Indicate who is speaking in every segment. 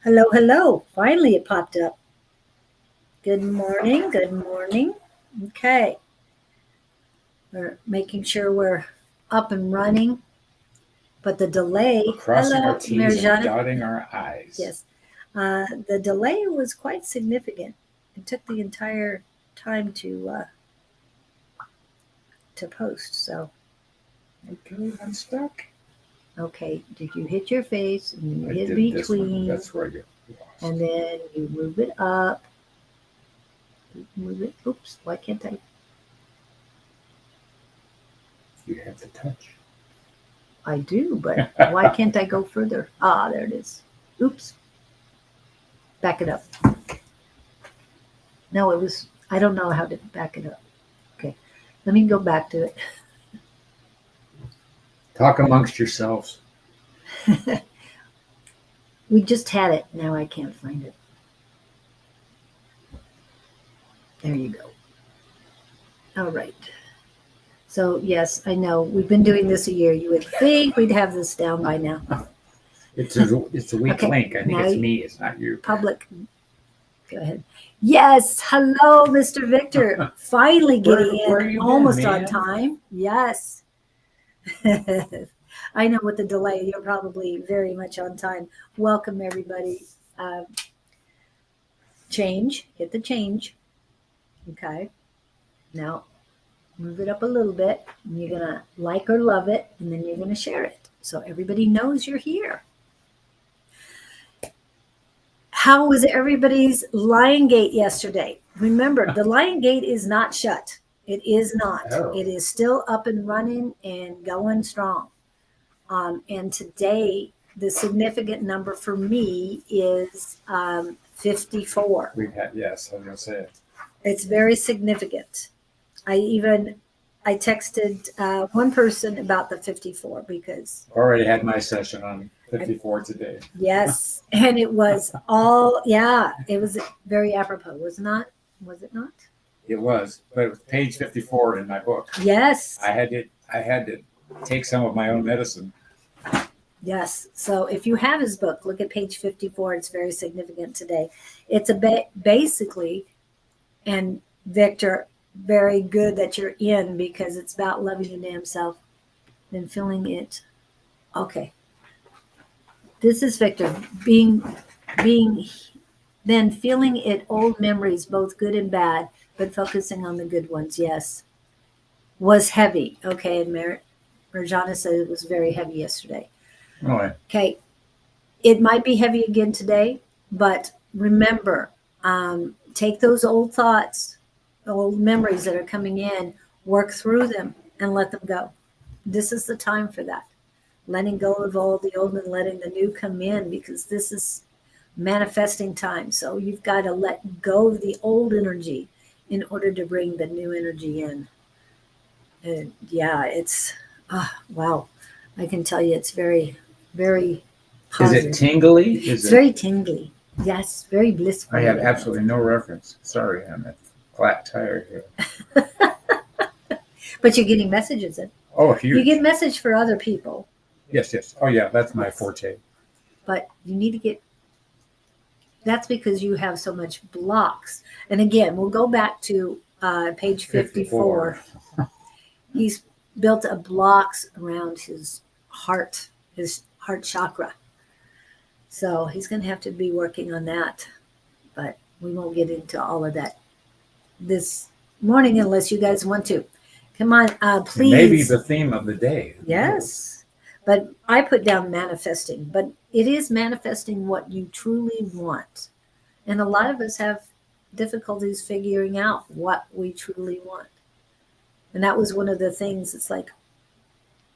Speaker 1: Hello, hello. Finally, it popped up. Good morning. Good morning. Okay. We're making sure we're up and running, but the delay.
Speaker 2: We're crossing our
Speaker 1: Hello,
Speaker 2: T's and
Speaker 1: Marjana.
Speaker 2: dotting our I's.
Speaker 1: Yes. The delay was quite significant. It took the entire time to post. So,
Speaker 2: Okay, I'm stuck.
Speaker 1: okay. Did you hit your face and you
Speaker 2: I
Speaker 1: hit
Speaker 2: did this one.
Speaker 1: between,
Speaker 2: That's where I get lost.
Speaker 1: and then you move it up? Move it. Oops. Why can't I?
Speaker 2: You have to touch.
Speaker 1: I do, but why can't I go further? Ah, there it is. Oops. Back it up. No, it was, I don't know how to back it up. Okay. Let me go back to it.
Speaker 2: Talk amongst yourselves.
Speaker 1: We just had it. Now I can't find it. There you go. All right. So, yes, I know. We've been doing this a year. You would think we'd have this down by now.
Speaker 2: It's a weak
Speaker 1: Okay,
Speaker 2: link. I think
Speaker 1: now
Speaker 2: it's me. It's not you.
Speaker 1: Public. Go ahead. Yes. Hello, Mr. Victor. Finally getting
Speaker 2: Where
Speaker 1: in
Speaker 2: you
Speaker 1: almost
Speaker 2: been,
Speaker 1: on
Speaker 2: man?
Speaker 1: time. Yes. I know with the delay, you're probably very much on time. Welcome, everybody. Uh, change. Hit the change. Okay. Now move it up a little bit. And you're going to like or love it, and then you're going to share it. So everybody knows you're here. How was everybody's Lion Gate yesterday? Remember, the Lion Gate is not shut. It is not.
Speaker 2: Oh.
Speaker 1: It is still up and running and going strong. And today, the significant number for me is 54.
Speaker 2: We've had, yes, I was going to say it.
Speaker 1: It's very significant. I texted one person about the 54 because
Speaker 2: Already had my session on 54 today.
Speaker 1: yes, and it was all it was very apropos, was not? Was it not?
Speaker 2: It was, but it was page 54 in my book.
Speaker 1: Yes.
Speaker 2: I had to take some of my own medicine.
Speaker 1: Yes. So if you have his book, look at page 54. It's very significant today. It's basically, and Victor, very good that you're in because it's about loving your damn self and feeling it. Okay. This is Victor being then feeling it old memories, both good and bad, but focusing on the good ones. Yes. Was heavy. Okay. And Marjana said it was very heavy yesterday.
Speaker 2: Oh,
Speaker 1: Okay. It might be heavy again today, but remember, take those old thoughts, old memories that are coming in, work through them and let them go. This is the time for that. Letting go of all the old and letting the new come in because this is manifesting time. So you've got to let go of the old energy in order to bring the new energy in. And yeah, it's, wow. I can tell you it's very, very positive.
Speaker 2: Is it tingly?
Speaker 1: It's very tingly. Yes, very blissful.
Speaker 2: I have absolutely no reference. Sorry, I'm a flat tire here.
Speaker 1: But you're getting messages in.
Speaker 2: Oh, huge.
Speaker 1: You get message for other people.
Speaker 2: Yes, yes. Oh, yeah, that's my forte.
Speaker 1: But you need to get, that's because you have so much blocks. And again, we'll go back to page 54. He's built a blocks around his heart chakra. So he's going to have to be working on that. But we won't get into all of that this morning unless you guys want to. Come on, please.
Speaker 2: Maybe the theme of the day.
Speaker 1: Yes. But I put down manifesting, but it is manifesting what you truly want. And a lot of us have difficulties figuring out what we truly want. And that was one of the things. It's like,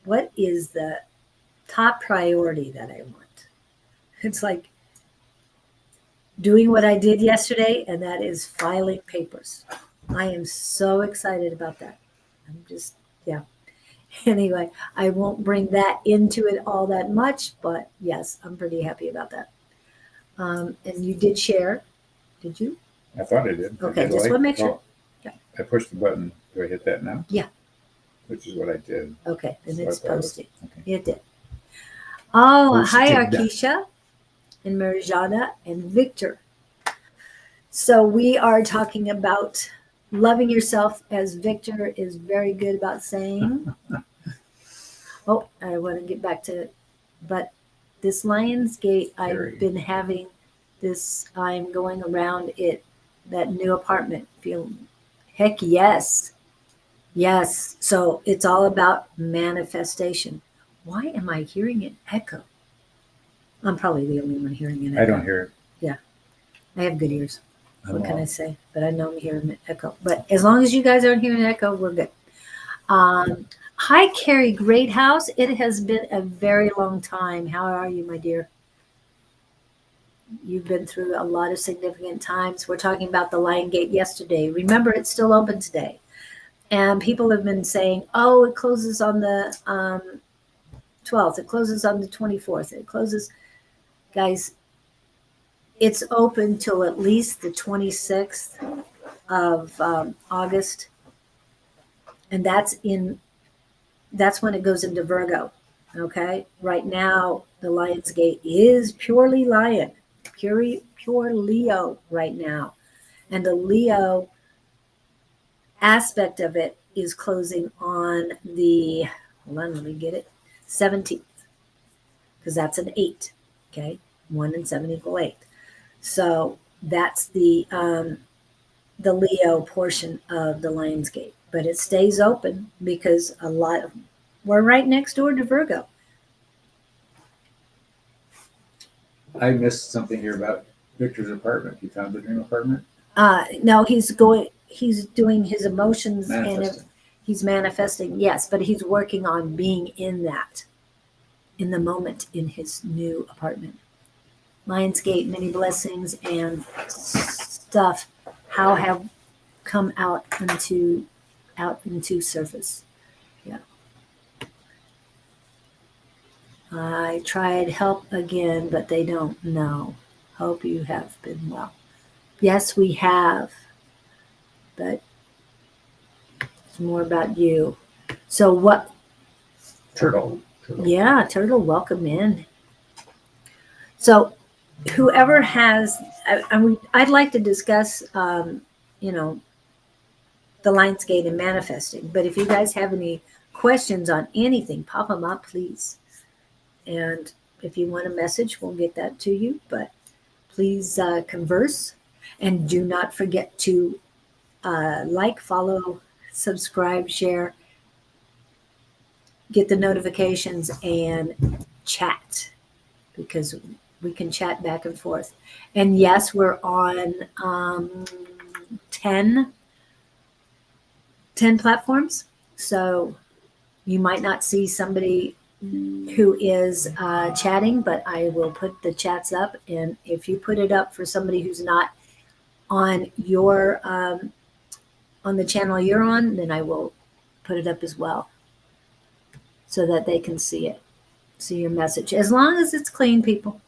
Speaker 1: what is the top priority that I want? It's like doing what I did yesterday, and that is filing papers. I am so excited about that. I'm just, yeah. Anyway, I won't bring that into it all that much, but yes, I'm pretty happy about that. And you did share, did you?
Speaker 2: I thought I did.
Speaker 1: Okay, just want to make sure.
Speaker 2: Okay. I pushed the button. Do I hit that now?
Speaker 1: Yeah.
Speaker 2: Which is what I did.
Speaker 1: Okay, then it's posted.
Speaker 2: Okay.
Speaker 1: It did. Oh,
Speaker 2: Posted.
Speaker 1: hi, Arkisha. and Marjana and Victor. So we are talking about loving yourself, as Victor is very good about saying. Oh, I want to get back to, but this Lionsgate,
Speaker 2: Very.
Speaker 1: I've been having this, I'm going around it, that new apartment feeling. Heck yes. Yes. So it's all about manifestation. Why am I hearing an echo? I'm probably the only one hearing an echo.
Speaker 2: I don't hear it.
Speaker 1: I have good ears.
Speaker 2: I'm
Speaker 1: What can I
Speaker 2: all-
Speaker 1: say? But I know I'm hearing an echo. But as long as you guys aren't hearing an echo, we're good. Hi, Carrie Greathouse. It has been a very long time. How are you, my dear? You've been through a lot of significant times. We're talking about the Lion Gate yesterday. Remember, it's still open today. And people have been saying, oh, it closes on the 12th. It closes on the 24th. It closes. Guys, it's open till at least the 26th of August. And that's when it goes into Virgo. Okay. Right now, the Lion's Gate is purely Lion, pure Leo right now. And the Leo aspect of it is closing on the, hold on, let me get it, 17th, because that's an 8. Okay. 1 and 7 equal 8. So that's the Leo portion of the Lion's Gate. But it stays open because we're right next door to Virgo.
Speaker 2: I missed something here about Victor's apartment. You found the dream apartment?
Speaker 1: No, he's doing his emotions and
Speaker 2: Manifesting.
Speaker 1: he's manifesting, yes, but he's working on being in the moment in his new apartment. Lionsgate, many blessings and stuff. How have come out into surface. Yeah. I tried help again, but they don't know. Hope you have been well. Yes, we have, but it's more about you. So what?
Speaker 2: Turtle.
Speaker 1: Yeah, Turtle, welcome in. So whoever has, I'd like to discuss, the Lionsgate and manifesting. But if you guys have any questions on anything, pop them up, please. And if you want a message, we'll get that to you. But please converse. And do not forget to like, follow, subscribe, share, get the notifications, and chat, because we can chat back and forth. And yes, we're on 10 platforms. So you might not see somebody who is chatting, but I will put the chats up. And if you put it up for somebody who's not on your on the channel you're on, then I will put it up as well so that they can see your message. As long as it's clean, people.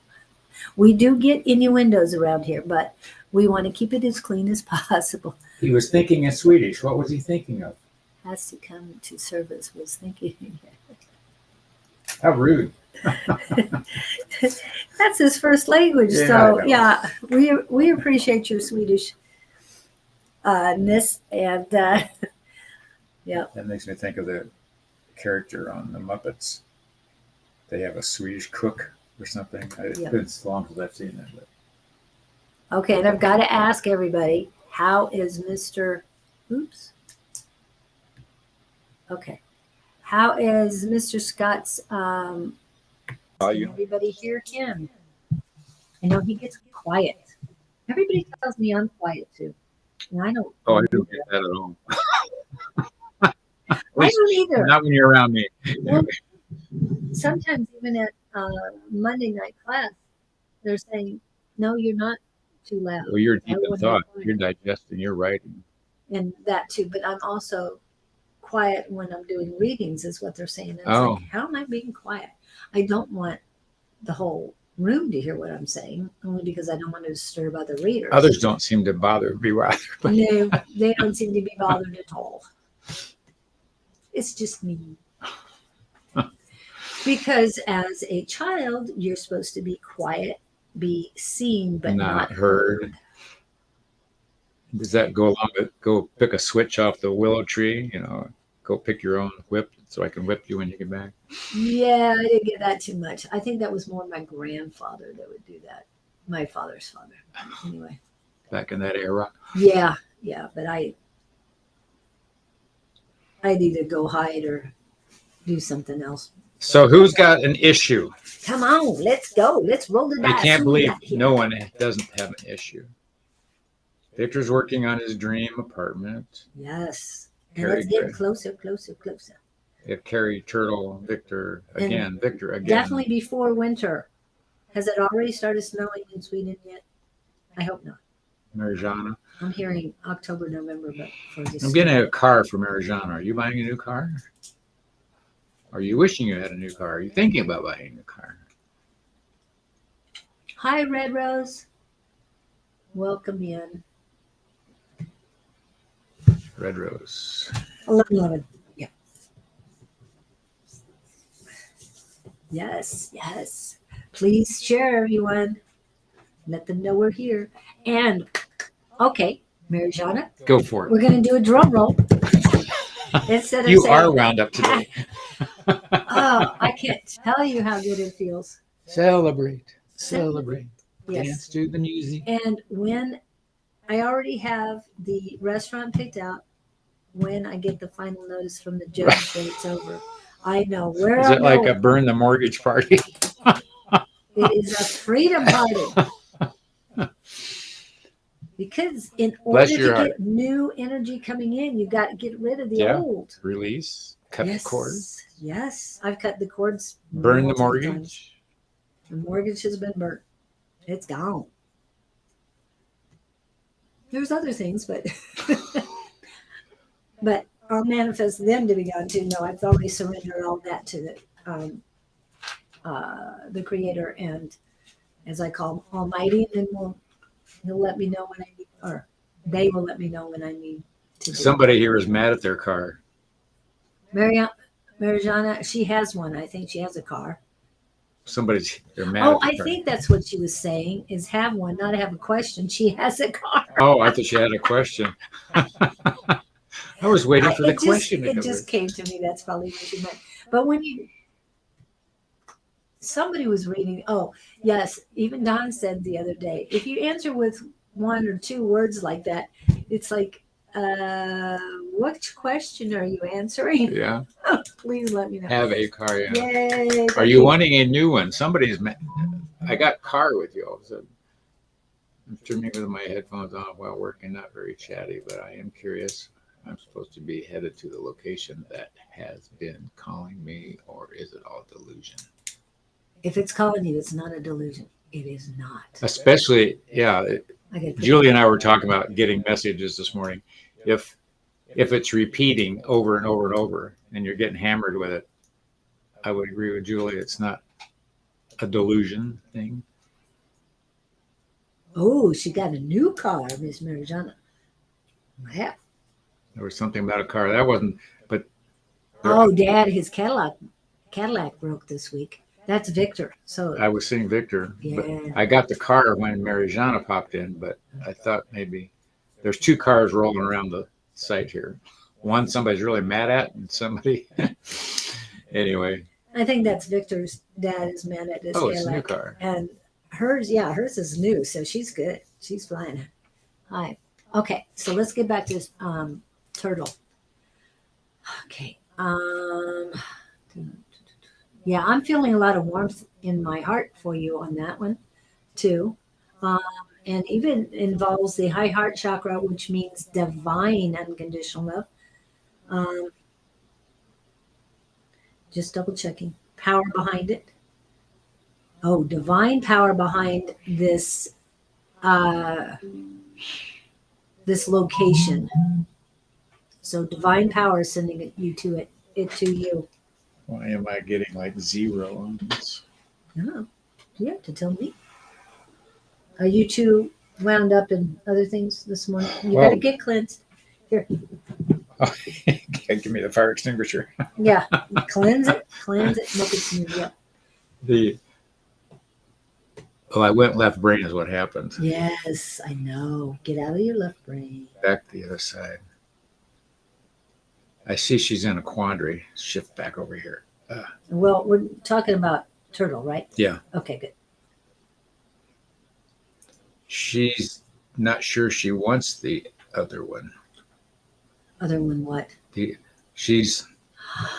Speaker 1: We do get innuendos around here, but we want to keep it as clean as possible.
Speaker 2: He was thinking in Swedish. What was he thinking of?
Speaker 1: Has to come to service was thinking.
Speaker 2: How rude.
Speaker 1: That's his first language.
Speaker 2: Yeah,
Speaker 1: So
Speaker 2: I know.
Speaker 1: yeah, we appreciate your Swedish ness and yeah.
Speaker 2: That makes me think of the character on the Muppets. They have a Swedish cook or something. It's
Speaker 1: Yeah.
Speaker 2: been so long since I've seen that. But
Speaker 1: Okay, and I've got to ask everybody, how is Mr. Oops. Okay. How is Mr. Scott's can everybody hear him? I know he gets quiet. Everybody tells me I'm quiet too. And I don't.
Speaker 3: Oh, I don't get that at all.
Speaker 1: I don't either.
Speaker 3: Not when you're around me.
Speaker 1: Well, sometimes even at Monday night class, they're saying, "No, you're not too loud."
Speaker 3: Well, you're deep
Speaker 1: I
Speaker 3: in
Speaker 1: want
Speaker 3: thought.
Speaker 1: to be
Speaker 3: You're
Speaker 1: quiet.
Speaker 3: digesting. You're writing.
Speaker 1: And that too. But I'm also quiet when I'm doing readings, is what they're saying. And it's
Speaker 3: Oh.
Speaker 1: like, how am I being quiet? I don't want the whole room to hear what I'm saying, only because I don't want to disturb other readers.
Speaker 3: Others don't seem to be bothered. But
Speaker 1: No, they don't seem to be bothered at all. It's just me. Because as a child, you're supposed to be quiet be seen but
Speaker 3: Not
Speaker 1: not
Speaker 3: heard. Does that go along with go pick a switch off the willow tree? Go pick your own whip so I can whip you when you get back.
Speaker 1: Yeah, I didn't get that too much. I think that was more my grandfather that would do that. My father's father. Anyway.
Speaker 3: Back in that era.
Speaker 1: Yeah, but I'd either go hide or do something else.
Speaker 3: So who's got an issue?
Speaker 1: Come on, let's go. Let's roll the dice.
Speaker 3: I can't
Speaker 1: Who we
Speaker 3: believe
Speaker 1: got here?
Speaker 3: no one doesn't have an issue. Victor's working on his dream apartment.
Speaker 1: Yes. And
Speaker 3: Carrie
Speaker 1: let's get
Speaker 3: Gray.
Speaker 1: closer.
Speaker 3: If Carrie Turtle, Victor again.
Speaker 1: Definitely before winter. Has it already started snowing in Sweden yet? I hope not.
Speaker 3: Marijana.
Speaker 1: I'm hearing October, November, but for this.
Speaker 3: I'm getting a car for Marijana. Are you buying a new car? Are you wishing you had a new car? Are you thinking about buying a new car?
Speaker 1: Hi, Red Rose. Welcome in.
Speaker 3: Red Rose.
Speaker 1: 11. Yeah. Yes. Please share, everyone. Let them know we're here. And, okay, Marijana,
Speaker 3: Go for it.
Speaker 1: we're going to do a drum roll. Instead of
Speaker 3: You
Speaker 1: saying,
Speaker 3: are wound up today.
Speaker 1: oh, I can't tell you how good it feels.
Speaker 3: Celebrate.
Speaker 1: Yes.
Speaker 3: Dance to the music.
Speaker 1: And when I already have the restaurant picked out, when I get the final notice from the judge that it's over, I know where
Speaker 3: Is
Speaker 1: I'm
Speaker 3: it like
Speaker 1: going.
Speaker 3: a burn the mortgage party?
Speaker 1: It is a freedom party. Because in order
Speaker 3: Bless
Speaker 1: to
Speaker 3: your heart.
Speaker 1: get new energy coming in, you got to get rid of the
Speaker 3: Yeah.
Speaker 1: old.
Speaker 3: Release. Cut the cord.
Speaker 1: Yes. I've cut the cords.
Speaker 3: Burn the
Speaker 1: multiple
Speaker 3: mortgage.
Speaker 1: times. The mortgage has been burnt. It's gone. There's other things, but but I'll manifest them to be gone too. No, I've already surrendered all that to the Creator, and as I call him, Almighty, and then he'll let me know when I need, or they will let me know when I need to do.
Speaker 3: Somebody here is mad at their car.
Speaker 1: Marijana, she has one. I think she has a car.
Speaker 3: They're mad
Speaker 1: Oh,
Speaker 3: at their
Speaker 1: I
Speaker 3: car.
Speaker 1: think that's what she was saying, is have one, not have a question. She has a car.
Speaker 3: Oh, I thought she had a question. I was waiting for the question to
Speaker 1: It
Speaker 3: come.
Speaker 1: just came to me. That's probably what she meant. But when somebody was reading, oh, yes, even Don said the other day, if you answer with one or two words like that, it's like, what question are you answering?
Speaker 3: Yeah.
Speaker 1: Please let me know.
Speaker 3: Have a car, yeah.
Speaker 1: Yay.
Speaker 3: Are you wanting a new one? Somebody's mad. I got car with you all of a sudden. I'm turning with my headphones on while working, not very chatty, but I am curious. I'm supposed to be headed to the location that has been calling me, or is it all delusion?
Speaker 1: If it's calling you, it's not a delusion. It is not.
Speaker 3: Especially, yeah. Julie and I were talking about getting messages this morning. If it's repeating over and over and over, and you're getting hammered with it, I would agree with Julie. It's not a delusion thing.
Speaker 1: Oh, she got a new car, Miss Marijana. Yeah.
Speaker 3: There was something about a car that wasn't. But
Speaker 1: oh, Dad, his Cadillac broke this week. That's Victor. So
Speaker 3: I was seeing Victor.
Speaker 1: Yeah.
Speaker 3: But I got the car when Marijana popped in, but I thought maybe there's two cars rolling around the site here. One somebody's really mad at, and somebody. Anyway.
Speaker 1: I think that's Victor's dad is mad at his
Speaker 3: Cadillac. It's a new car.
Speaker 1: And hers is new, so she's good. She's flying. Hi. Okay, so let's get back to this turtle. Okay. Yeah, I'm feeling a lot of warmth in my heart for you on that one, too. And even involves the high heart chakra, which means divine unconditional love. Just double checking. Power behind it. Oh, divine power behind this this location. So divine power is sending it to you.
Speaker 3: Why am I getting like 0 on this?
Speaker 1: No, you have to tell me. Are you too wound up in other things this morning? You got to get cleansed. Here.
Speaker 3: Oh, give me the fire extinguisher.
Speaker 1: Yeah, cleanse it, make it smooth. Yeah.
Speaker 3: Oh, I went left brain is what happened.
Speaker 1: Yes, I know. Get out of your left brain.
Speaker 3: Back to the other side. I see she's in a quandary. Shift back over here.
Speaker 1: Well, we're talking about turtle, right?
Speaker 3: Yeah.
Speaker 1: Okay, good.
Speaker 3: She's not sure she wants the other one.
Speaker 1: Other one, what?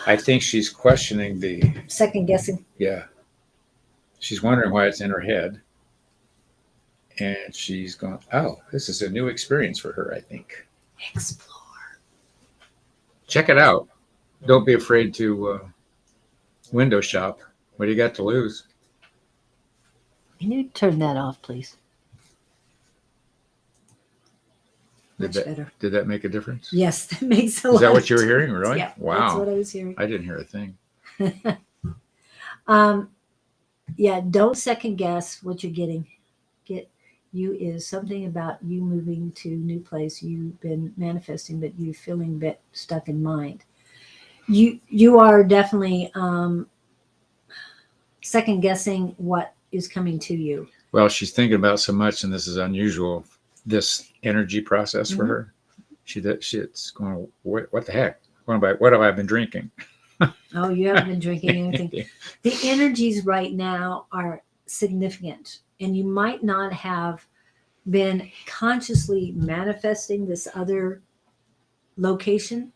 Speaker 3: I think she's questioning the,
Speaker 1: Second guessing.
Speaker 3: yeah. She's wondering why it's in her head. And she's gone, oh, this is a new experience for her, I think.
Speaker 1: Explore.
Speaker 3: Check it out. Don't be afraid to window shop. What do you got to lose?
Speaker 1: Can you turn that off, please? Much better.
Speaker 3: Did that make a difference?
Speaker 1: Yes, that makes a lot.
Speaker 3: Is that what you were hearing? Really?
Speaker 1: Yeah,
Speaker 3: Wow.
Speaker 1: that's what I was hearing.
Speaker 3: I didn't hear a thing.
Speaker 1: Yeah, don't second guess what you're getting. Get you is something about you moving to a new place. You've been manifesting, but you're feeling a bit stuck in mind. You are definitely second guessing what is coming to you.
Speaker 3: Well, she's thinking about so much, and this is unusual. This energy process for her. It's going. What the heck? What have I been drinking?
Speaker 1: Oh, you haven't been drinking anything. The energies right now are significant, and you might not have been consciously manifesting this other location,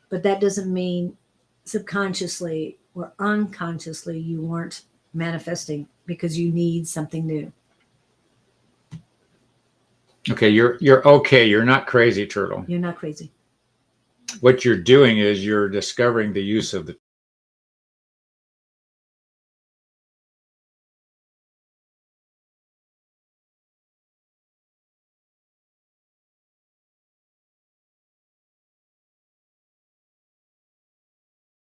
Speaker 1: but that doesn't mean subconsciously or unconsciously you weren't manifesting because you need something new.
Speaker 3: Okay, you're okay. You're not crazy, Turtle.
Speaker 1: You're not crazy.
Speaker 3: What you're doing is you're discovering the use of the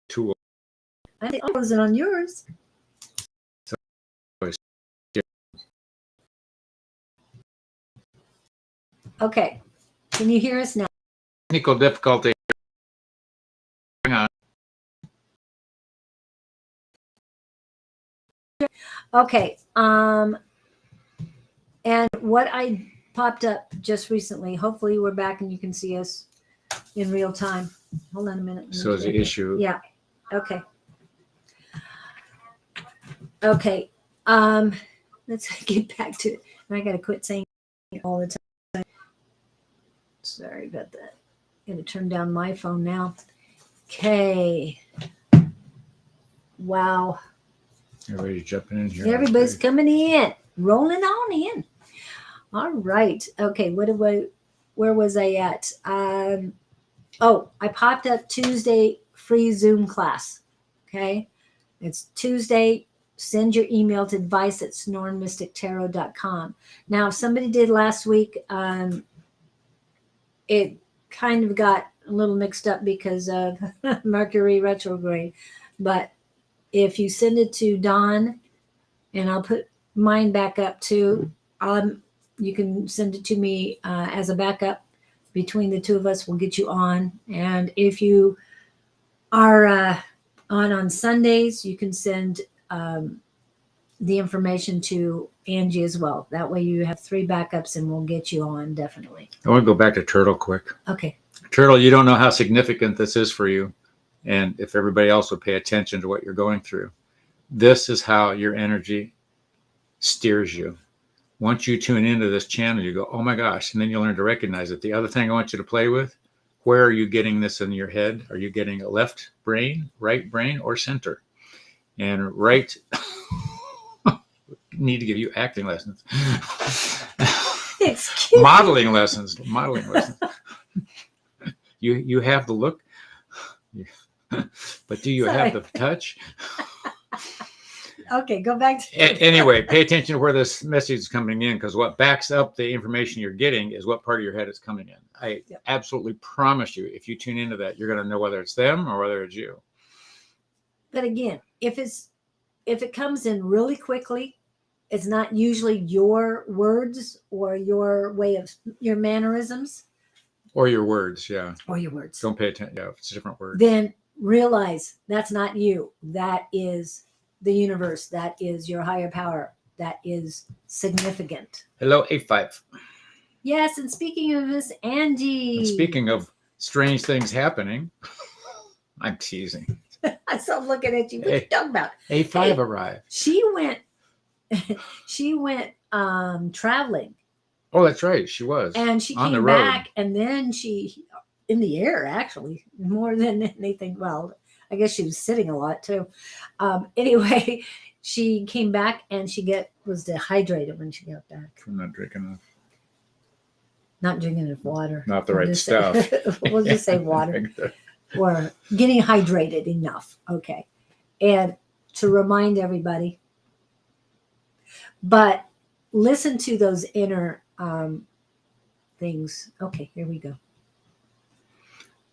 Speaker 3: tool.
Speaker 1: I think I wasn't on yours. Okay. Can you hear us now?
Speaker 3: Technical difficulty. Hang on.
Speaker 1: Okay. And what I popped up just recently, hopefully we're back and you can see us in real time. Hold on a minute.
Speaker 3: So is the issue.
Speaker 1: Yeah. Okay. Okay. Let's get back to it. I got to quit saying it all the time. Sorry about that. I'm going to turn down my phone now. Okay. Wow.
Speaker 3: Everybody's jumping in here.
Speaker 1: Everybody's coming in, rolling on in. All right. Okay. Where was I at? I popped up Tuesday free Zoom class. Okay. It's Tuesday. Send your email to advice@sonoranmystictarot.com. Now, somebody did last week. It kind of got a little mixed up because of Mercury retrograde. But if you send it to Don, and I'll put mine back up too, you can send it to me as a backup. Between the two of us, we'll get you on. And if you are on Sundays, you can send the information to Angie as well. That way you have 3 backups and we'll get you on definitely.
Speaker 3: I want to go back to Turtle quick.
Speaker 1: Okay.
Speaker 3: Turtle, you don't know how significant this is for you. And if everybody else would pay attention to what you're going through, this is how your energy steers you. Once you tune into this channel, you go, oh my gosh, and then you learn to recognize it. The other thing I want you to play with, where are you getting this in your head? Are you getting a left brain, right brain, or center? And right, need to give you acting lessons.
Speaker 1: Excuse
Speaker 3: modeling lessons. You have the look, but do you have the touch?
Speaker 1: Okay, go back to
Speaker 3: anyway, pay attention to where this message is coming in, because what backs up the information you're getting is what part of your head is coming in. I absolutely promise you, if you tune into that, you're going to know whether it's them or whether it's you.
Speaker 1: But again, if it comes in really quickly, it's not usually your words or your way of your mannerisms.
Speaker 3: Or your words, yeah.
Speaker 1: Or your words.
Speaker 3: Don't pay attention. Yeah, it's a different word.
Speaker 1: Then realize that's not you. That is the universe. That is your higher power that is significant.
Speaker 3: Hello, A5.
Speaker 1: Yes, and speaking of Miss Angie.
Speaker 3: And speaking of strange things happening, I'm teasing.
Speaker 1: I saw looking at you. What are you talking about?
Speaker 3: A5
Speaker 1: Hey.
Speaker 3: arrived.
Speaker 1: She went traveling.
Speaker 3: Oh, that's right. She was.
Speaker 1: And she
Speaker 3: on the
Speaker 1: came
Speaker 3: road.
Speaker 1: back, and then she, in the air, actually, more than anything. Well, I guess she was sitting a lot too. Anyway, she came back, and was dehydrated when she got back.
Speaker 3: From not drinking enough.
Speaker 1: Not drinking enough water.
Speaker 3: Not the
Speaker 1: We'll
Speaker 3: right
Speaker 1: just
Speaker 3: stuff.
Speaker 1: Say, we'll just say water. Or getting hydrated enough. Okay. And to remind everybody, but listen to those inner things. Okay, here we go.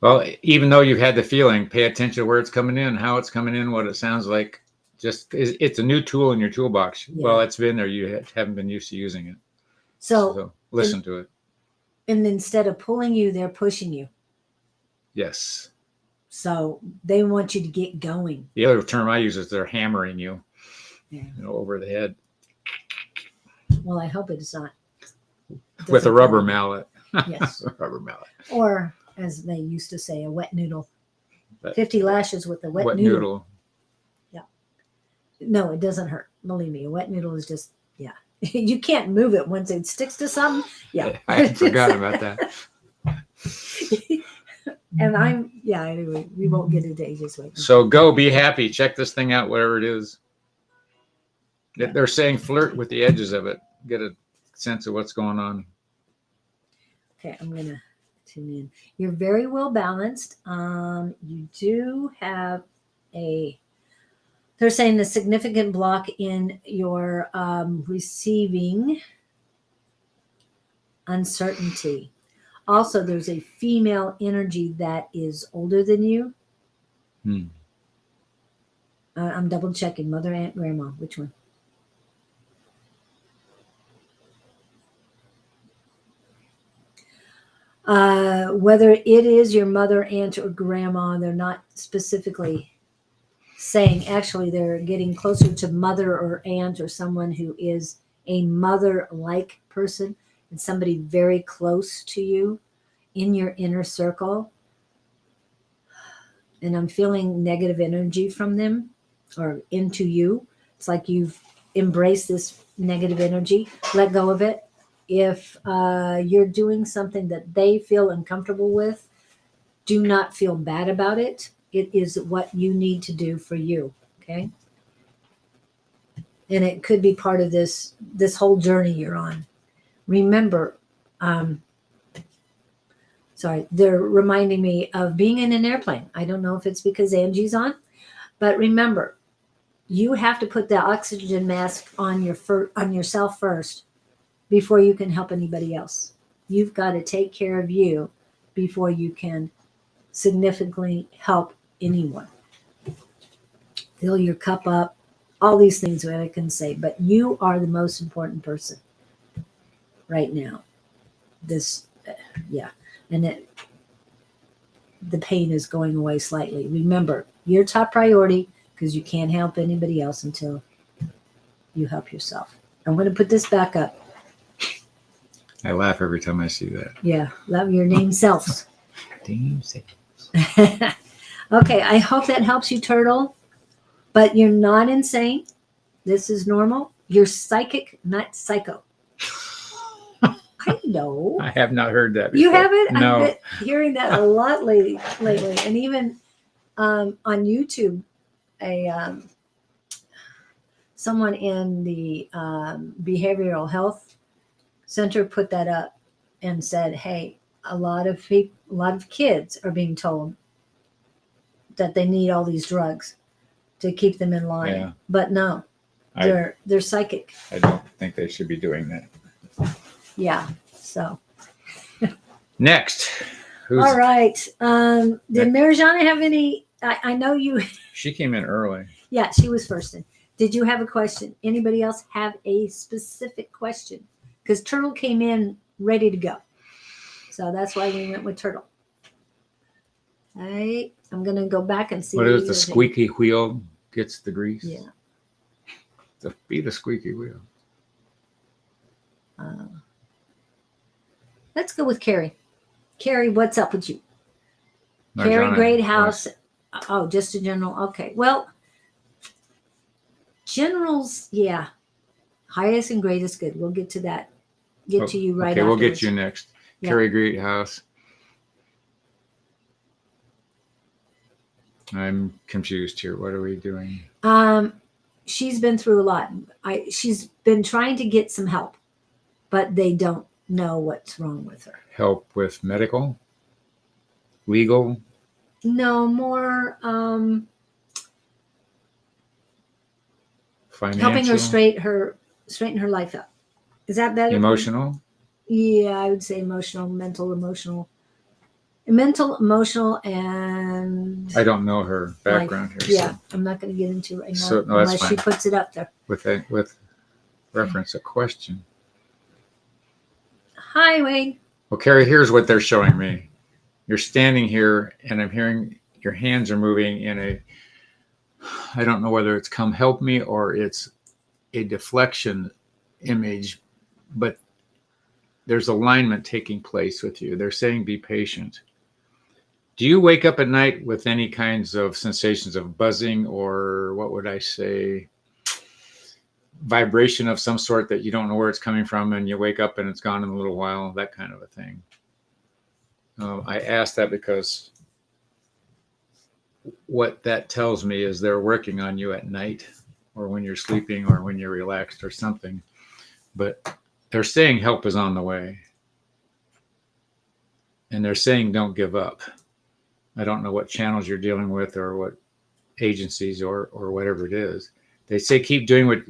Speaker 3: Well, even though you've had the feeling, pay attention to where it's coming in, how it's coming in, what it sounds like. Just it's a new tool in your toolbox.
Speaker 1: Yeah.
Speaker 3: Well, it's been there. You haven't been used to using it.
Speaker 1: So
Speaker 3: listen to it.
Speaker 1: And instead of pulling you, they're pushing you.
Speaker 3: Yes.
Speaker 1: So they want you to get going.
Speaker 3: The other term I use is they're hammering you, over the head.
Speaker 1: Well, I hope it's not.
Speaker 3: With a rubber mallet.
Speaker 1: Yes.
Speaker 3: A rubber mallet.
Speaker 1: Or, as they used to say, a wet noodle.
Speaker 3: But
Speaker 1: 50 lashes with a wet noodle. Yeah. No, it doesn't hurt. Believe me, a wet noodle is just, you can't move it once it sticks to something. Yeah.
Speaker 3: I forgot about that.
Speaker 1: And anyway, we won't get into ages right now.
Speaker 3: So go be happy. Check this thing out, whatever it is. They're saying flirt with the edges of it. Get a sense of what's going on.
Speaker 1: Okay, I'm going to tune in. You're very well balanced. You do have they're saying a significant block in your receiving uncertainty. Also, there's a female energy that is older than you. I'm double checking. Mother, aunt, grandma. Which one? Whether it is your mother, aunt, or grandma, they're not specifically saying. Actually, they're getting closer to mother or aunt or someone who is a mother-like person and somebody very close to you in your inner circle. And I'm feeling negative energy from them or into you. It's like you've embraced this negative energy. Let go of it. If you're doing something that they feel uncomfortable with, do not feel bad about it. It is what you need to do for you. Okay. And it could be part of this whole journey you're on. Remember, they're reminding me of being in an airplane. I don't know if it's because Angie's on, but remember, you have to put the oxygen mask on yourself first before you can help anybody else. You've got to take care of you before you can significantly help anyone. Fill your cup up, all these things that I can say, but you are the most important person right now. And the pain is going away slightly. Remember, your top priority, because you can't help anybody else until you help yourself. I'm going to put this back up.
Speaker 3: I laugh every time I see that.
Speaker 1: Yeah, love your name selves.
Speaker 3: Name selves.
Speaker 1: Okay, I hope that helps you, Turtle. But you're not insane. This is normal. You're psychic, not psycho. I know.
Speaker 3: I have not heard that before.
Speaker 1: You haven't?
Speaker 3: No.
Speaker 1: I've been hearing that a lot lately. And even on YouTube, someone in the behavioral health center put that up and said, hey, a lot of kids are being told that they need all these drugs to keep them in line.
Speaker 3: Yeah.
Speaker 1: But no, they're psychic.
Speaker 3: I don't think they should be doing that.
Speaker 1: Yeah. So
Speaker 3: next.
Speaker 1: All right. Did Marijana have any? I know you.
Speaker 3: She came in early.
Speaker 1: Yeah, she was first in. Did you have a question? Anybody else have a specific question? Because Turtle came in ready to go. So that's why we went with Turtle. All right. I'm going to go back and see.
Speaker 3: What is the squeaky wheel gets the grease?
Speaker 1: Yeah.
Speaker 3: Be the squeaky wheel.
Speaker 1: Let's go with Carrie. Carrie, what's up with you? Carrie,
Speaker 3: Marjana,
Speaker 1: great house.
Speaker 3: yes.
Speaker 1: Oh, just a general. Okay. Well, generals, yeah. Highest and greatest good. We'll get to that. Get to you right
Speaker 3: Okay, we'll
Speaker 1: afterwards.
Speaker 3: get you next.
Speaker 1: Yeah.
Speaker 3: Carrie Greathouse. I'm confused here. What are we doing?
Speaker 1: She's been through a lot. She's been trying to get some help, but they don't know what's wrong with her.
Speaker 3: Help with medical, legal,
Speaker 1: No, more
Speaker 3: financial,
Speaker 1: helping her straighten her life up. Is that better?
Speaker 3: emotional.
Speaker 1: Yeah, I would say emotional, mental, emotional, and
Speaker 3: I don't know her background
Speaker 1: life.
Speaker 3: here.
Speaker 1: Yeah, I'm not going to get into it right now
Speaker 3: So, no, that's
Speaker 1: unless she
Speaker 3: fine.
Speaker 1: puts it up there.
Speaker 3: With reference a question.
Speaker 1: Hi, Wayne.
Speaker 3: Well, Carrie, here's what they're showing me. You're standing here, and I'm hearing your hands are moving in a. I don't know whether it's come help me or it's a deflection image, but there's alignment taking place with you. They're saying be patient. Do you wake up at night with any kinds of sensations of buzzing or what would I say, vibration of some sort that you don't know where it's coming from and you wake up and it's gone in a little while, that kind of a thing? I asked that because what that tells me is they're working on you at night or when you're sleeping or when you're relaxed or something. But they're saying help is on the way. And they're saying don't give up. I don't know what channels you're dealing with or what agencies or whatever it is. They say keep doing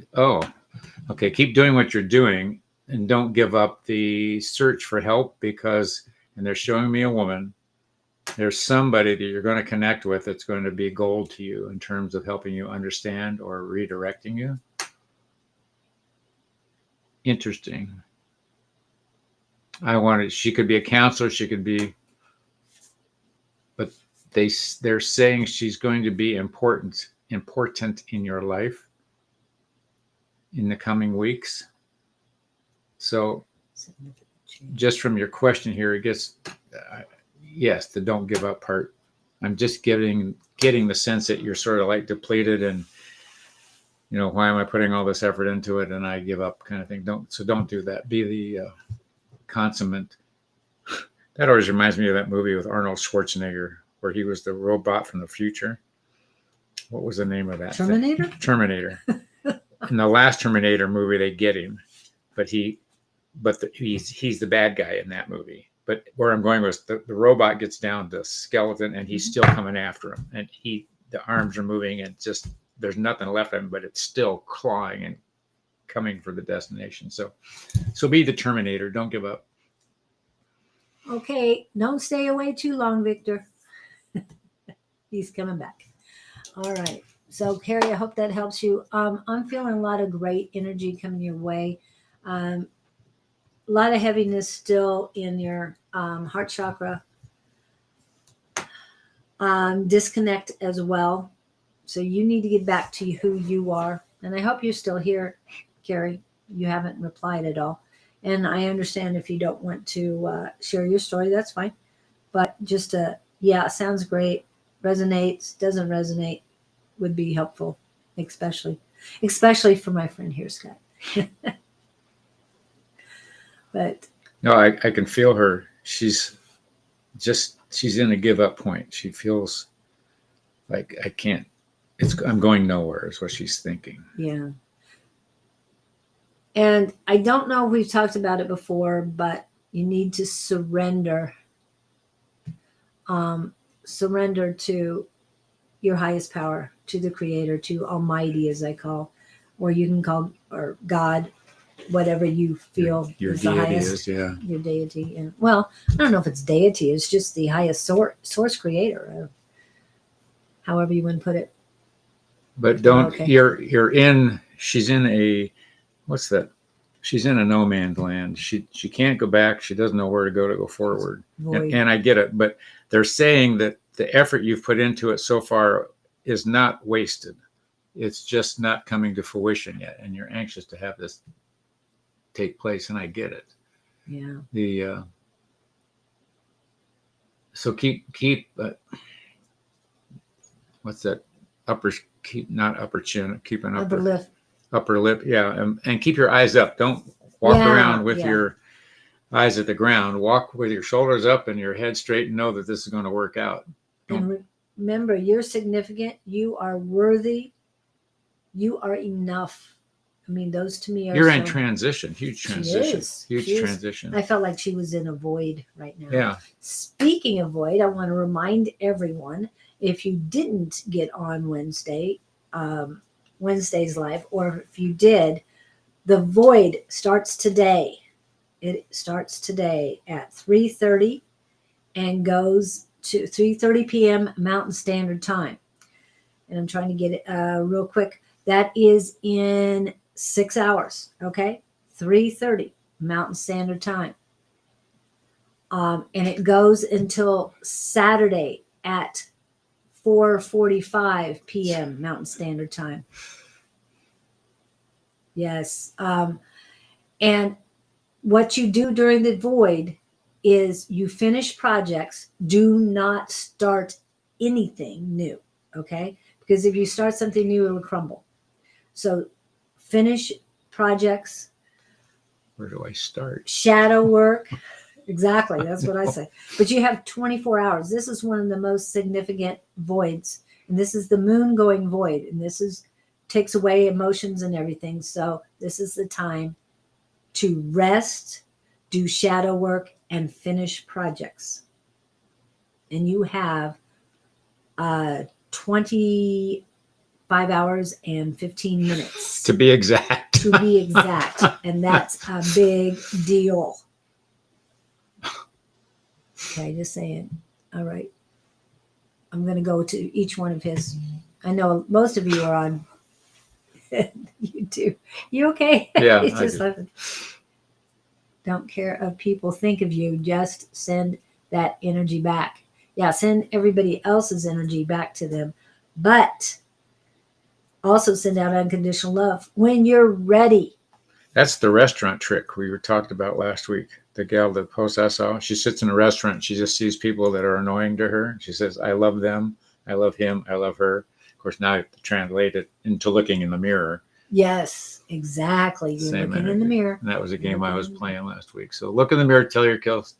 Speaker 3: keep doing what you're doing and don't give up the search for help because, and they're showing me a woman, there's somebody that you're going to connect with that's going to be gold to you in terms of helping you understand or redirecting you. Interesting. She could be a counselor, she could be, but they're saying she's going to be important in your life in the coming weeks. So just from your question here, it gets, yes, the don't give up part. I'm just getting the sense that you're sort of like depleted and, you know, why am I putting all this effort into it and I give up kind of thing. Don't do that. Be the consummate. That always reminds me of that movie with Arnold Schwarzenegger where he was the robot from the future. What was the name of that?
Speaker 1: Terminator?
Speaker 3: Terminator. In the last Terminator movie, they get him, but he's the bad guy in that movie. But where I'm going was the robot gets down to skeleton and he's still coming after him. And the arms are moving and just, there's nothing left of him, but it's still clawing and coming for the destination. So be the Terminator. Don't give up.
Speaker 1: Okay, don't stay away too long, Victor. He's coming back. All right. So, Carrie, I hope that helps you. I'm feeling a lot of great energy coming your way. A lot of heaviness still in your heart chakra. Disconnect as well. So you need to get back to who you are. And I hope you're still here, Carrie. You haven't replied at all. And I understand if you don't want to share your story, that's fine. But just sounds great. Resonates, doesn't resonate would be helpful, especially for my friend here, Scott. But
Speaker 3: no, I can feel her. She's in a give up point. She feels like I'm going nowhere is what she's thinking.
Speaker 1: Yeah. And I don't know if we've talked about it before, but you need to surrender. Surrender to your highest power, to the Creator, to Almighty, as I call, or you can call, or God, whatever you feel
Speaker 3: your
Speaker 1: is the
Speaker 3: deity
Speaker 1: highest.
Speaker 3: is, yeah.
Speaker 1: Your deity. Yeah. Well, I don't know if it's deity. It's just the highest source creator, however you want to put it.
Speaker 3: But don't.
Speaker 1: Okay.
Speaker 3: She's in a. What's that? She's in a no man's land. She can't go back. She doesn't know where to go forward. And I get it, but they're saying that the effort you've put into it so far is not wasted. It's just not coming to fruition yet, and you're anxious to have this take place, and I get it.
Speaker 1: Yeah.
Speaker 3: The so keep what's that keep not upper chin, keep an upper lip, yeah, and keep your eyes up. Don't walk around with your eyes at the ground. Walk with your shoulders up and your head straight, and know that this is going to work out.
Speaker 1: And remember, you're significant. You are worthy. You are enough. I mean, those to me are.
Speaker 3: You're in transition, huge transition, huge
Speaker 1: She
Speaker 3: transition.
Speaker 1: I felt like she was in a void right now.
Speaker 3: Yeah.
Speaker 1: Speaking of void, I want to remind everyone, if you didn't get on Wednesday's live, or if you did, the void starts today. It starts today at 3:30 and goes to 3:30 p.m. Mountain Standard Time. And I'm trying to get it real quick. That is in 6 hours. Okay, 3:30 Mountain Standard Time. And it goes until Saturday at 4:45 p.m. Mountain Standard Time. Yes. And what you do during the void is you finish projects. Do not start anything new, okay? Because if you start something new, it'll crumble. So finish projects.
Speaker 3: Where do I start?
Speaker 1: Shadow work. Exactly. That's what I say. But you have 24 hours. This is one of the most significant voids. And this is the moon going void. And this takes away emotions and everything. So this is the time to rest, do shadow work, and finish projects. And you have 25 hours and 15 minutes.
Speaker 3: To be exact.
Speaker 1: To be exact. And that's a big deal. Okay, just saying. All right. I'm going to go to each one of his. I know most of you are on YouTube. You okay?
Speaker 3: Yeah.
Speaker 1: It's just laughing. Don't care if people think of you. Just send that energy back. Yeah, send everybody else's energy back to them. But also send out unconditional love when you're ready.
Speaker 3: That's the restaurant trick we were talked about last week. The gal, the post I saw, she sits in a restaurant. She just sees people that are annoying to her. She says, I love them. I love him. I love her. Of course, now you have to translate it into looking in the mirror.
Speaker 1: Yes, exactly. You're
Speaker 3: Same
Speaker 1: looking
Speaker 3: energy.
Speaker 1: in the mirror.
Speaker 3: And that was a game I was playing last week. So look in the mirror, tell your kids,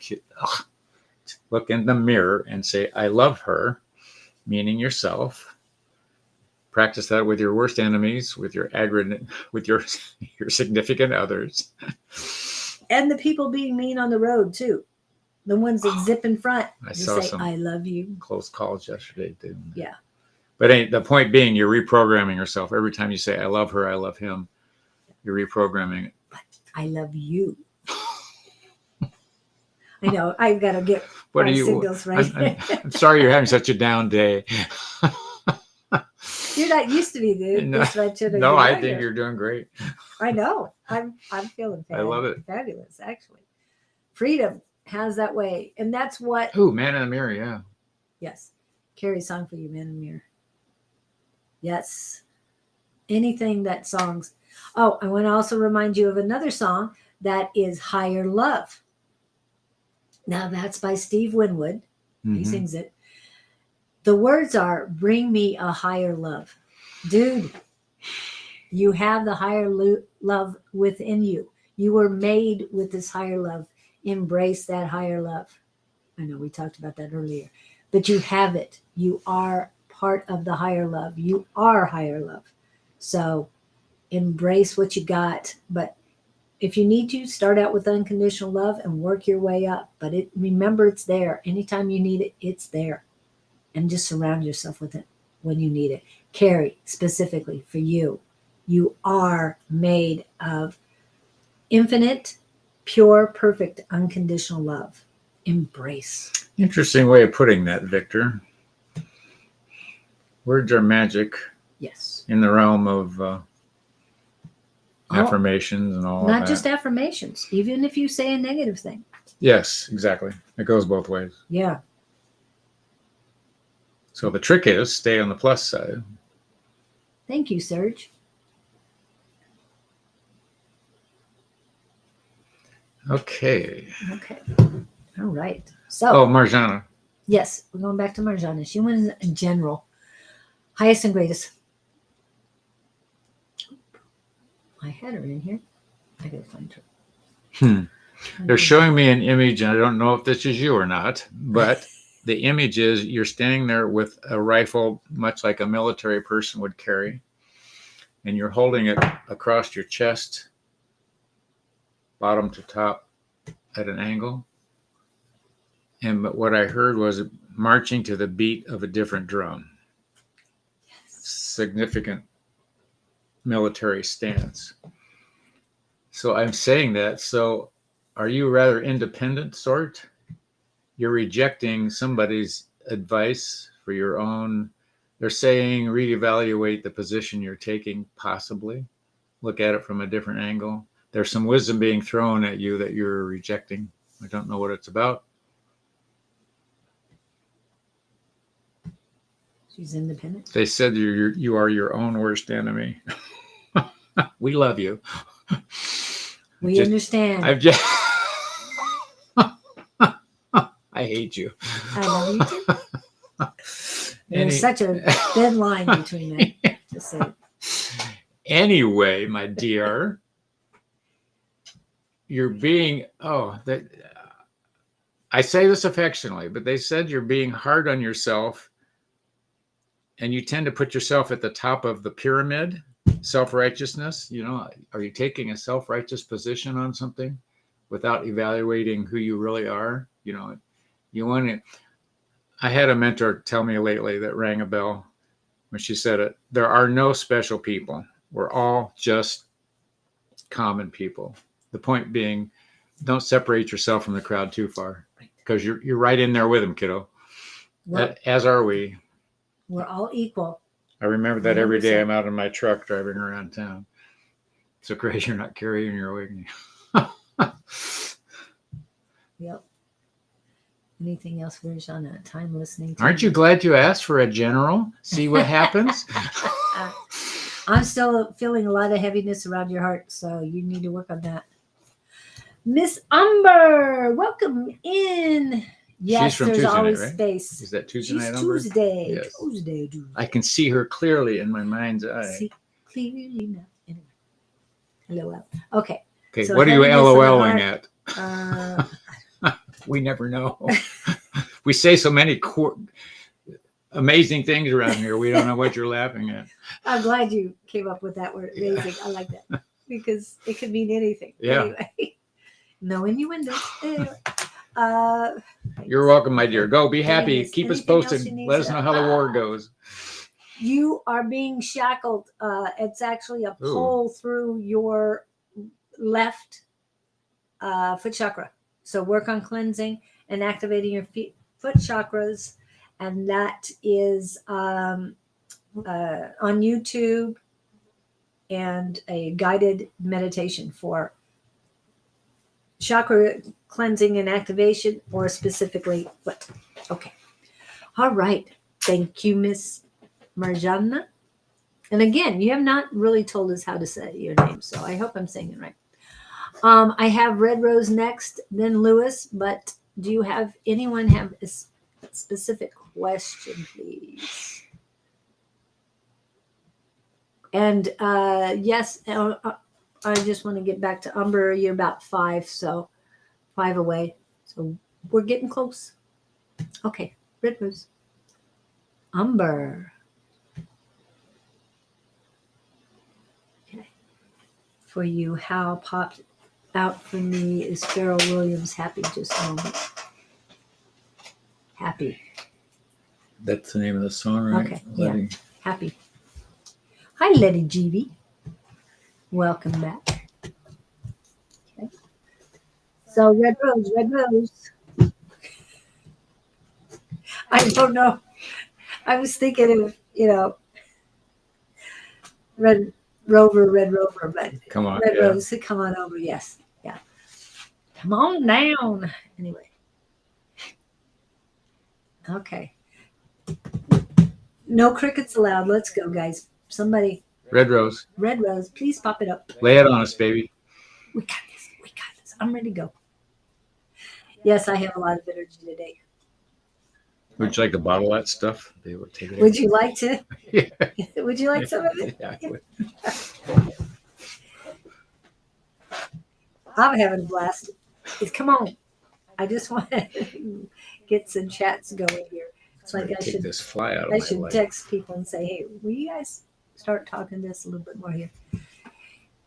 Speaker 3: look in the mirror and say, I love her, meaning yourself. Practice that with your worst enemies, with your with your significant others.
Speaker 1: And the people being mean on the road too. The ones that zip in front.
Speaker 3: I saw
Speaker 1: say,
Speaker 3: some
Speaker 1: I love you.
Speaker 3: close calls yesterday too.
Speaker 1: Yeah.
Speaker 3: But the point being, you're reprogramming yourself. Every time you say, I love her, I love him, you're reprogramming it.
Speaker 1: But I love you. I know. I've got to get
Speaker 3: What
Speaker 1: my
Speaker 3: are you?
Speaker 1: signals right.
Speaker 3: I'm sorry you're having such a down day.
Speaker 1: You're not used to me, dude.
Speaker 3: No, I think you're doing great.
Speaker 1: I know. I'm feeling
Speaker 3: I love it.
Speaker 1: Fabulous, actually. Freedom has that way. And that's what.
Speaker 3: Ooh, Man in the Mirror, yeah.
Speaker 1: Yes. Carrie's song for you, Man in the Mirror. Yes. Anything that songs. Oh, I want to also remind you of another song that is Higher Love. Now that's by Steve Winwood.
Speaker 3: Mm-hmm.
Speaker 1: He sings it. The words are, bring me a higher love. Dude, you have the higher love within you. You were made with this higher love. Embrace that higher love. I know we talked about that earlier, but you have it. You are part of the higher love. You are higher love. So embrace what you got. But if you need to, start out with unconditional love and work your way up. But remember, it's there. Anytime you need it, it's there. And just surround yourself with it when you need it. Carrie, specifically for you, you are made of infinite, pure, perfect, unconditional love. Embrace.
Speaker 3: Interesting way of putting that, Victor. Words are magic.
Speaker 1: Yes.
Speaker 3: In the realm of affirmations and all
Speaker 1: Not
Speaker 3: that.
Speaker 1: just affirmations, even if you say a negative thing.
Speaker 3: Yes, exactly. It goes both ways.
Speaker 1: Yeah.
Speaker 3: So the trick is stay on the plus side.
Speaker 1: Thank you, Serge.
Speaker 3: Okay.
Speaker 1: Okay. All right. So,
Speaker 3: Oh, Marjana.
Speaker 1: yes, we're going back to Marjana. She wins in general. Highest and greatest. I had her in here. I gotta find her.
Speaker 3: They're showing me an image, and I don't know if this is you or not, but the image is you're standing there with a rifle, much like a military person would carry, and you're holding it across your chest, bottom to top, at an angle. And what I heard was marching to the beat of a different drum. Significant military stance. So I'm saying that. So are you a rather independent sort? You're rejecting somebody's advice for your own. They're saying reevaluate the position you're taking, possibly. Look at it from a different angle. There's some wisdom being thrown at you that you're rejecting. I don't know what it's about.
Speaker 1: She's independent.
Speaker 3: They said you are your own worst enemy. We love you.
Speaker 1: We understand.
Speaker 3: I've just I hate you.
Speaker 1: I love you too. There's such a thin line between that. Just say it.
Speaker 3: Anyway, my dear, you're being I say this affectionately, but they said you're being hard on yourself, and you tend to put yourself at the top of the pyramid. Self-righteousness, are you taking a self-righteous position on something without evaluating who you really are? You want to. I had a mentor tell me lately that rang a bell when she said it. There are no special people. We're all just common people. The point being, don't separate yourself from the crowd too far, because you're right in there with them, kiddo. As are we.
Speaker 1: We're all equal.
Speaker 3: I remember that every day I'm out in my truck driving around town. So crazy you're not carrying your weight.
Speaker 1: Yep. Anything else, Virginia? Time listening to
Speaker 3: Aren't you glad you asked for a general? See what happens?
Speaker 1: I'm still feeling a lot of heaviness around your heart, so you need to work on that. Miss Umber, welcome in. Yes,
Speaker 3: she's from
Speaker 1: there's
Speaker 3: Tuesday
Speaker 1: always
Speaker 3: night, right?
Speaker 1: space.
Speaker 3: Is that Tuesday
Speaker 1: She's
Speaker 3: night, Umber?
Speaker 1: Tuesday.
Speaker 3: Yes.
Speaker 1: Tuesday.
Speaker 3: I can see her clearly in my mind's eye.
Speaker 1: See clearly now. Anyway. LOL. Okay.
Speaker 3: Okay,
Speaker 1: So
Speaker 3: what are you
Speaker 1: heaviness on the
Speaker 3: LOLing
Speaker 1: heart,
Speaker 3: at? We never know. We say so many amazing things around here. We don't know what you're laughing at.
Speaker 1: I'm glad you came up with that word. Amazing. Yeah. I like that because it could mean anything.
Speaker 3: Yeah.
Speaker 1: Anyway, no innuendos. Anyway,
Speaker 3: you're welcome, my dear. Go be happy. Keep us posted. Let us know how the war goes.
Speaker 1: You are being shackled. It's actually a pull through your left foot chakra. So work on cleansing and activating your foot chakras. And that is on YouTube, and a guided meditation for chakra cleansing and activation, or specifically foot. Okay. All right. Thank you, Miss Marjana. And again, you have not really told us how to say your name, so I hope I'm saying it right. I have Red Rose next, then Lewis, but do you have anyone have a specific question, please? And yes, I just want to get back to Umber. You're about 5 away. So we're getting close. Okay, Red Rose. Umber. Okay. For you, how popped out for me is Pharrell Williams' Happy Just a Moment. Happy.
Speaker 3: That's the name of the song, right?
Speaker 1: Okay, yeah. Happy. Hi, Letty GB. Welcome back. Okay. So, Red Rose. I don't know. I was thinking of, Red Rover, but
Speaker 3: come on,
Speaker 1: Red Rose, come on over. Yes. Yeah. Come on down. Anyway. Okay. No crickets allowed. Let's go, guys. Somebody.
Speaker 3: Red Rose,
Speaker 1: please pop it up.
Speaker 3: lay it on us, baby.
Speaker 1: We got this. I'm ready to go. Yes, I have a lot of energy today.
Speaker 3: Would you like to bottle that stuff? Be able to take it.
Speaker 1: Would you like to?
Speaker 3: Yeah.
Speaker 1: Would you like some of it?
Speaker 3: Yeah, I would.
Speaker 1: I'm having a blast. Come on. I just want to get some chats going here. It's like I
Speaker 3: Take
Speaker 1: should
Speaker 3: this fly out of
Speaker 1: I
Speaker 3: my
Speaker 1: should
Speaker 3: life.
Speaker 1: text people and say, hey, will you guys start talking this a little bit more here?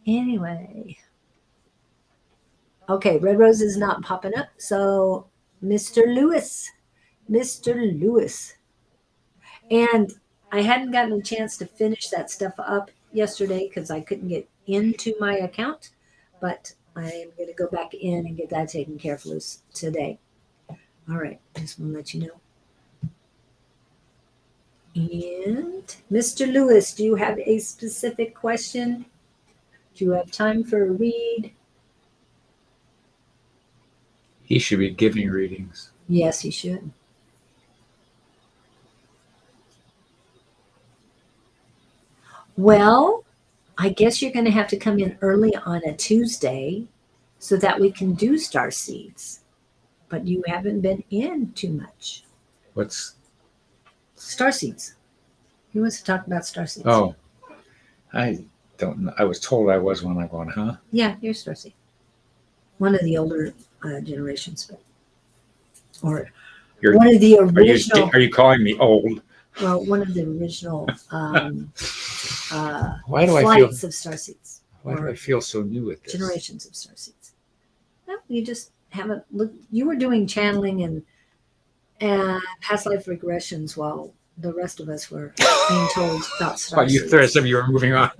Speaker 1: Anyway. Okay, Red Rose is not popping up. So Mr. Lewis. And I hadn't gotten a chance to finish that stuff up yesterday because I couldn't get into my account. But I am going to go back in and get that taken care of loose today. All right, just want to let you know. And Mr. Lewis, do you have a specific question? Do you have time for a read?
Speaker 3: He should be giving readings.
Speaker 1: Yes, he should. Well, I guess you're going to have to come in early on a Tuesday so that we can do star seeds. But you haven't been in too much.
Speaker 3: What's
Speaker 1: Star seeds. He wants to talk about star seeds.
Speaker 3: Oh, I don't know. I was told I was one. I'm going, huh?
Speaker 1: Yeah, you're star seed. One of the older generations, but or
Speaker 3: You're-
Speaker 1: one of the original.
Speaker 3: Are you calling me old?
Speaker 1: Well, one of the original
Speaker 3: Why do I feel?
Speaker 1: flights of star seeds.
Speaker 3: Why do I feel so new with this?
Speaker 1: Generations of star seeds. No, you just haven't looked. You were doing channeling and past life regressions while the rest of us were being told about star
Speaker 3: Well, you
Speaker 1: seeds.
Speaker 3: threw some. You were moving on.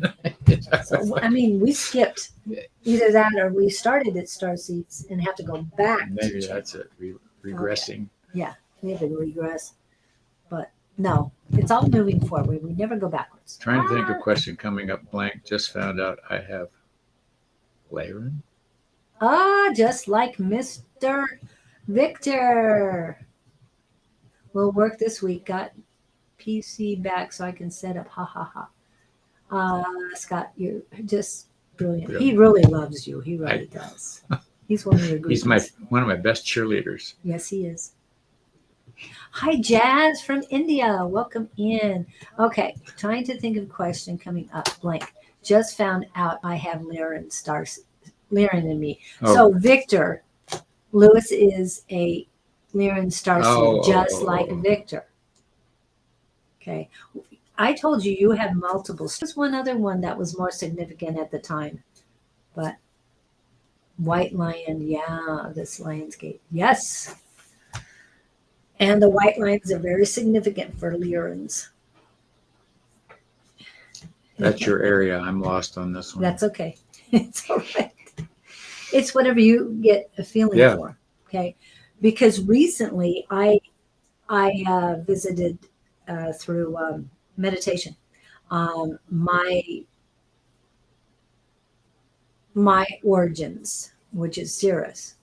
Speaker 1: So, I mean, we skipped either that or we started at star seeds and have to go back.
Speaker 3: Maybe
Speaker 1: to
Speaker 3: that's it. Regressing.
Speaker 1: We have to regress, but no, it's all moving forward. We never go backwards.
Speaker 3: Trying to think of a question coming up blank. Just found out I have Laren.
Speaker 1: Just like Mr. Victor. Will work this week. Got PC back so I can set up. Ha ha ha. Scott, you're just brilliant. He really loves you. He really does. He's one of your
Speaker 3: He's one of my best cheerleaders.
Speaker 1: Yes, he is. Hi, Jazz from India. Welcome in. Okay, trying to think of a question coming up. Blank. Just found out I have Laren in me.
Speaker 3: Oh.
Speaker 1: So Victor, Lewis is a Laren starseed, just like Victor. Okay. I told you you had multiple. There's one other one that was more significant at the time, but White Lion, yeah, this Lion's Gate, yes. And the white lions are very significant for Lyrans.
Speaker 3: That's your area. I'm lost on this one.
Speaker 1: That's okay. It's all right. It's whatever you get a feeling for. Okay. Because recently I visited through meditation my origins, which is Cirrus.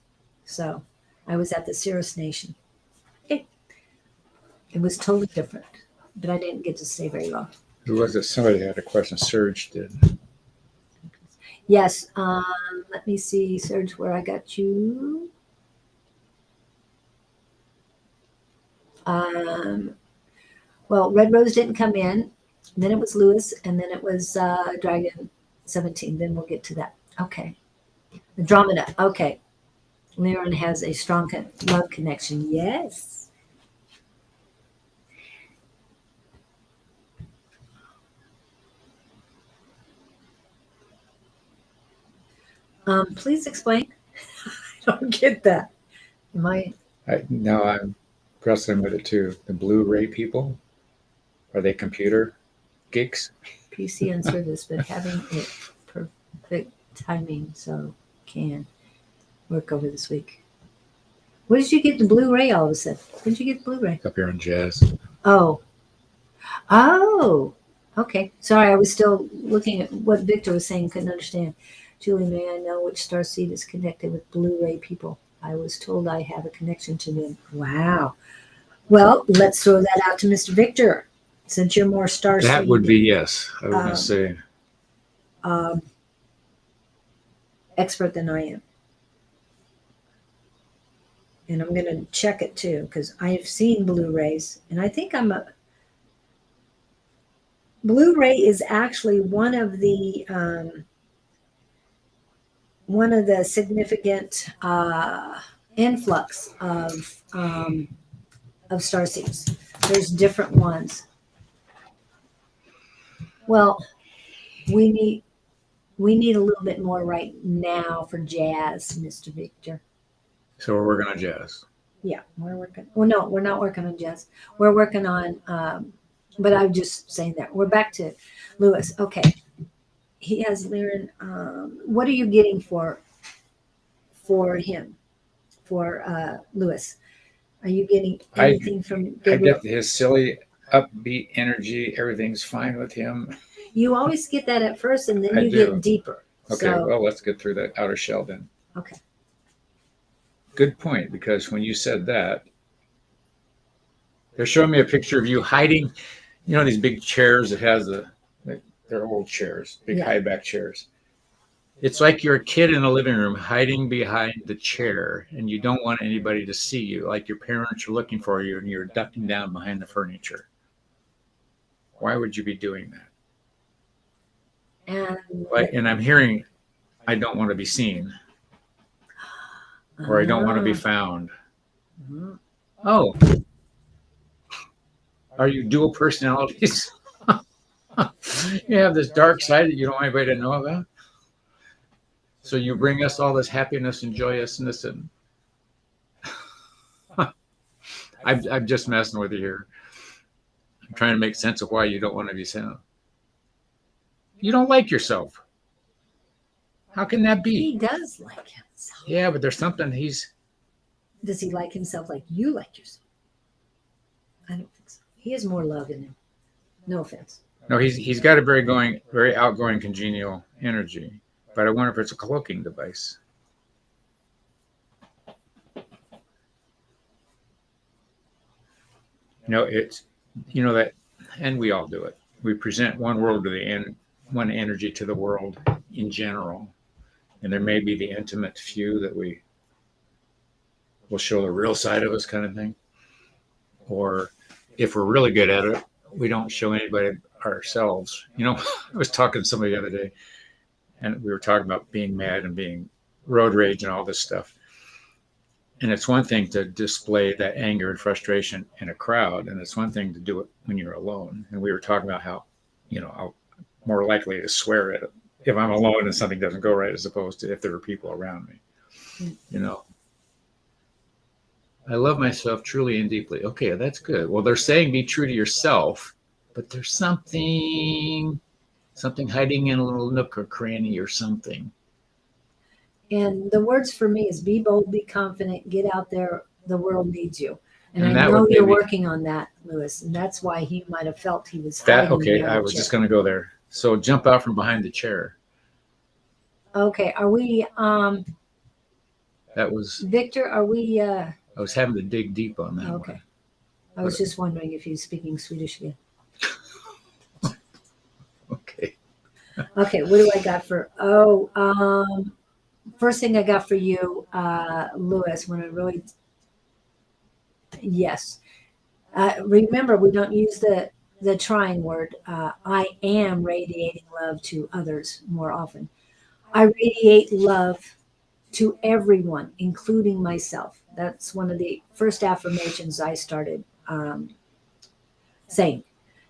Speaker 1: So I was at the Cirrus Nation. It was totally different, but I didn't get to stay very long.
Speaker 3: Who was it? Somebody had a question. Serge did.
Speaker 1: Yes. Let me see, Serge, where I got you. Well, Red Rose didn't come in. Then it was Lewis, and then it was Dragon 17. Then we'll get to that. Okay. Andromeda. Okay. Laren has a strong love connection. Yes. Please explain. I don't get that.
Speaker 3: No, I'm wrestling with it too. The Blu-ray people, are they computer geeks?
Speaker 1: PC and service, but having it perfect timing so can work over this week. What did you get the Blu-ray all of a sudden? When did you get the Blu-ray?
Speaker 3: Up here in Jazz.
Speaker 1: Oh, okay. Sorry, I was still looking at what Victor was saying. Couldn't understand. Julie, may I know which starseed is connected with Blu-ray people? I was told I have a connection to them. Wow. Well, let's throw that out to Mr. Victor, since you're more starseed.
Speaker 3: That would be yes. I was going to say
Speaker 1: expert than I am. and I'm going to check it too because I've seen Blu-rays, and I think Blu-ray is actually one of the significant influx of starseeds. There's different ones. Well, we need a little bit more right now for jazz, Mr. Victor.
Speaker 3: So we're working on jazz.
Speaker 1: Yeah, we're working. Well, no, we're not working on jazz. We're working on. But I'm just saying that we're back to Lewis. Okay, he has Lyran. What are you getting for him, for Lewis? Are you getting anything from
Speaker 3: I
Speaker 1: Gabriel?
Speaker 3: get his silly, upbeat energy. Everything's fine with him.
Speaker 1: You always get that at first, and then
Speaker 3: I
Speaker 1: you
Speaker 3: do.
Speaker 1: get deeper.
Speaker 3: Okay,
Speaker 1: So,
Speaker 3: well, let's get through that outer shell then.
Speaker 1: okay.
Speaker 3: Good point, because when you said that, they're showing me a picture of you hiding, you know, these big chairs that has they're old chairs, big
Speaker 1: Yeah.
Speaker 3: high back chairs. It's like you're a kid in a living room hiding behind the chair and you don't want anybody to see you, like your parents are looking for you and you're ducking down behind the furniture. Why would you be doing that? And I'm hearing, I don't want to be seen, or I don't want to be found.
Speaker 1: Mhm.
Speaker 3: Oh, are you dual personalities? You have this dark side that you don't want anybody to know about. So you bring us all this happiness and joyousness, and I'm just messing with you here. I'm trying to make sense of why you don't want to be seen. You don't like yourself. How can that be?
Speaker 1: He does like himself.
Speaker 3: Yeah, but there's something
Speaker 1: Does he like himself like you like yourself? I don't think so. He has more love in him. No offense.
Speaker 3: No, he's got a very outgoing, congenial energy. But I wonder if it's a cloaking device. It's that, and we all do it. We present one world to one energy to the world in general, and there may be the intimate few that we will show the real side of us, kind of thing. Or if we're really good at it, we don't show anybody ourselves. I was talking to somebody the other day, and we were talking about being mad and being road rage and all this stuff. And it's one thing to display that anger and frustration in a crowd, and it's one thing to do it when you're alone. And we were talking about how, I'm more likely to swear at it if I'm alone and something doesn't go right, as opposed to if there are people around me. I love myself truly and deeply. Okay, that's good. Well, they're saying be true to yourself, but there's something hiding in a little nook or cranny or something.
Speaker 1: And the words for me is be bold, be confident, get out there. The world needs you. And
Speaker 3: And
Speaker 1: I
Speaker 3: that
Speaker 1: know
Speaker 3: would
Speaker 1: you're
Speaker 3: maybe-
Speaker 1: working on that, Lewis. And that's why he might have felt he was
Speaker 3: That
Speaker 1: hiding
Speaker 3: okay?
Speaker 1: the
Speaker 3: I
Speaker 1: other
Speaker 3: was
Speaker 1: chair.
Speaker 3: just going to go there. So jump out from behind the chair.
Speaker 1: Okay. Are we
Speaker 3: That was
Speaker 1: Victor, are we
Speaker 3: I was having to dig deep on that.
Speaker 1: okay. I was just wondering if he's speaking Swedish again.
Speaker 3: One. Okay.
Speaker 1: Okay, what do I got for first thing I got for you, Lewis, when I really yes. Remember, we don't use the trying word. I am radiating love to others more often. I radiate love to everyone, including myself. That's one of the first affirmations I started saying.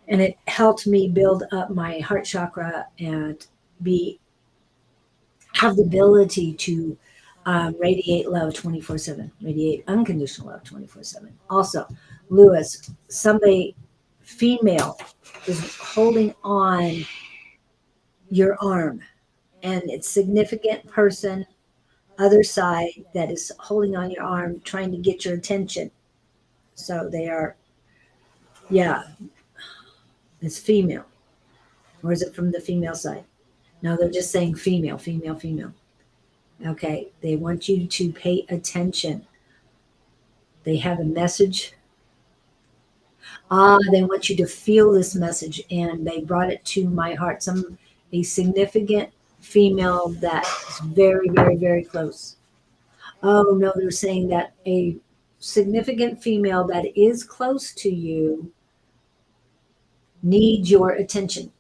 Speaker 1: And it helped me build up my heart chakra and have the ability to radiate love 24/7, radiate unconditional love 24/7. Also, Lewis, somebody female is holding on your arm, and it's significant person, other side that is holding on your arm, trying to get your attention. So they are, yeah, it's female. Or is it from the female side? No, they're just saying female, female, female. Okay, they want you to pay attention. They have a message. They want you to feel this message, and they brought it to my heart. A significant female that is very, very, very close. Oh, no, they're saying that a significant female that is close to you needs your attention.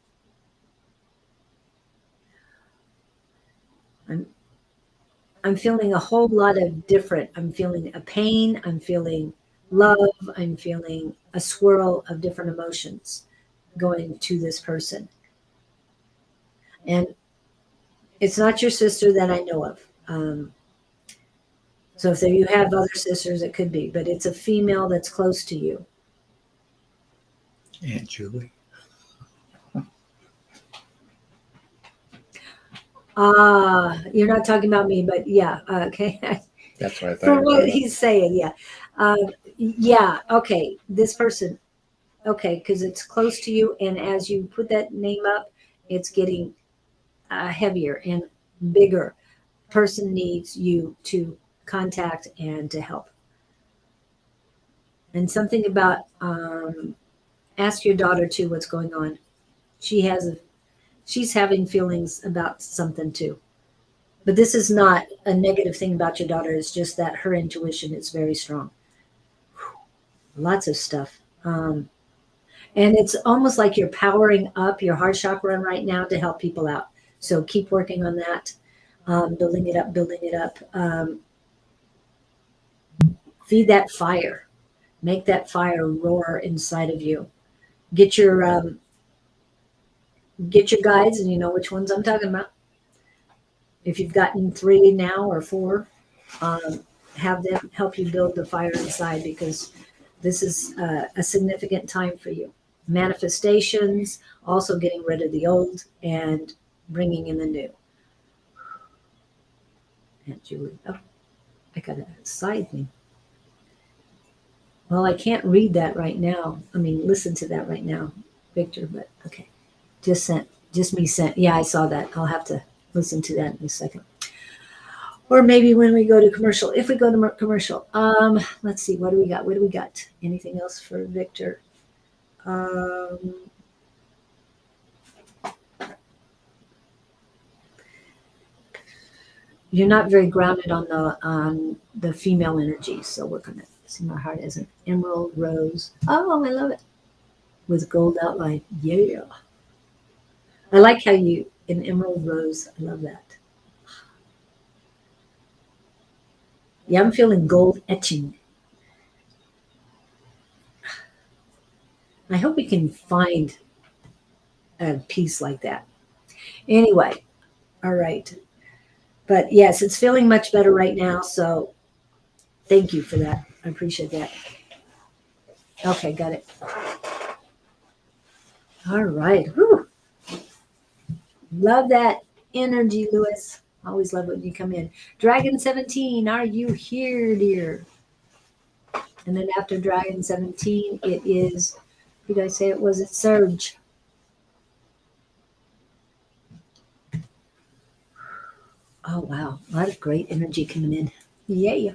Speaker 1: I'm I'm feeling a whole lot of different. I'm feeling a pain, I'm feeling love, I'm feeling a swirl of different emotions going to this person. And it's not your sister that I know of. So if you have other sisters, it could be, but it's a female that's close to you.
Speaker 3: Aunt Julie.
Speaker 1: You're not talking about me, but yeah, okay.
Speaker 2: That's what I thought.
Speaker 1: For
Speaker 2: you were
Speaker 1: what
Speaker 2: talking about.
Speaker 1: he's saying, yeah. Yeah, okay. This person, okay, because it's close to you, and as you put that name up, it's getting heavier and bigger. Person needs you to contact and to help. And something about ask your daughter too what's going on. She has a she's having feelings about something too. But this is not a negative thing about your daughter. It's just that her intuition is very strong. Lots of stuff. And it's almost like you're powering up your heart chakra right now to help people out. So keep working on that, building it up, building it up. Feed that fire. Make that fire roar inside of you. Get your get your guides, and you know which ones I'm talking about. If you've gotten 3 now or 4, um, have them help you build the fire inside, because this is a significant time for you. Manifestations, also getting rid of the old and bringing in the new. Aunt Julie, oh, I got a side thing. Well, I can't read that right now. I mean, listen to that right now, Victor, but okay. Just me sent. Yeah, I saw that. I'll have to listen to that in a second. Or maybe when we go to commercial, if we go to commercial. Let's see, what do we got? What do we got? Anything else for Victor? Um, you're not very grounded on the female energy, so we're gonna see my heart as an emerald rose. Oh, I love it with gold outline. Yeah, I like how you an emerald rose. I love that. Yeah, I'm feeling gold etching. I hope we can find a piece like that. Anyway, all right. But yes, it's feeling much better right now. So thank you for that. I appreciate that. Okay, got it. All right. Whew. Love that energy, Lewis. Always love when you come in. Dragon 17, are you here, dear? And then after Dragon 17, it is, who did I say it was? It's Surge. Oh, wow. A lot of great energy coming in. Yeah.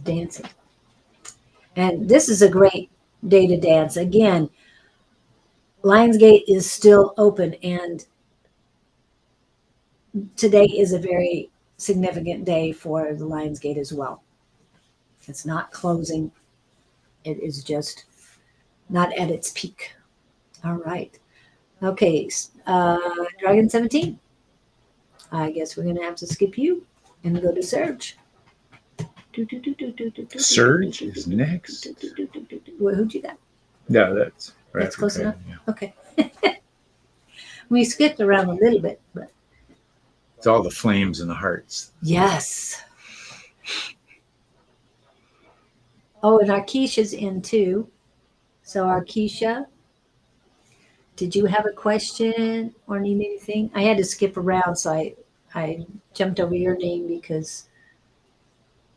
Speaker 1: Dancing. And this is a great day to dance. Again, Lionsgate is still open, and today is a very significant day for the Lionsgate as well. It's not closing, it is just not at its peak. All right. Okay, Dragon 17. I guess we're going to have to skip you and go to Surge.
Speaker 2: Surge is next.
Speaker 1: Well, who'd you got?
Speaker 2: No, that's right.
Speaker 1: That's close enough?
Speaker 2: Yeah.
Speaker 1: Okay. We skipped around a little bit, but
Speaker 2: It's all the flames and the hearts.
Speaker 1: yes. Oh, and Arkisha's in too. So Arkisha, did you have a question or need anything? I had to skip around, so I jumped over your name because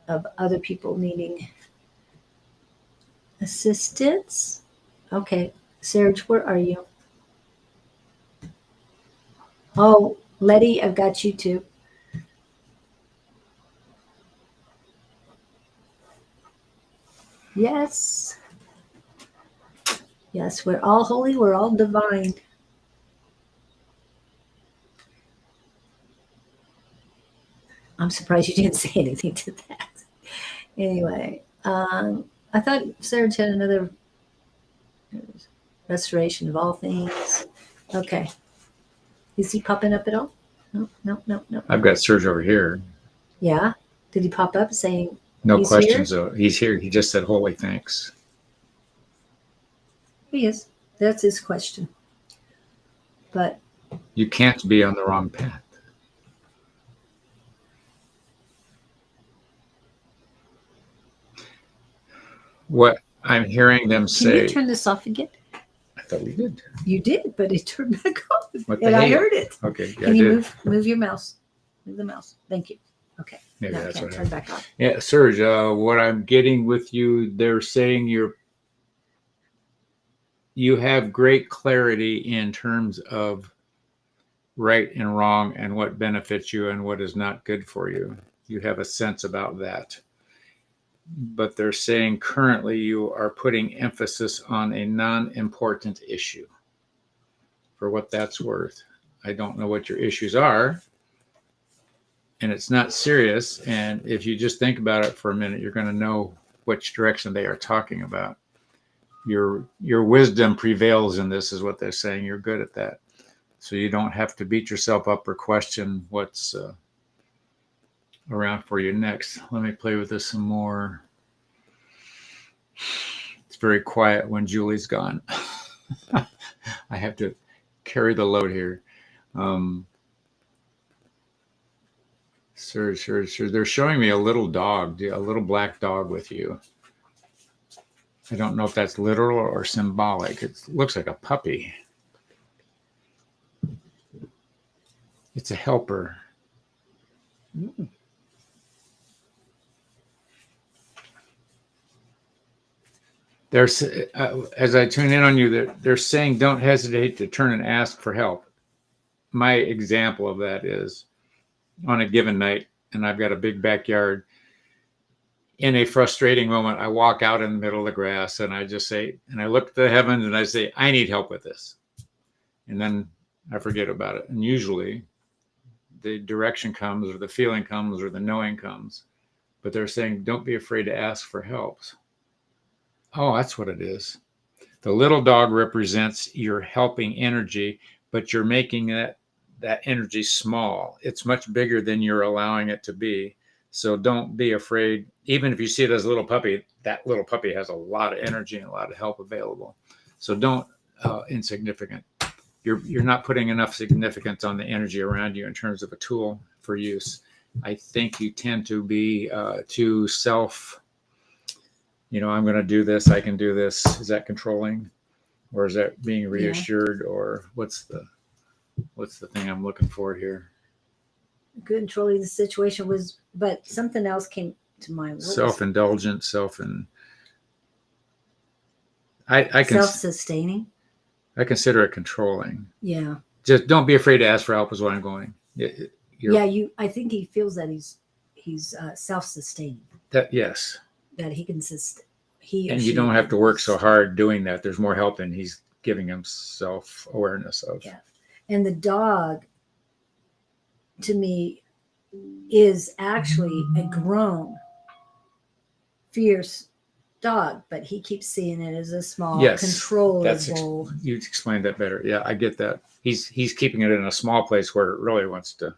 Speaker 1: of other people needing assistance. Okay, Serge, where are you? Oh, Letty, I've got you too. Yes. Yes, we're all holy, we're all divine. I'm surprised you didn't say anything to that. Anyway, I thought Serge had another restoration of all things. Okay. Is he popping up at all? No, no, no, no.
Speaker 2: I've got Serge over here.
Speaker 1: Yeah. Did he pop up saying
Speaker 2: No
Speaker 1: he's
Speaker 2: questions
Speaker 1: here?
Speaker 2: though. He's here. He just said holy thanks.
Speaker 1: He is. That's his question. But
Speaker 2: You can't be on the wrong path. What I'm hearing them
Speaker 1: can
Speaker 2: say.
Speaker 1: you turn this off again?
Speaker 2: I thought we did.
Speaker 1: You did, but it turned back on.
Speaker 2: What the
Speaker 1: And I
Speaker 2: hell?
Speaker 1: heard it.
Speaker 2: Okay. Yeah, I
Speaker 1: Can you
Speaker 2: did.
Speaker 1: move your mouse? Move the mouse. Thank you. Okay.
Speaker 2: Maybe
Speaker 1: Now I
Speaker 2: that's
Speaker 1: can't
Speaker 2: what
Speaker 1: turn
Speaker 2: happened.
Speaker 1: back on.
Speaker 2: Yeah, Serge, what I'm getting with you, they're saying you have great clarity in terms of right and wrong and what benefits you and what is not good for you. You have a sense about that. But they're saying currently you are putting emphasis on a non-important issue. For what that's worth. I don't know what your issues are. And it's not serious. And if you just think about it for a minute, you're going to know which direction they are talking about. Your wisdom prevails in this, is what they're saying. You're good at that. So you don't have to beat yourself up or question what's around for you next. Let me play with this some more. It's very quiet when Julie's gone. I have to carry the load here. Serge. They're showing me a little dog, a little black dog with you. I don't know if that's literal or symbolic. It looks like a puppy. It's a helper.
Speaker 1: Mm.
Speaker 2: There's, as I tune in on you, they're saying don't hesitate to turn and ask for help. My example of that is on a given night, and I've got a big backyard. In a frustrating moment, I walk out in the middle of the grass and I just say, and I look to the heavens and I say, I need help with this. And then I forget about it. And usually the direction comes or the feeling comes or the knowing comes. But they're saying, don't be afraid to ask for help. Oh, that's what it is. The little dog represents your helping energy, but you're making that energy small. It's much bigger than you're allowing it to be. So don't be afraid. Even if you see it as a little puppy, that little puppy has a lot of energy and a lot of help available. So don't insignificant. You're not putting enough significance on the energy around you in terms of a tool for use. I think you tend to be too self. I'm going to do this. I can do this. Is that controlling, or is that being reassured, or what's the thing I'm looking for here?
Speaker 1: Controlling the situation was, but something else came to mind.
Speaker 2: Self-indulgent, I can
Speaker 1: self-sustaining.
Speaker 2: I consider it controlling.
Speaker 1: Yeah.
Speaker 2: Just don't be afraid to ask for help is what I'm going.
Speaker 1: I think he feels that he's self-sustaining.
Speaker 2: Yes.
Speaker 1: That he can
Speaker 2: and you don't have to work so hard doing that. There's more help than he's giving him self-awareness of.
Speaker 1: Yeah. And the dog, to me, is actually a grown, fierce dog, but he keeps seeing it as a small, controllable.
Speaker 2: You explained that better. Yeah, I get that. He's keeping it in a small place where it really wants to.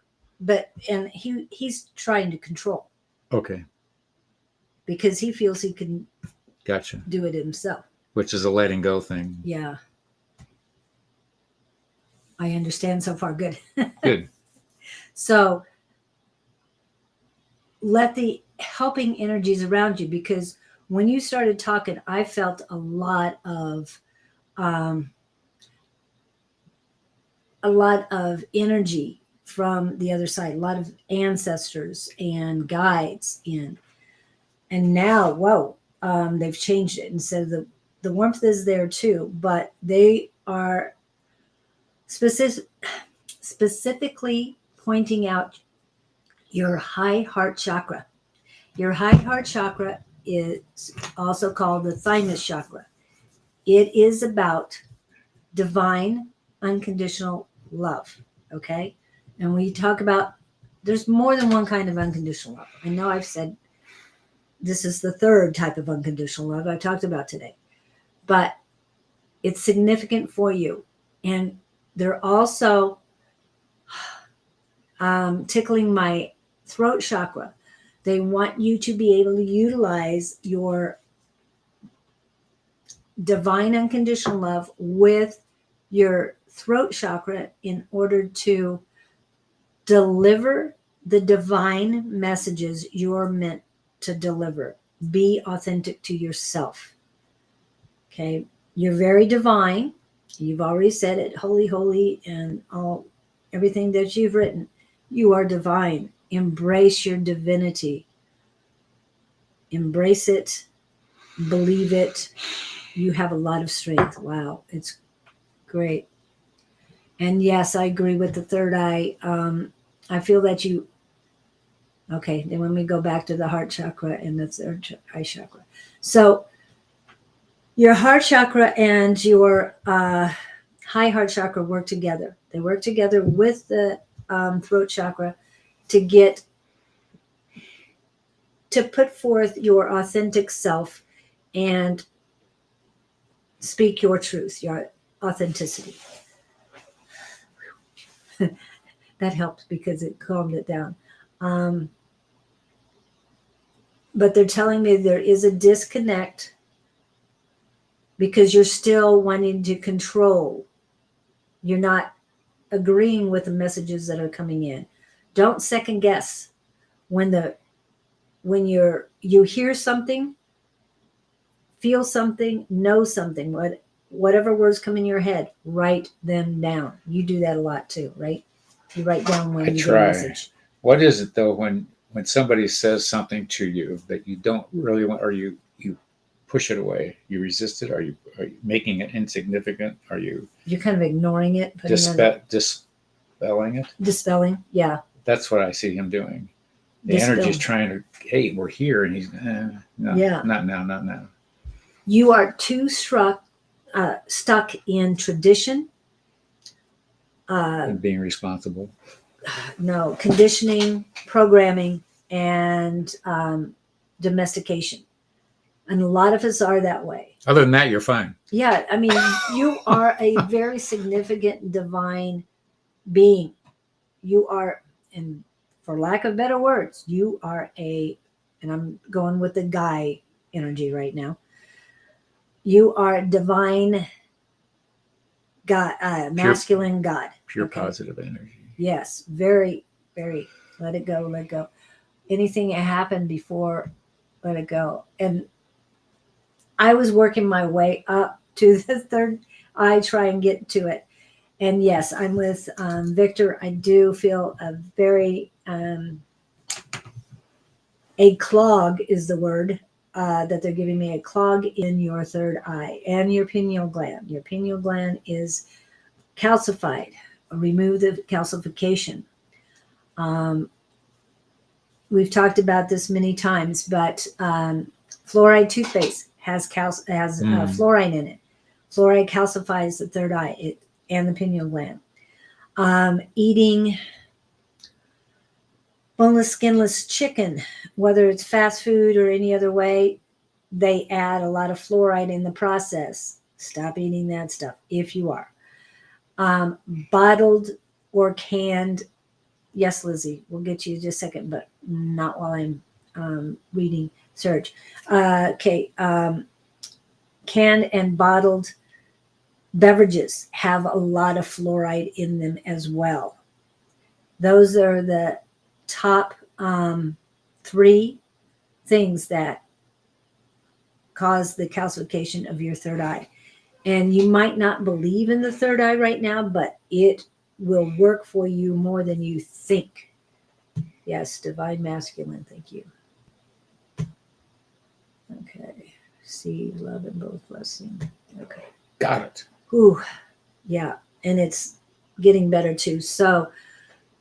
Speaker 1: And he's trying to control.
Speaker 2: Okay.
Speaker 1: Because he feels he can
Speaker 2: Gotcha.
Speaker 1: do it himself.
Speaker 2: Which is a letting go thing.
Speaker 1: Yeah. I understand so far. Good.
Speaker 2: Good.
Speaker 1: So let the helping energies around you, because when you started talking, I felt a lot of energy from the other side, a lot of ancestors and guides and now, they've changed it. And so the warmth is there too, but they are specifically pointing out your high heart chakra. Your high heart chakra is also called the thymus chakra. It is about divine, unconditional love. Okay. And when you talk about there's more than one kind of unconditional love. I know I've said this is the third type of unconditional love I've talked about today, but it's significant for you. And they're also tickling my throat chakra. They want you to be able to utilize your divine unconditional love with your throat chakra in order to deliver the divine messages you're meant to deliver. Be authentic to yourself. Okay. You're very divine. You've already said it, holy, holy, and everything that you've written. You are divine. Embrace your divinity. Embrace it. Believe it. You have a lot of strength. Wow. It's great. And yes, I agree with the third eye. I feel that you, okay, then when we go back to the heart chakra and the third eye chakra. So your heart chakra and your high heart chakra work together. They work together with the throat chakra to put forth your authentic self and speak your truth, your authenticity. That helped because it calmed it down. But they're telling me there is a disconnect because you're still wanting to control. You're not agreeing with the messages that are coming in. Don't second guess when you hear something, feel something, know something, whatever words come in your head, write them down. You do that a lot too, right? You write down when you get a message.
Speaker 2: What is it though when somebody says something to you that you don't really want, or you push it away, you resist it? Are you making it insignificant? Are you?
Speaker 1: You're kind of ignoring it,
Speaker 2: dispelling it.
Speaker 1: Dispelling, yeah.
Speaker 2: That's what I see him doing. The energy is trying to, hey, we're here, and he's no,
Speaker 1: yeah,
Speaker 2: not now, not now.
Speaker 1: You are too stuck in tradition.
Speaker 2: And being responsible.
Speaker 1: No, conditioning, programming, and domestication. And a lot of us are that way.
Speaker 2: Other than that, you're fine.
Speaker 1: Yeah, I mean, you are a very significant divine being. You are, and for lack of better words, you are and I'm going with the guy energy right now. You are divine God, masculine God.
Speaker 2: Pure positive energy.
Speaker 1: Yes, very, very. Let it go, let go. Anything that happened before, let it go. And I was working my way up to the third eye, try and get to it. And yes, I'm with Victor. I do feel a very, a clog is the word that they're giving me, a clog in your third eye and your pineal gland. Your pineal gland is calcified. Remove the calcification. We've talked about this many times, but fluoride toothpaste has fluoride in it. Fluoride calcifies the third eye and the pineal gland. Eating boneless, skinless chicken, whether it's fast food or any other way, they add a lot of fluoride in the process. Stop eating that stuff if you are. Bottled or canned, yes, Lizzie, we'll get you in just a second, but not while I'm reading search. Okay. Canned and bottled beverages have a lot of fluoride in them as well. Those are the top 3 things that cause the calcification of your third eye. And you might not believe in the third eye right now, but it will work for you more than you think. Yes, divine masculine. Thank you. Okay. See, love and both blessing. Okay.
Speaker 2: Got it.
Speaker 1: Ooh, yeah. And it's getting better too. So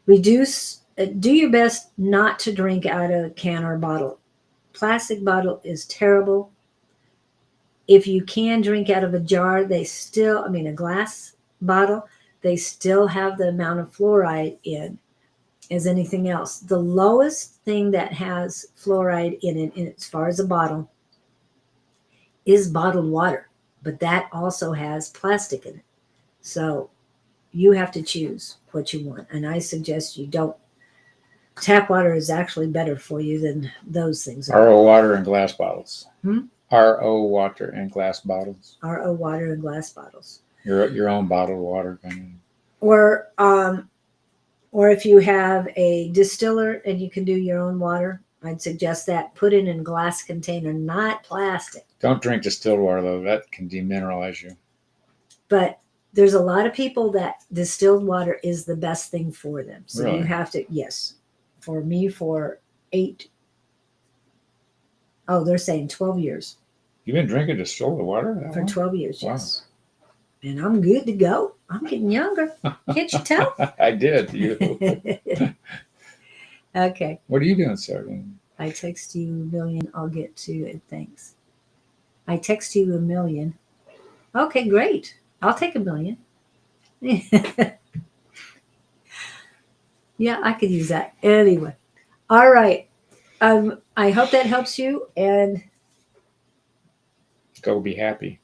Speaker 1: reduce, do your best not to drink out of a can or a bottle. Plastic bottle is terrible. If you can drink out of a jar, a glass bottle, they still have the amount of fluoride in. as anything else. The lowest thing that has fluoride in it, and as far as a bottle, is bottled water, but that also has plastic in it. So you have to choose what you want. And I suggest you don't. Tap water is actually better for you than those things.
Speaker 2: RO water and glass bottles.
Speaker 1: Hmm?
Speaker 2: RO water and glass bottles.
Speaker 1: RO water and glass bottles.
Speaker 2: Your own bottled water kind
Speaker 1: Or if you have a distiller and you can do your own water, I'd suggest that. Put it in a glass container, not plastic.
Speaker 2: of. Don't drink distilled water though. That can demineralize you.
Speaker 1: But there's a lot of people that distilled water is the best thing for them. So
Speaker 2: Really?
Speaker 1: you have to, yes. For me, for 8, they're saying 12 years.
Speaker 2: You've been drinking distilled water that
Speaker 1: For
Speaker 2: long?
Speaker 1: 12 years,
Speaker 2: Wow.
Speaker 1: yes. And I'm good to go. I'm getting younger. Can't you tell?
Speaker 2: I did. You.
Speaker 1: Okay.
Speaker 2: What are you doing, Sarah?
Speaker 1: I text you $1 million. I'll get to it. Thanks. I text you $1 million. Okay, great. I'll take $1 million. Yeah, I could use that. Anyway. All right. I hope that helps you. And
Speaker 2: Go be happy.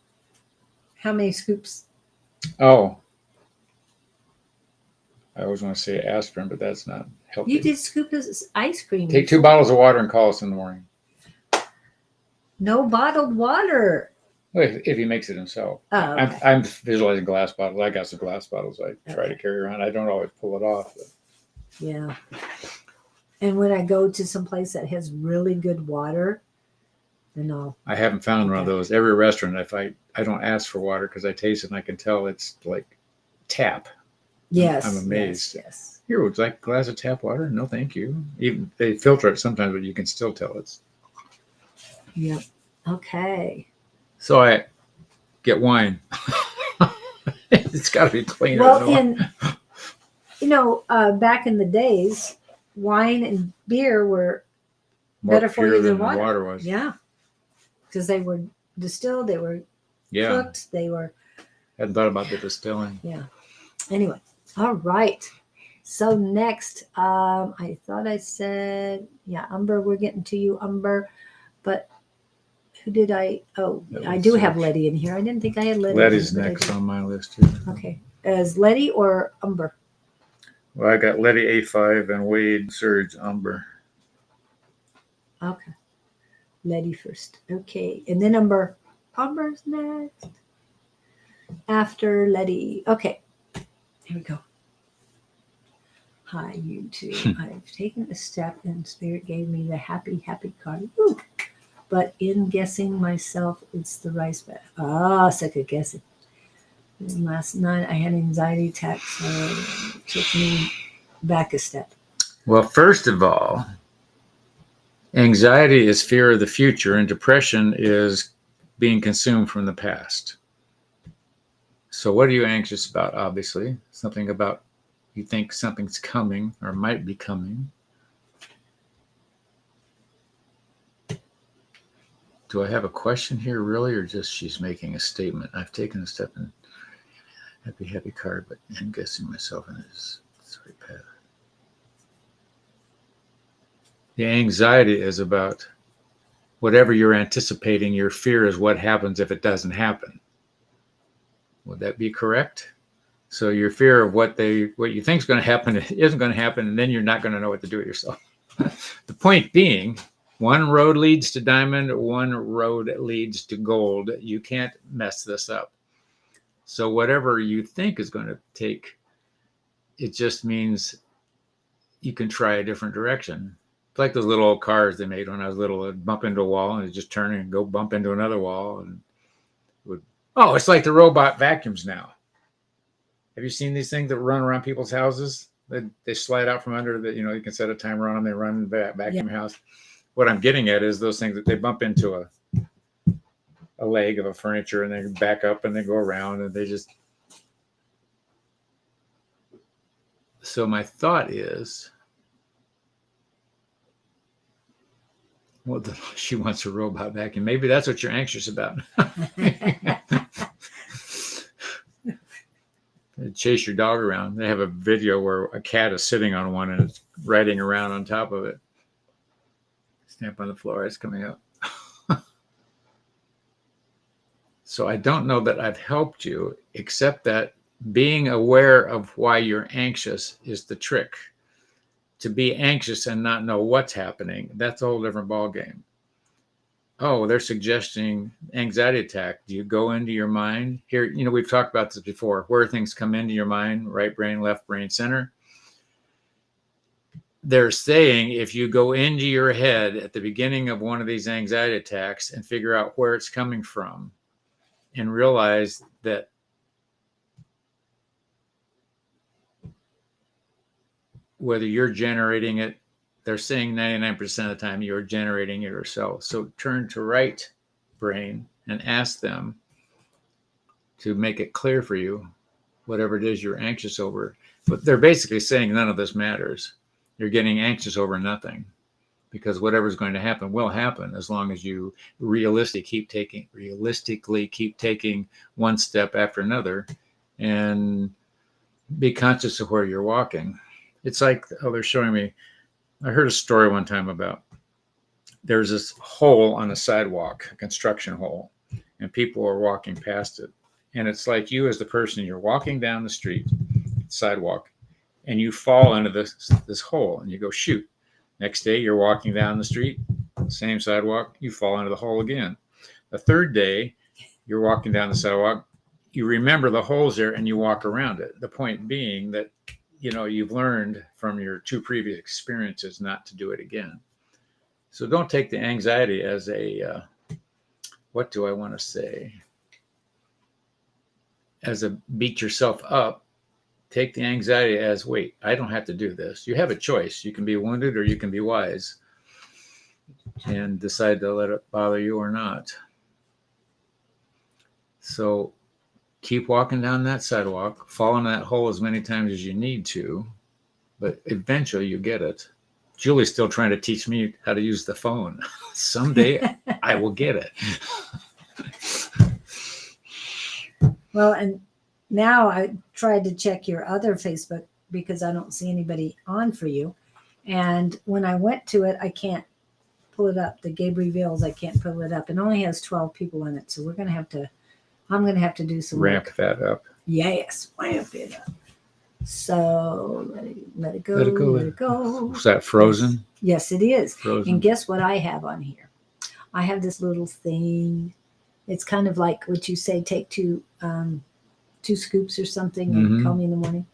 Speaker 1: how many scoops?
Speaker 2: Oh. I always want to say aspirin, but that's not healthy.
Speaker 1: You did scoop as ice cream.
Speaker 2: Take 2 bottles of water and call us in the morning.
Speaker 1: No bottled water.
Speaker 2: Well, if he makes it himself.
Speaker 1: Oh, okay.
Speaker 2: I'm visualizing glass bottles. I got some glass bottles I try to
Speaker 1: Okay.
Speaker 2: carry around. I don't always pull it off. But
Speaker 1: Yeah. And when I go to some place that has really good water, then I'll.
Speaker 2: I haven't found one of
Speaker 1: Okay.
Speaker 2: those. Every restaurant, if I don't ask for water because I taste it and I can tell it's like tap.
Speaker 1: Yes.
Speaker 2: I'm amazed.
Speaker 1: Yes.
Speaker 2: Here, would you like a glass of tap water? No, thank you. Even they filter it sometimes, but you can still tell it's.
Speaker 1: Yep. Okay.
Speaker 2: So I get wine. It's got to be cleaner.
Speaker 1: Well,
Speaker 2: than the
Speaker 1: and back in the days, wine and beer were
Speaker 2: more
Speaker 1: better for
Speaker 2: pure
Speaker 1: you than
Speaker 2: the
Speaker 1: water.
Speaker 2: water was.
Speaker 1: Yeah. Because they were distilled, they were
Speaker 2: Yeah.
Speaker 1: cooked, they were.
Speaker 2: Hadn't thought about the distilling.
Speaker 1: Yeah. Anyway. All right. So next, I thought I said, yeah, Umber, we're getting to you, Umber. But who did I? Oh,
Speaker 2: That
Speaker 1: I
Speaker 2: was
Speaker 1: do have
Speaker 2: Serge.
Speaker 1: Letty in here. I didn't think I had Letty.
Speaker 2: Letty's
Speaker 1: but I
Speaker 2: next
Speaker 1: did.
Speaker 2: on my list too.
Speaker 1: Okay. As Letty or Umber?
Speaker 2: Well, I got Letty A5 and Wade Surge Umber.
Speaker 1: Okay. Letty first. Okay. And then Umber. Umber's next. After Letty. Okay. Here we go. Hi, you two. I've taken a step and Spirit gave me the happy card. Ooh. But in guessing myself, it's the rice bag. Second guessing. And last night I had anxiety attacks, so it took me back a step.
Speaker 2: Well, first of all, anxiety is fear of the future, and depression is being consumed from the past. So, what are you anxious about? Obviously, something about you think something's coming or might be coming. Do I have a question here, really, or just she's making a statement? I've taken a step in happy card, but I'm guessing myself in this sorry path. The anxiety is about whatever you're anticipating. Your fear is what happens if it doesn't happen. Would that be correct? So your fear of what you think is going to happen isn't going to happen, and then you're not going to know what to do with yourself. The point being, one road leads to diamond, one road leads to gold. You can't mess this up. So whatever you think is going to take, it just means you can try a different direction. It's like those little old cars they made when I was little. It'd bump into a wall and it'd just turn and go bump into another wall. And it's like the robot vacuums now. Have you seen these things that run around people's houses? They slide out from under you can set a timer on them. They run vacuum house. What I'm getting at is those things that they bump into a leg of a furniture and they back up and they go around and they just. So my thought is, well, she wants a robot vacuum. Maybe that's what you're anxious about. Chase your dog around. They have a video where a cat is sitting on one and it's riding around on top of it. Stamp on the floor, it's coming up. So I don't know that I've helped you, except that being aware of why you're anxious is the trick. To be anxious and not know what's happening, that's a whole different ballgame. Oh, they're suggesting anxiety attack. Do you go into your mind? Here, we've talked about this before, where things come into your mind, right brain, left brain, center. They're saying if you go into your head at the beginning of one of these anxiety attacks and figure out where it's coming from and realize that whether you're generating it, they're saying 99% of the time you're generating it yourself. So turn to right brain and ask them to make it clear for you, whatever it is you're anxious over. But they're basically saying none of this matters. You're getting anxious over nothing, because whatever's going to happen will happen as long as you realistically keep taking one step after another and be conscious of where you're walking. It's like, they're showing me, I heard a story one time about there's this hole on a sidewalk, a construction hole, and people are walking past it. And it's like you as the person, you're walking down the street, sidewalk, and you fall into this hole and you go, shoot. Next day, you're walking down the street, same sidewalk, you fall into the hole again. The third day, you're walking down the sidewalk, you remember the holes there and you walk around it. The point being that you've learned from your two previous experiences not to do it again. So don't take the anxiety as a, what do I want to say? As a beat yourself up. Take the anxiety as, wait, I don't have to do this. You have a choice. You can be wounded or you can be wise and decide to let it bother you or not. So keep walking down that sidewalk, fall in that hole as many times as you need to, but eventually you get it. Julie's still trying to teach me how to use the phone. Someday I will get it.
Speaker 1: Well, and now I tried to check your other Facebook because I don't see anybody on for you. And when I went to it, I can't pull it up. The Gabriel's, I can't pull it up. It only has 12 people in it. So I'm going to have to do some
Speaker 2: Ramp
Speaker 1: work.
Speaker 2: that up.
Speaker 1: Yes, ramp it up. So let it go.
Speaker 2: Let it go.
Speaker 1: Let it go.
Speaker 2: Is that frozen?
Speaker 1: Yes, it is.
Speaker 2: Frozen.
Speaker 1: And guess what I have on here? I have this little thing. It's kind of like what you say, take two scoops or something and call me in the morning.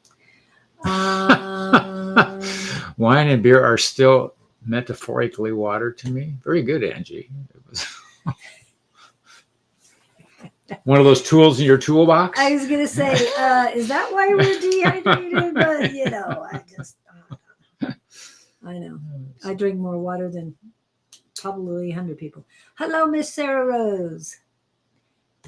Speaker 2: Wine and beer are still metaphorically water to me. Very good, Angie. It was one of those tools in your toolbox.
Speaker 1: I was going to say, is that why we're dehydrated? But, I know. I drink more water than probably 100 people. Hello, Miss Sarah Rose.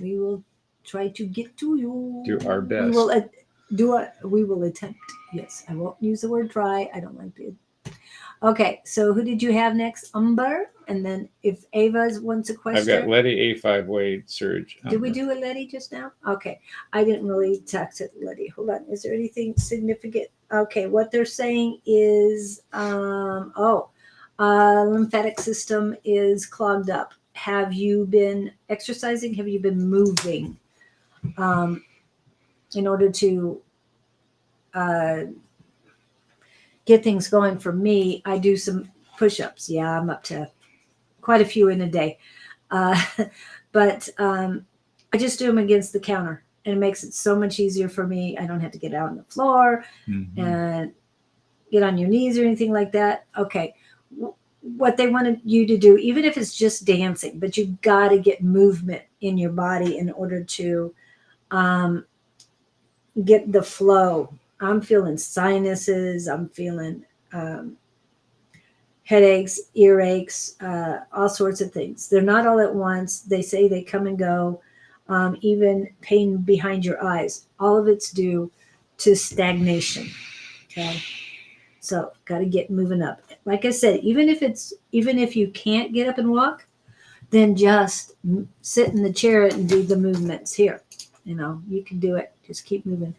Speaker 1: We will try to get to you.
Speaker 2: Do our best.
Speaker 1: We will attempt. Yes, I won't use the word try. I don't like it. Okay, so who did you have next? Umber, and then if Ava wants a question.
Speaker 2: I've got Letty, A5 Wade, Surge.
Speaker 1: Did we do a Letty just now? Okay, I didn't really text it, Letty. Hold on, is there anything significant? Okay, what they're saying is, lymphatic system is clogged up. Have you been exercising? Have you been moving? In order to get things going for me, I do some push-ups. Yeah, I'm up to quite a few in a day. But I just do them against the counter, and it makes it so much easier for me. I don't have to get out on the floor and get on your knees or anything like that. Okay. What they wanted you to do, even if it's just dancing, but you got to get movement in your body in order to get the flow. I'm feeling sinuses. I'm feeling headaches, earaches, all sorts of things. They're not all at once. They say they come and go. Even pain behind your eyes. All of it's due to stagnation. Okay. So got to get moving up. Like I said, even if you can't get up and walk, then just sit in the chair and do the movements here. You can do it. Just keep moving.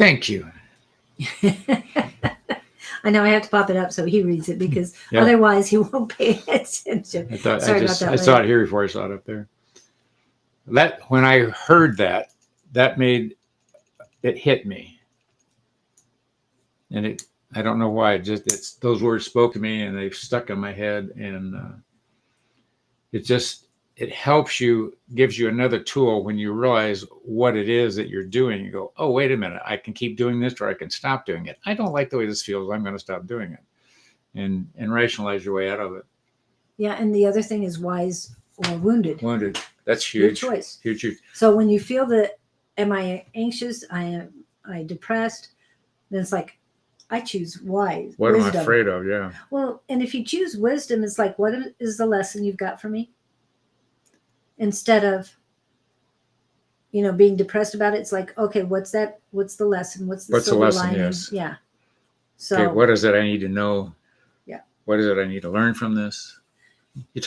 Speaker 2: Thank you.
Speaker 1: I know I have to pop it up so he reads it because
Speaker 2: Yeah.
Speaker 1: otherwise he won't pay attention.
Speaker 2: I thought
Speaker 1: Sorry
Speaker 2: I
Speaker 1: about that,
Speaker 2: I saw
Speaker 1: Larry.
Speaker 2: it here before I saw it up there. That when I heard that made it hit me, and I don't know why. It's those words spoke to me and they've stuck in my head, and it helps you, gives you another tool when you realize what it is that you're doing. You go, oh, wait a minute, I can keep doing this or I can stop doing it. I don't like the way this feels. I'm going to stop doing it, and rationalize your way out of it.
Speaker 1: Yeah, and the other thing is wise or wounded.
Speaker 2: Wounded. That's
Speaker 1: Your
Speaker 2: huge.
Speaker 1: choice.
Speaker 2: Huge.
Speaker 1: So when you feel that, am I anxious? Am I depressed? Then it's like, I choose wise.
Speaker 2: What
Speaker 1: wisdom.
Speaker 2: am I afraid of? Yeah.
Speaker 1: Well, and if you choose wisdom, it's like, what is the lesson you've got for me? Instead of, being depressed about it, it's like, okay, what's that? What's the lesson? What's the silver
Speaker 2: lesson?
Speaker 1: lining?
Speaker 2: Yes.
Speaker 1: Yeah. So
Speaker 2: Okay, what is it I need to know?
Speaker 1: Yeah.
Speaker 2: What is it I need to learn from this? You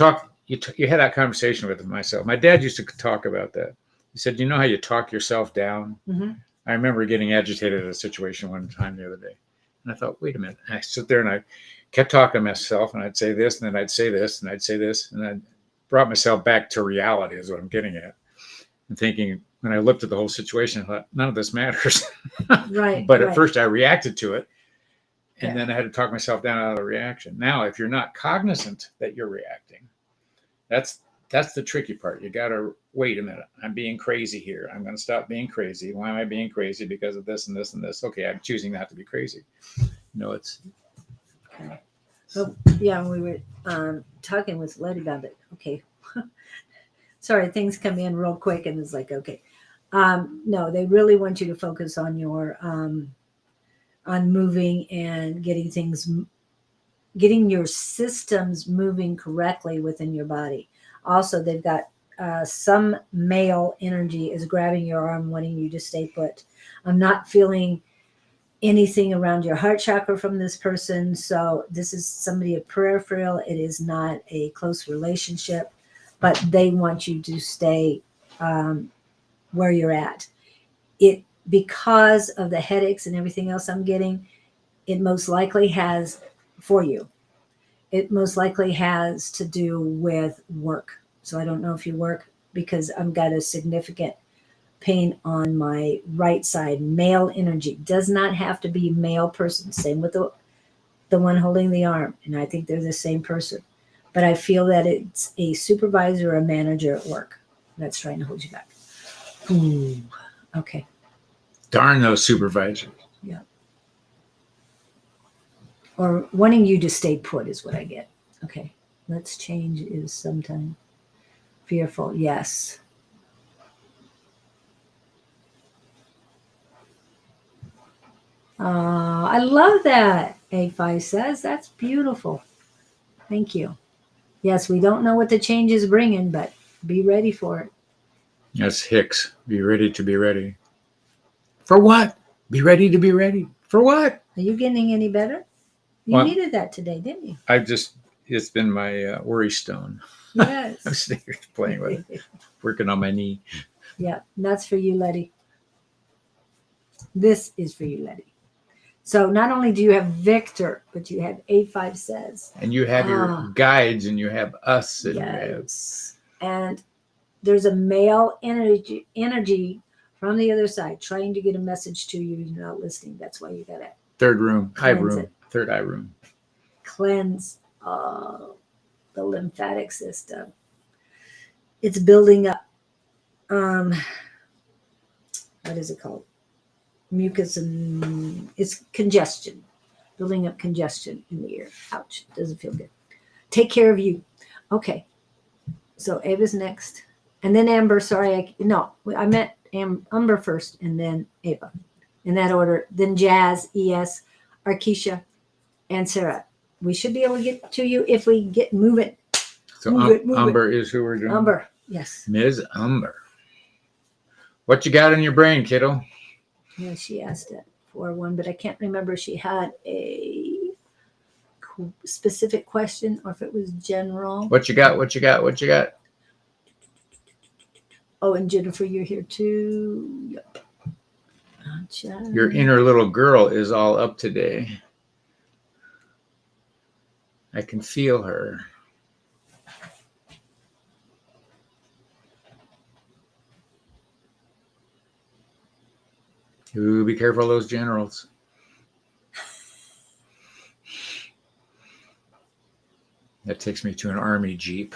Speaker 2: had that conversation with myself. My dad used to talk about that. He said, you know how you talk yourself down?
Speaker 1: Mm-hmm.
Speaker 2: I remember getting agitated at a situation one time the other day. And I thought, wait a minute. And I sit there and I kept talking to myself, and I'd say this, and then I'd say this, and I'd say this. And I brought myself back to reality is what I'm getting at. And thinking, when I looked at the whole situation, I thought, none of this matters.
Speaker 1: Right.
Speaker 2: But
Speaker 1: right.
Speaker 2: at first I reacted to it. And
Speaker 1: Yeah.
Speaker 2: then I had to talk myself down out of the reaction. Now, if you're not cognizant that you're reacting, that's the tricky part. You got to wait a minute. I'm being crazy here. I'm going to stop being crazy. Why am I being crazy? Because of this and this and this. Okay, I'm choosing not to be crazy. It's.
Speaker 1: Okay. So yeah, we were talking with Letty about it. Okay. Sorry, things come in real quick, and it's like, okay. No, they really want you to focus on your on moving and getting your systems moving correctly within your body. Also, they've got some male energy is grabbing your arm, wanting you to stay put. I'm not feeling anything around your heart chakra from this person. So this is somebody a peripheral. It is not a close relationship, but they want you to stay where you're at. Because of the headaches and everything else I'm getting, it most likely has for you. It most likely has to do with work. So I don't know if you work, because I've got a significant pain on my right side. Male energy does not have to be male person. Same with the one holding the arm. And I think they're the same person. But I feel that it's a supervisor or a manager at work that's trying to hold you back. Ooh. Okay.
Speaker 2: Darn those supervisors.
Speaker 1: Yeah. Or wanting you to stay put is what I get. Okay. Let's change is sometime fearful. Yes. I love that. A5 says that's beautiful. Thank you. Yes, we don't know what the change is bringing, but be ready for it.
Speaker 2: That's Hicks. Be ready to be ready. For what? Be ready to be ready. For what?
Speaker 1: Are you getting any better? You
Speaker 2: Well,
Speaker 1: needed that today, didn't you?
Speaker 2: It's been my worry stone.
Speaker 1: Yes.
Speaker 2: I'm sitting here playing with it, working on my knee.
Speaker 1: Yeah, and that's for you, Letty. This is for you, Letty. So not only do you have Victor, but you have A5 says.
Speaker 2: And you have your guides, and you have us. And
Speaker 1: Yes. And there's a male energy from the other side trying to get a message to you. You're not listening. That's why you got to
Speaker 2: third room, eye
Speaker 1: Cleanse
Speaker 2: room,
Speaker 1: it.
Speaker 2: third eye room.
Speaker 1: cleanse the lymphatic system. It's building up. What is it called? Mucus, and it's congestion, building up congestion in the ear. Ouch, doesn't feel good. Take care of you. Okay, so Ava's next, and then Amber. Sorry, I meant Amber first, and then Ava, in that order. Then Jazz, ES, Arkisha, and Sarah. We should be able to get to you if we get moving.
Speaker 2: So
Speaker 1: Move
Speaker 2: Umber is who we're doing.
Speaker 1: Amber, yes.
Speaker 2: Ms. Umber. What you got in your brain, kiddo?
Speaker 1: Yeah, she asked it for one, but I can't remember if she had a specific question or if it was general.
Speaker 2: What you got? What you got? What you got?
Speaker 1: Oh, and Jennifer, you're here too. Yep. Gotcha.
Speaker 2: Your inner little girl is all up today. I can feel her. Ooh, be careful of those generals. That takes me to an army jeep.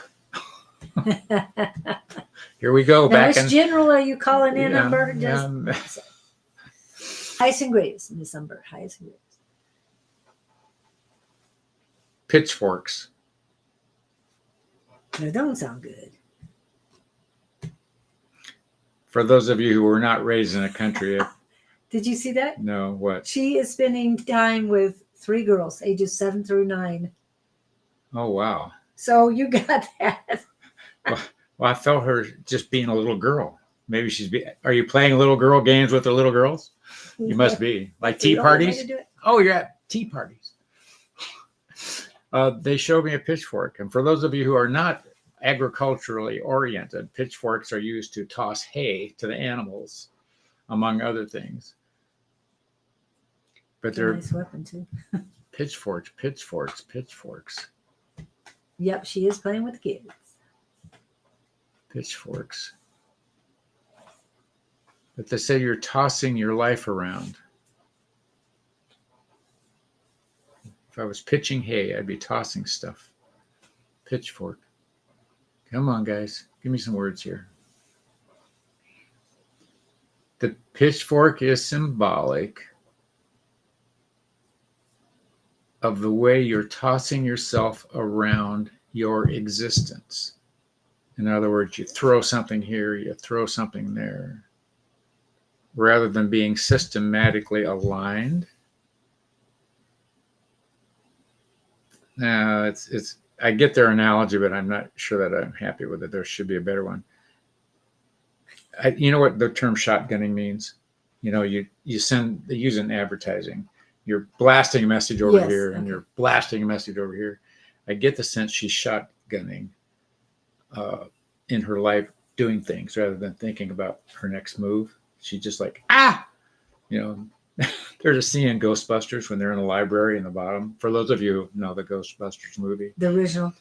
Speaker 2: Here we go.
Speaker 1: Now,
Speaker 2: back
Speaker 1: which
Speaker 2: in
Speaker 1: general are you calling in,
Speaker 2: Yeah,
Speaker 1: Umber?
Speaker 2: yeah.
Speaker 1: Highest and greatest, Miss Umber. Highest and greatest.
Speaker 2: pitchforks.
Speaker 1: That don't sound good.
Speaker 2: For those of you who were not raised in a country,
Speaker 1: Did you see that?
Speaker 2: no, what?
Speaker 1: She is spending time with 3 girls, ages 7 through 9.
Speaker 2: Oh, wow.
Speaker 1: So you got that.
Speaker 2: Well, I felt her just being a little girl. Maybe are you playing little girl games with the little girls? You must be. Like
Speaker 1: That's the
Speaker 2: tea
Speaker 1: only way
Speaker 2: parties?
Speaker 1: to do it.
Speaker 2: Oh, you're at tea parties. They showed me a pitchfork. And for those of you who are not agriculturally oriented, pitchforks are used to toss hay to the animals, among other things. But
Speaker 1: It's a
Speaker 2: they're
Speaker 1: nice weapon too.
Speaker 2: pitchforks.
Speaker 1: Yep, she is playing with kids.
Speaker 2: Pitchforks. But they say you're tossing your life around. If I was pitching hay, I'd be tossing stuff. Pitchfork. Come on, guys. Give me some words here. The pitchfork is symbolic of the way you're tossing yourself around your existence. In other words, you throw something here, you throw something there. Rather than being systematically aligned. Now, it's. I get their analogy, but I'm not sure that I'm happy with it. There should be a better one. You know what the term shotgunning means? You know, you use it in advertising. You're blasting a message over here, and you're blasting a message over here. I get the sense she's shotgunning in her life, doing things rather than thinking about her next move. She's just like, you know, there's a scene in Ghostbusters when they're in the library in the bottom. For those of you who know the Ghostbusters movie.
Speaker 1: The original.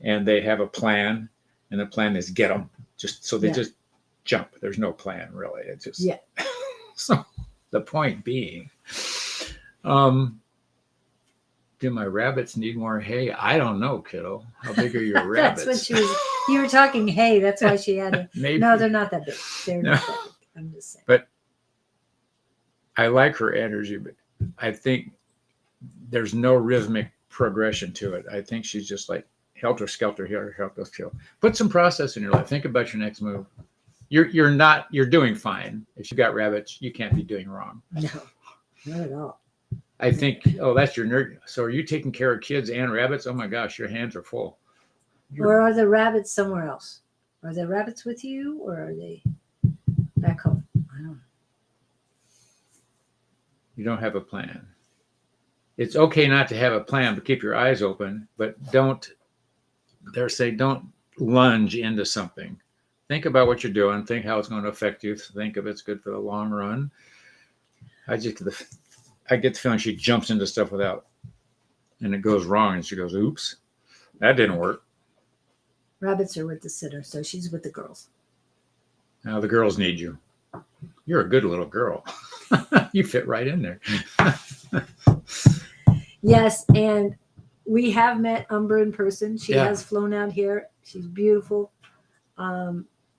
Speaker 2: And they have a plan, and the plan is get them. So they just jump. There's no plan, really. It's just.
Speaker 1: Yeah.
Speaker 2: So the point being, do my rabbits need more hay? I don't know, kiddo. How big are your rabbits?
Speaker 1: That's what you were talking hay. That's why she had it.
Speaker 2: Maybe.
Speaker 1: No, they're not that big. They're not that big. I'm just saying.
Speaker 2: But I like her energy, but I think there's no rhythmic progression to it. I think she's just like helter skelter here, helter skelter. Put some process in your life. Think about your next move. You're doing fine. If you got rabbits, you can't be doing wrong.
Speaker 1: No, not at all.
Speaker 2: I think, that's your nerd. So are you taking care of kids and rabbits? Oh my gosh, your hands are full.
Speaker 1: Or are the rabbits somewhere else? Are the rabbits with you, or are they back home? I don't know.
Speaker 2: You don't have a plan. It's okay not to have a plan, but keep your eyes open. But don't lunge into something. Think about what you're doing. Think how it's going to affect you. Think if it's good for the long run. I get the feeling she jumps into stuff and it goes wrong, and she goes, "Oops, that didn't work."
Speaker 1: Rabbits are with the sitter, so she's with the girls.
Speaker 2: Now the girls need you. You're a good little girl. You fit right in there.
Speaker 1: Yes, and we have met Umber in person. She has flown out here. She's beautiful,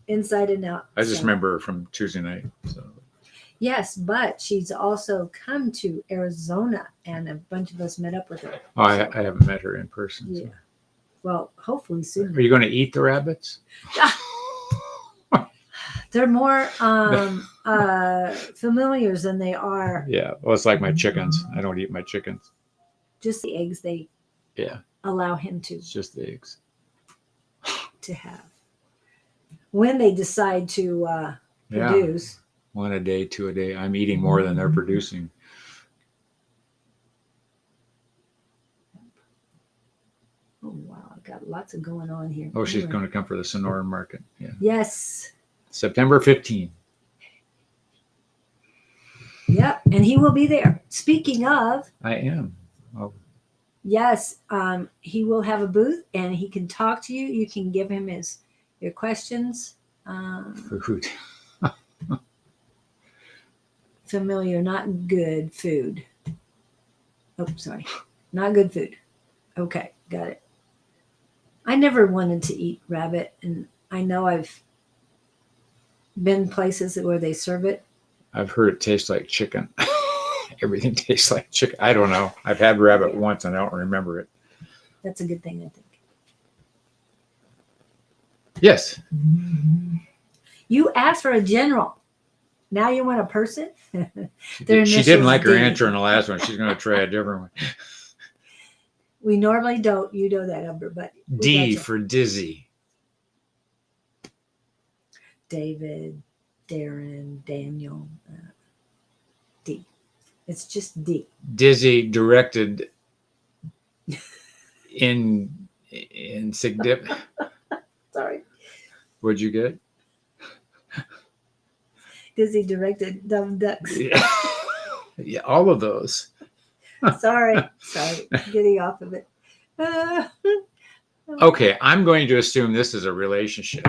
Speaker 1: inside and out.
Speaker 2: I just remember her from Tuesday night. So.
Speaker 1: Yes, but she's also come to Arizona, and a bunch of us met up with her.
Speaker 2: Oh, I haven't met her in person.
Speaker 1: Yeah.
Speaker 2: So.
Speaker 1: Well, hopefully soon.
Speaker 2: Are you going to eat the rabbits?
Speaker 1: They're more familiars than they are.
Speaker 2: Yeah. Well, it's like my chickens. I don't eat my chickens.
Speaker 1: Just the eggs they allow him to.
Speaker 2: It's just the eggs.
Speaker 1: To have. When they decide to produce.
Speaker 2: 1 a day, 2 a day. I'm eating more than they're producing.
Speaker 1: Oh, wow. I've got lots of going on here.
Speaker 2: Oh, she's going to come for the Sonoran market. Yeah.
Speaker 1: Yes.
Speaker 2: September 15th.
Speaker 1: Yep, and he will be there. Speaking of,
Speaker 2: I am. Oh,
Speaker 1: yes, he will have a booth and he can talk to you. You can give him your questions.
Speaker 2: food.
Speaker 1: Familiar, not good food. Oh, sorry. Not good food. Okay, got it. I never wanted to eat rabbit, and I know I've been places where they serve it.
Speaker 2: I've heard it tastes like chicken. Everything tastes like chicken. I don't know. I've had rabbit once and I don't remember it.
Speaker 1: That's a good thing, I think.
Speaker 2: Yes.
Speaker 1: You asked for a general. Now you want a person?
Speaker 2: She
Speaker 1: Their
Speaker 2: didn't like her
Speaker 1: initials D.
Speaker 2: answer in the last one. She's going to try a different one.
Speaker 1: We normally don't. You know that, Umber, but we
Speaker 2: D
Speaker 1: gotcha.
Speaker 2: for dizzy.
Speaker 1: David, Darren, Daniel, D. It's just D.
Speaker 2: Dizzy directed in significant.
Speaker 1: Sorry.
Speaker 2: What'd you get?
Speaker 1: Dizzy directed dumb ducks.
Speaker 2: Yeah. Yeah, all of those.
Speaker 1: Sorry. Getting off of it.
Speaker 2: Okay, I'm going to assume this is a relationship.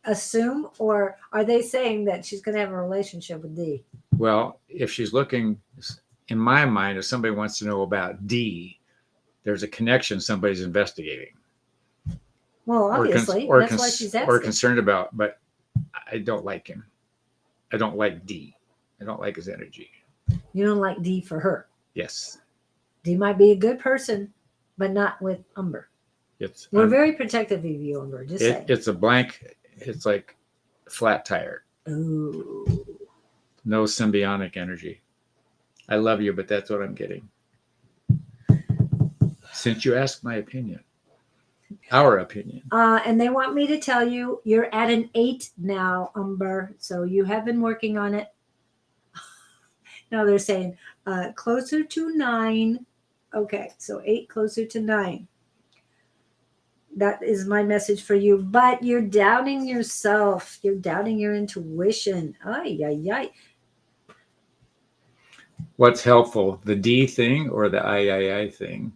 Speaker 1: Assume, or are they saying that she's going to have a relationship with D?
Speaker 2: Well, if she's looking, in my mind, if somebody wants to know about D, there's a connection somebody's investigating.
Speaker 1: Well, obviously,
Speaker 2: or
Speaker 1: that's why she's asking.
Speaker 2: or concerned about, but I don't like him. I don't like D. I don't like his energy.
Speaker 1: You don't like D for her.
Speaker 2: Yes.
Speaker 1: D might be a good person, but not with Umber. We're
Speaker 2: I'm
Speaker 1: very protective of you, Umber. Just saying.
Speaker 2: It's a blank. It's like flat tire.
Speaker 1: Ooh.
Speaker 2: No symbiotic energy. I love you, but that's what I'm getting. Since you asked my opinion, our opinion.
Speaker 1: And they want me to tell you you're at an 8 now, Umber. So you have been working on it. No, they're saying closer to 9. Okay, so 8 closer to 9. That is my message for you. But you're doubting yourself. You're doubting your intuition. Ay, ay, ay.
Speaker 2: What's helpful, the D thing or the I thing?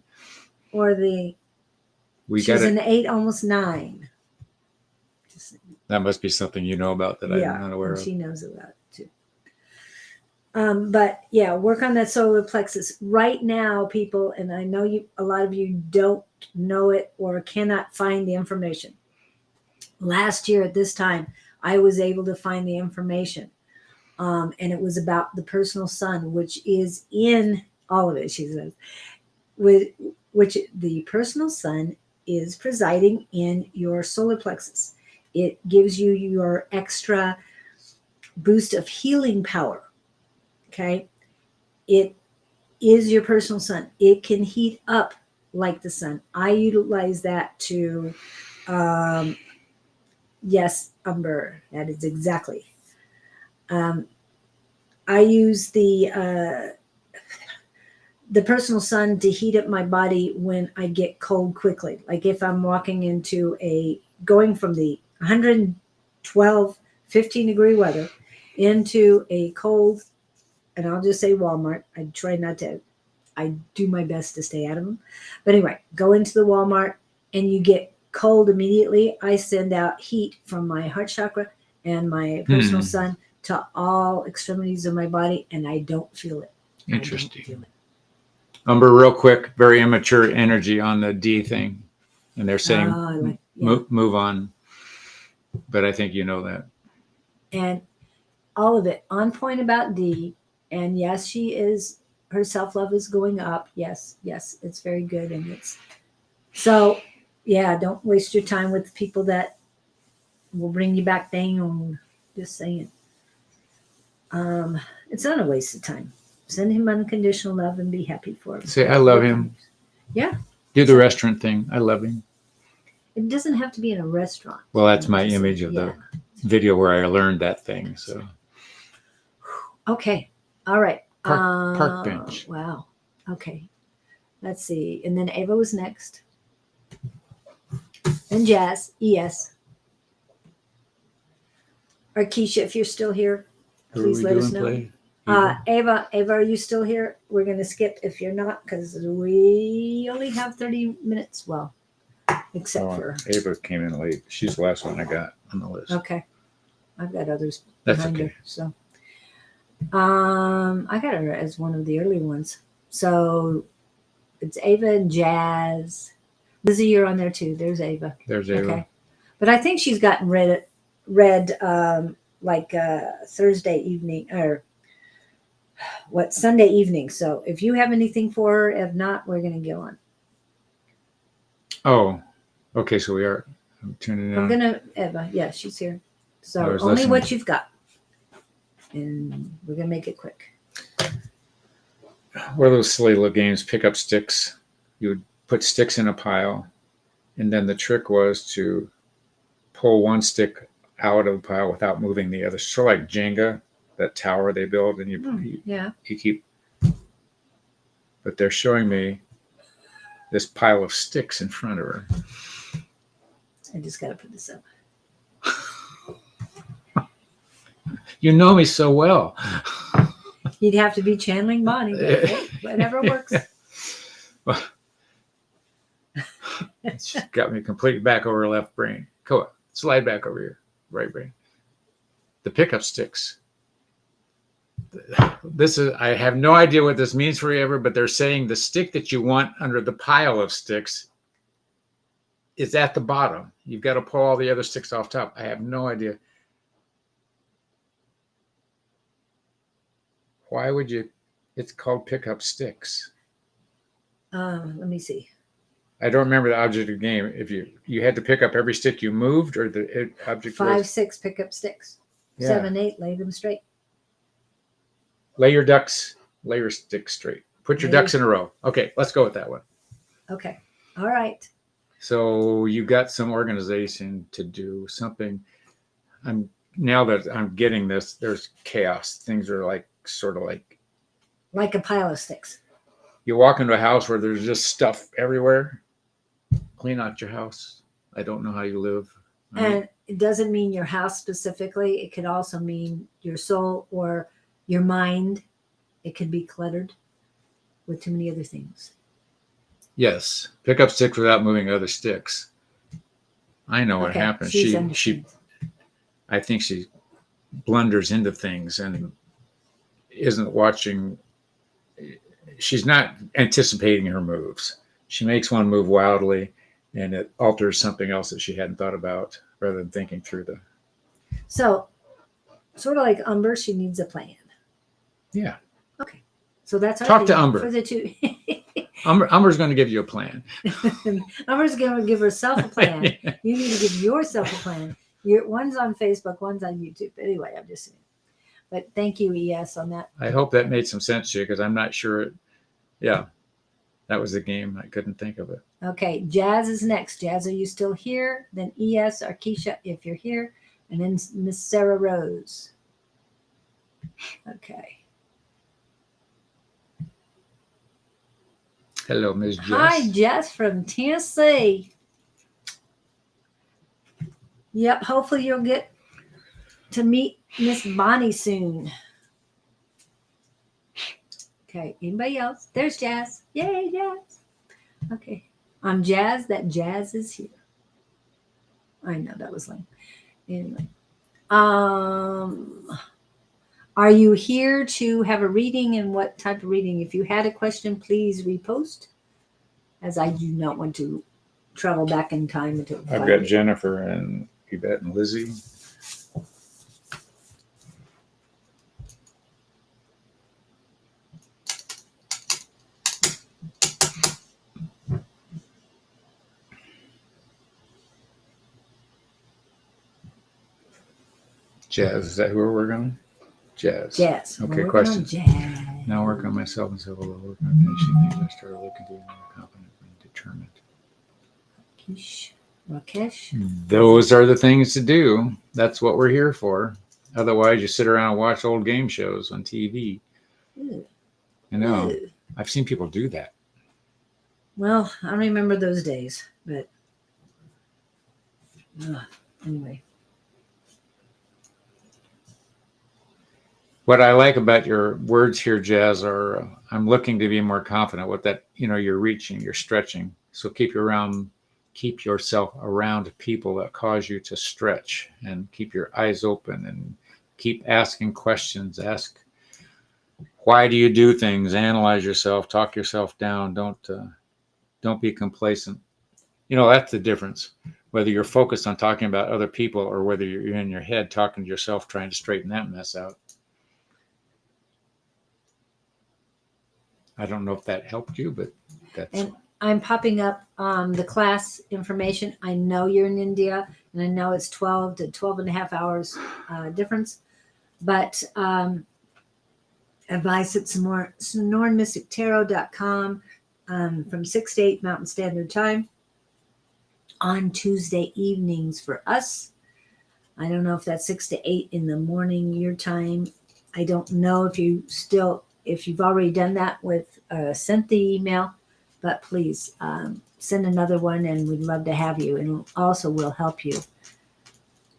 Speaker 1: Or the she's an 8, almost 9. Just,
Speaker 2: that must be something you know about that I'm not aware of.
Speaker 1: She knows about it too. But yeah, work on that solar plexus right now, people. And I know a lot of you don't know it or cannot find the information. Last year at this time, I was able to find the information. And it was about the personal sun, which is in all of it, she says, which the personal sun is presiding in your solar plexus. It gives you your extra boost of healing power. Okay. It is your personal sun. It can heat up like the sun. I utilize that to, yes, Umber, that is exactly. I use the personal sun to heat up my body when I get cold quickly. Like if I'm walking into going from the 112, 15 degree weather into a cold, and I'll just say Walmart. I try not to, I do my best to stay out of them. But anyway, go into the Walmart and you get cold immediately. I send out heat from my heart chakra and my personal sun to all extremities of my body, and I don't feel it.
Speaker 2: Interesting. Umber, real quick, very immature energy on the D thing. And they're saying move on. But I think you know that. And
Speaker 1: all of it on point about D. And yes, her self-love is going up. Yes, it's very good. And so, yeah, don't waste your time with people that will bring you back down. Just saying. It's not a waste of time. Send him unconditional love and be happy for him.
Speaker 2: Say, I love him.
Speaker 1: Yeah.
Speaker 2: Do the restaurant thing. I love him.
Speaker 1: It doesn't have to be in a restaurant.
Speaker 2: Well, that's my image of the video where I learned that thing. So.
Speaker 1: Okay. All right.
Speaker 2: Park bench.
Speaker 1: Wow. Okay. Let's see. And then Ava was next. And Jazz. ES. Or Keisha, if you're still here.
Speaker 2: Who are
Speaker 1: please
Speaker 2: we
Speaker 1: let us
Speaker 2: doing
Speaker 1: know.
Speaker 2: play?
Speaker 1: Ava, are you still here? We're going to skip if you're not, because we only have 30 minutes. Well, except
Speaker 2: Oh,
Speaker 1: for,
Speaker 2: Ava came in late. She's the last one I got on the list.
Speaker 1: okay. I've got others
Speaker 2: That's
Speaker 1: behind
Speaker 2: okay.
Speaker 1: her. So, I got her as one of the early ones. So it's Ava and Jazz. Lizzie, you're on there too. There's Ava.
Speaker 2: There's Ava.
Speaker 1: Okay. But I think she's gotten read like Thursday evening or Sunday evening. So if you have anything for her, if not, we're going to go on.
Speaker 2: Oh, okay. So we are. I'm tuning in.
Speaker 1: I'm going to, Eva. Yeah, she's here.
Speaker 2: I
Speaker 1: So
Speaker 2: was
Speaker 1: only
Speaker 2: listening.
Speaker 1: what you've got. And we're going to make it quick.
Speaker 2: What are those silly little games? Pick up sticks. You would put sticks in a pile, and then the trick was to pull one stick out of the pile without moving the other. Sort of like Jenga, that tower they build, and you
Speaker 1: Yeah.
Speaker 2: keep. But they're showing me this pile of sticks in front of her.
Speaker 1: I just got to put this up.
Speaker 2: You know me so well.
Speaker 1: You'd have to be channeling Bonnie, but hey, whatever works.
Speaker 2: Well, she's got me completely back over her left brain. Go on, slide back over your right brain. The pickup sticks. This is, I have no idea what this means for you ever, but they're saying the stick that you want under the pile of sticks is at the bottom. You've got to pull all the other sticks off top. I have no idea. Why would you? It's called pickup sticks.
Speaker 1: Let me see.
Speaker 2: I don't remember the object of the game. If you had to pick up every stick you moved, or the object
Speaker 1: 5,
Speaker 2: was
Speaker 1: 6 pickup sticks.
Speaker 2: Yeah.
Speaker 1: 7, 8, lay them straight.
Speaker 2: lay your sticks straight. Put your ducks in a row. Okay, let's go with that one.
Speaker 1: Okay. All right.
Speaker 2: So you got some organization to do something. Now that I'm getting this, there's chaos. Things are like sort of
Speaker 1: like a pile of sticks.
Speaker 2: You walk into a house where there's just stuff everywhere. Clean out your house. I don't know how you live.
Speaker 1: And it doesn't mean your house specifically. It could also mean your soul or your mind. It could be cluttered with too many other things.
Speaker 2: Yes. Pick up sticks without moving other sticks. I know what happens. She I think she blunders into things and isn't watching. She's not anticipating her moves. She makes one move wildly and it alters something else that she hadn't thought about rather than thinking through the.
Speaker 1: So, sort of like Umber, she needs a plan.
Speaker 2: Yeah.
Speaker 1: Okay. So that's our
Speaker 2: Talk to
Speaker 1: thing
Speaker 2: Umber.
Speaker 1: for the two.
Speaker 2: Umber's going to give you a plan.
Speaker 1: Umber's going to give herself a plan. You need to give yourself a plan. One's on Facebook, one's on YouTube. Anyway, I'm just saying. But thank you, ES, on that.
Speaker 2: I hope that made some sense to you because I'm not sure. Yeah, that was the game. I couldn't think of it.
Speaker 1: Okay, Jazz is next. Jazz, are you still here? Then ES or Keisha, if you're here. And then Miss Sarah Rose. Okay.
Speaker 2: Hello, Ms. Jess.
Speaker 1: Hi, Jess from Tennessee. Yep, hopefully you'll get to meet Miss Bonnie soon. Okay, anybody else? There's Jazz. Yay, Jazz. Okay, I'm Jazz. That Jazz is here. I know that was lame. Anyway, are you here to have a reading, and what type of reading? If you had a question, please repost, as I do not want to travel back in time until
Speaker 2: I've got Jennifer and Yvette and Lizzie. Jazz, is that who we're going? Jazz.
Speaker 1: Jazz.
Speaker 2: Okay,
Speaker 1: We're
Speaker 2: question.
Speaker 1: Jazz.
Speaker 2: Now work on myself and several work on finishing things. I started looking to be more confident and determined.
Speaker 1: Rakesh.
Speaker 2: Those are the things to do. That's what we're here for. Otherwise, you sit around and watch old game shows on TV.
Speaker 1: Ooh.
Speaker 2: You know,
Speaker 1: Ooh.
Speaker 2: I've seen people do that.
Speaker 1: Well, I remember those days, but anyway.
Speaker 2: What I like about your words here, Jazz, are I'm looking to be more confident with that. You're reaching, you're stretching. So keep yourself around people that cause you to stretch, and keep your eyes open, and keep asking questions. Ask, why do you do things? Analyze yourself, talk yourself down. Don't be complacent. That's the difference. Whether you're focused on talking about other people, or whether you're in your head talking to yourself, trying to straighten that mess out. I don't know if that helped you, but that's.
Speaker 1: And I'm popping up the class information. I know you're in India, and I know it's 12 to 12 and a half hours difference, but advice at sonoranmystictarot.com from 6 to 8 Mountain Standard Time on Tuesday evenings for us. I don't know if that's 6 to 8 in the morning your time. I don't know if you've already done that sent the email, but please send another one, and we'd love to have you, and also we'll help you.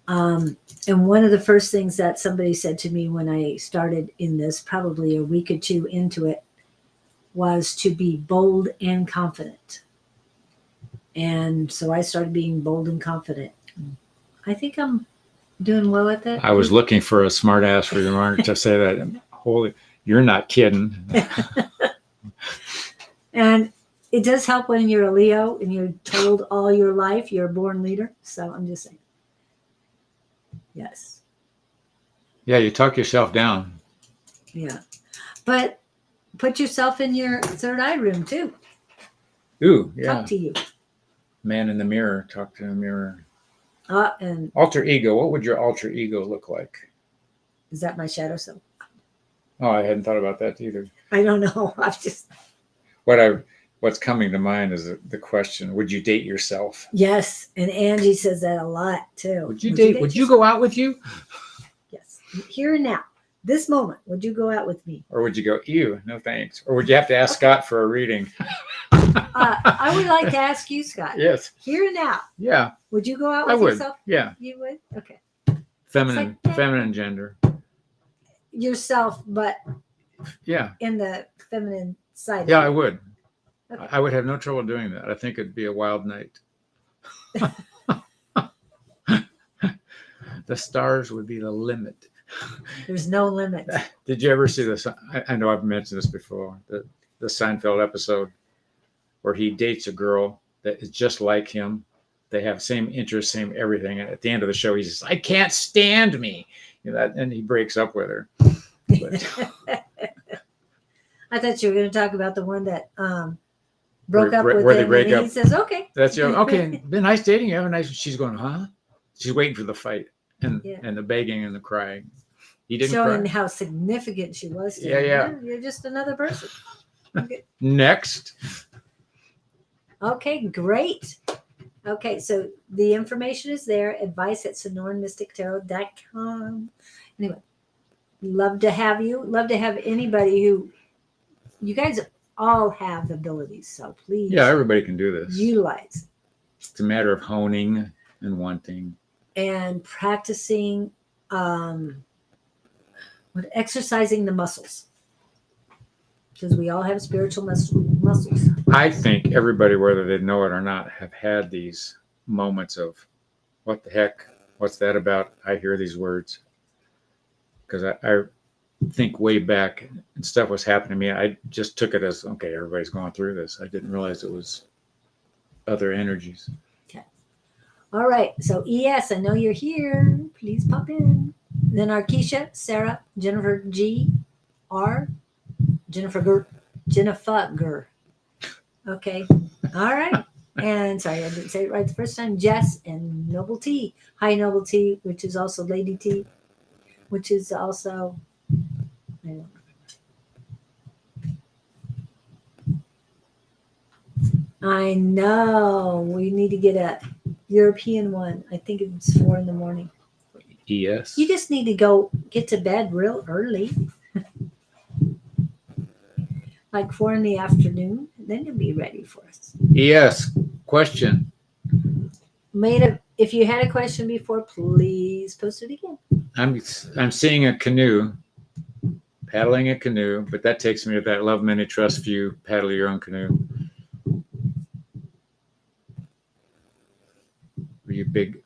Speaker 1: And one of the first things that somebody said to me when I started in this, probably a week or two into it, was to be bold and confident. And so I started being bold and confident. I think I'm doing well at that.
Speaker 2: I was looking for a smart ass remark to say that. Holy, you're not kidding.
Speaker 1: And it does help when you're a Leo and you're told all your life you're a born leader. So I'm just saying. Yes.
Speaker 2: Yeah, you talk yourself down.
Speaker 1: Yeah. But put yourself in your third eye room too.
Speaker 2: Ooh, yeah.
Speaker 1: Talk to you.
Speaker 2: Man in the mirror, talk to the mirror.
Speaker 1: And
Speaker 2: Alter ego. What would your alter ego look like?
Speaker 1: is that my shadow self?
Speaker 2: Oh, I hadn't thought about that either.
Speaker 1: I don't know. I've just.
Speaker 2: What's coming to mind is the question: would you date yourself?
Speaker 1: Yes, and Angie says that a lot too.
Speaker 2: Would you date? Would you go out with you?
Speaker 1: Yes, here and now, this moment. Would you go out with me?
Speaker 2: Or would you go, ew, no thanks? Or would you have to ask Scott for a reading?
Speaker 1: I would like to ask you, Scott.
Speaker 2: Yes.
Speaker 1: Here and now.
Speaker 2: Yeah.
Speaker 1: Would you go out
Speaker 2: I
Speaker 1: with
Speaker 2: would.
Speaker 1: yourself?
Speaker 2: Yeah.
Speaker 1: You would. Okay.
Speaker 2: Feminine gender.
Speaker 1: Yourself, but
Speaker 2: Yeah.
Speaker 1: in the feminine side.
Speaker 2: Yeah, I would.
Speaker 1: Okay.
Speaker 2: I would have no trouble doing that. I think it'd be a wild night. The stars would be the limit.
Speaker 1: There's no limit.
Speaker 2: Did you ever see this? I know I've mentioned this before. The Seinfeld episode where he dates a girl that is just like him. They have same interests, same everything. And at the end of the show, he says, "I can't stand me." And he breaks up with her. But,
Speaker 1: I thought you were going to talk about the one that broke up
Speaker 2: where
Speaker 1: with
Speaker 2: they
Speaker 1: him,
Speaker 2: break
Speaker 1: and
Speaker 2: up.
Speaker 1: he says, "Okay."
Speaker 2: That's okay. Been nice dating you. Have a nice. She's going, huh? She's waiting for the fight and the begging and the crying. He didn't
Speaker 1: showing
Speaker 2: cry.
Speaker 1: how significant she was to
Speaker 2: Yeah,
Speaker 1: him.
Speaker 2: yeah.
Speaker 1: You're just another person. Okay.
Speaker 2: Next.
Speaker 1: Okay, great. Okay, so the information is there. Advice at sonoranmystictarot.com. Anyway, love to have you. Love to have anybody who, you guys all have abilities, so please.
Speaker 2: Yeah, everybody can do this.
Speaker 1: Utilize.
Speaker 2: It's a matter of honing and wanting.
Speaker 1: And practicing, exercising the muscles. Because we all have spiritual muscles.
Speaker 2: I think everybody, whether they know it or not, have had these moments of, what the heck? What's that about? I hear these words. Because I think way back and stuff was happening to me. I just took it as, okay, everybody's going through this. I didn't realize it was other energies.
Speaker 1: Okay. All right. So ES, I know you're here. Please pop in. Then Arkisha, Sarah, Jennifer G, R, Jennifer G. Okay. All right. And sorry, I didn't say it right the first time. Jess and Noble T. Hi, Noble T, which is also Lady T, which is also, I don't know. I know. We need to get a European one. I think it's 4 a.m.
Speaker 2: ES.
Speaker 1: You just need to go get to bed real early. Like 4 p.m. Then you'll be ready for us.
Speaker 2: ES. Question.
Speaker 1: If you had a question before, please post it again.
Speaker 2: I'm seeing a canoe paddling a canoe, but that takes me to that love many, trust few, paddle your own canoe.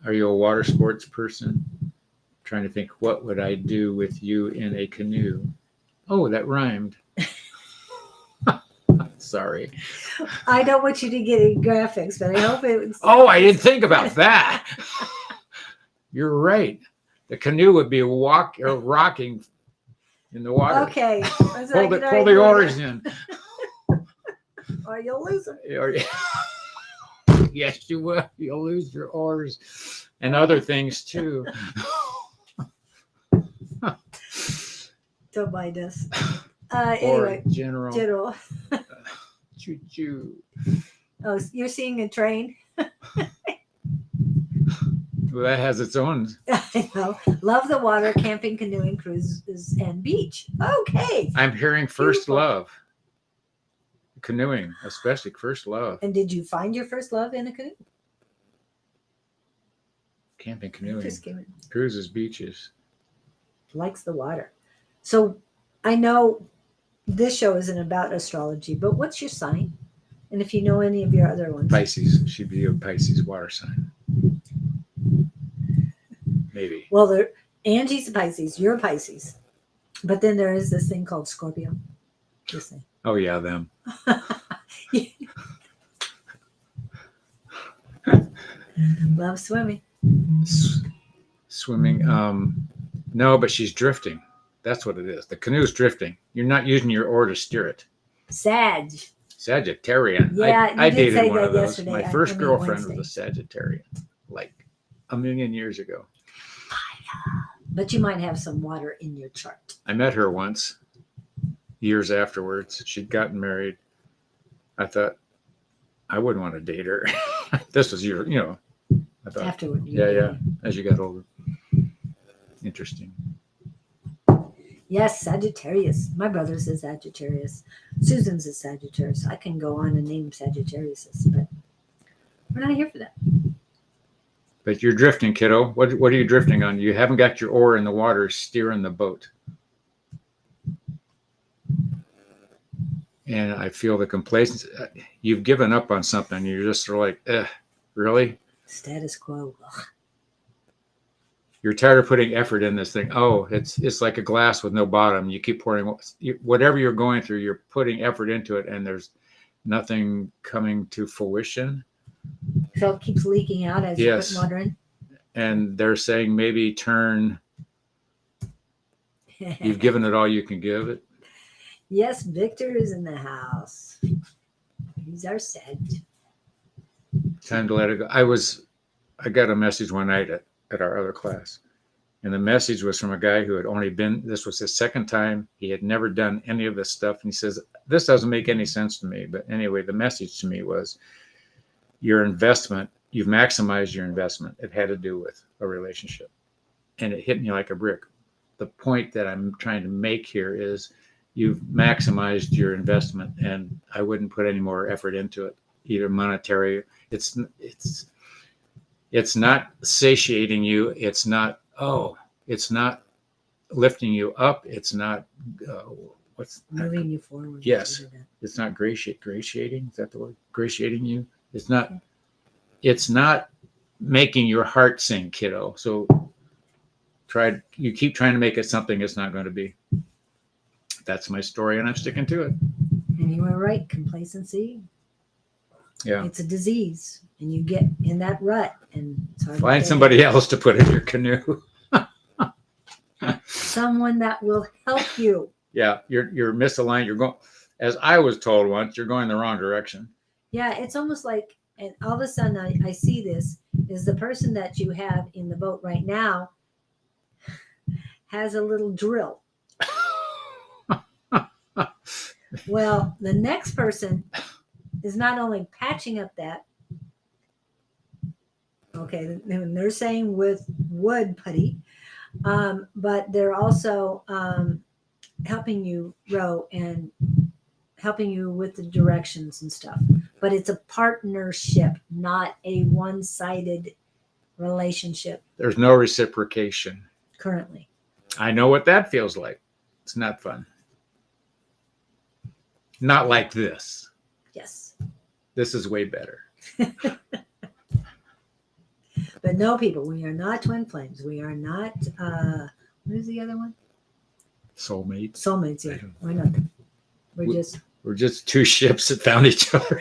Speaker 2: Are you a water sports person? Trying to think, what would I do with you in a canoe? Oh, that rhymed. Sorry.
Speaker 1: I don't want you to get any graphics, but I hope it was.
Speaker 2: Oh, I didn't think about that. You're right. The canoe would be rocking in the water.
Speaker 1: Okay.
Speaker 2: Pull the oars in.
Speaker 1: Or you'll lose them.
Speaker 2: Yes, you will. You'll lose your oars and other things too.
Speaker 1: Don't mind us. Anyway,
Speaker 2: General. Choo choo.
Speaker 1: Oh, you're seeing a train?
Speaker 2: Well, that has its own.
Speaker 1: I know. Love the water, camping, canoeing, cruises, and beach. Okay.
Speaker 2: I'm hearing first
Speaker 1: Beautiful.
Speaker 2: love. Canoeing, especially first love.
Speaker 1: And did you find your first love in a canoe?
Speaker 2: Camping, canoeing,
Speaker 1: Just kidding.
Speaker 2: cruises, beaches.
Speaker 1: Likes the water. So I know this show isn't about astrology, but what's your sign? And if you know any of your other ones.
Speaker 2: Pisces. She'd be a Pisces water sign. Maybe.
Speaker 1: Well, Angie's a Pisces. You're a Pisces. But then there is this thing called Scorpio. Just saying.
Speaker 2: Oh, yeah, them.
Speaker 1: Love swimming.
Speaker 2: Swimming. No, but she's drifting. That's what it is. The canoe's drifting. You're not using your oar to steer it. Sagittarian.
Speaker 1: Yeah,
Speaker 2: I
Speaker 1: you did
Speaker 2: dated
Speaker 1: say
Speaker 2: one
Speaker 1: that
Speaker 2: of those.
Speaker 1: yesterday.
Speaker 2: My first girlfriend was a Sagittarian, like a million years ago.
Speaker 1: But you might have some water in your chart.
Speaker 2: I met her once, years afterwards. She'd gotten married. I thought I wouldn't want to date her. This was I thought,
Speaker 1: Afterward.
Speaker 2: yeah. As you got older. Interesting.
Speaker 1: Yes, Sagittarius. My brother's a Sagittarius. Susan's a Sagittarius. I can go on and name Sagittariuses, but we're not here for that.
Speaker 2: But you're drifting, kiddo. What are you drifting on? You haven't got your oar in the water steering the boat. And I feel the complacency. You've given up on something. You're just sort of like, really?
Speaker 1: Status quo. Ugh.
Speaker 2: You're tired of putting effort in this thing. Oh, it's like a glass with no bottom. You keep pouring whatever you're going through. You're putting effort into it, and there's nothing coming to fruition.
Speaker 1: So it keeps leaking out as you put water in.
Speaker 2: And they're saying maybe turn. You've given it all you can give it.
Speaker 1: Yes, Victor is in the house. He's our Sag.
Speaker 2: Time to let it go. I got a message one night at our other class. And the message was from a guy who had only this was his second time. He had never done any of this stuff. And he says, this doesn't make any sense to me. But anyway, the message to me was your investment, you've maximized your investment. It had to do with a relationship. And it hit me like a brick. The point that I'm trying to make here is you've maximized your investment, and I wouldn't put any more effort into it, either monetary. It's not satiating you. It's not lifting you up. It's not
Speaker 1: moving you forward.
Speaker 2: Yes. It's not gratiating. Is that the word? Gratiating you. It's not making your heart sing, kiddo. So you keep trying to make it something it's not going to be. That's my story, and I'm sticking to it.
Speaker 1: And you were right. Complacency.
Speaker 2: Yeah.
Speaker 1: It's a disease, and you get in that rut, and it's hard
Speaker 2: Find somebody else to put in your canoe.
Speaker 1: Someone that will help you.
Speaker 2: Yeah, you're misaligned. You're going, as I was told once, you're going the wrong direction.
Speaker 1: Yeah, it's almost like, and all of a sudden I see this, is the person that you have in the boat right now has a little drill. Well, the next person is not only patching up that, okay, they're saying with wood putty, but they're also helping you row and helping you with the directions and stuff. But it's a partnership, not a one-sided relationship.
Speaker 2: There's no reciprocation.
Speaker 1: Currently.
Speaker 2: I know what that feels like. It's not fun. Not like this.
Speaker 1: Yes.
Speaker 2: This is way better.
Speaker 1: But no, people, we are not twin flames. We are not, what is the other one?
Speaker 2: Soulmates.
Speaker 1: Soulmates, yeah. We're not.
Speaker 2: We're just two ships that found each other.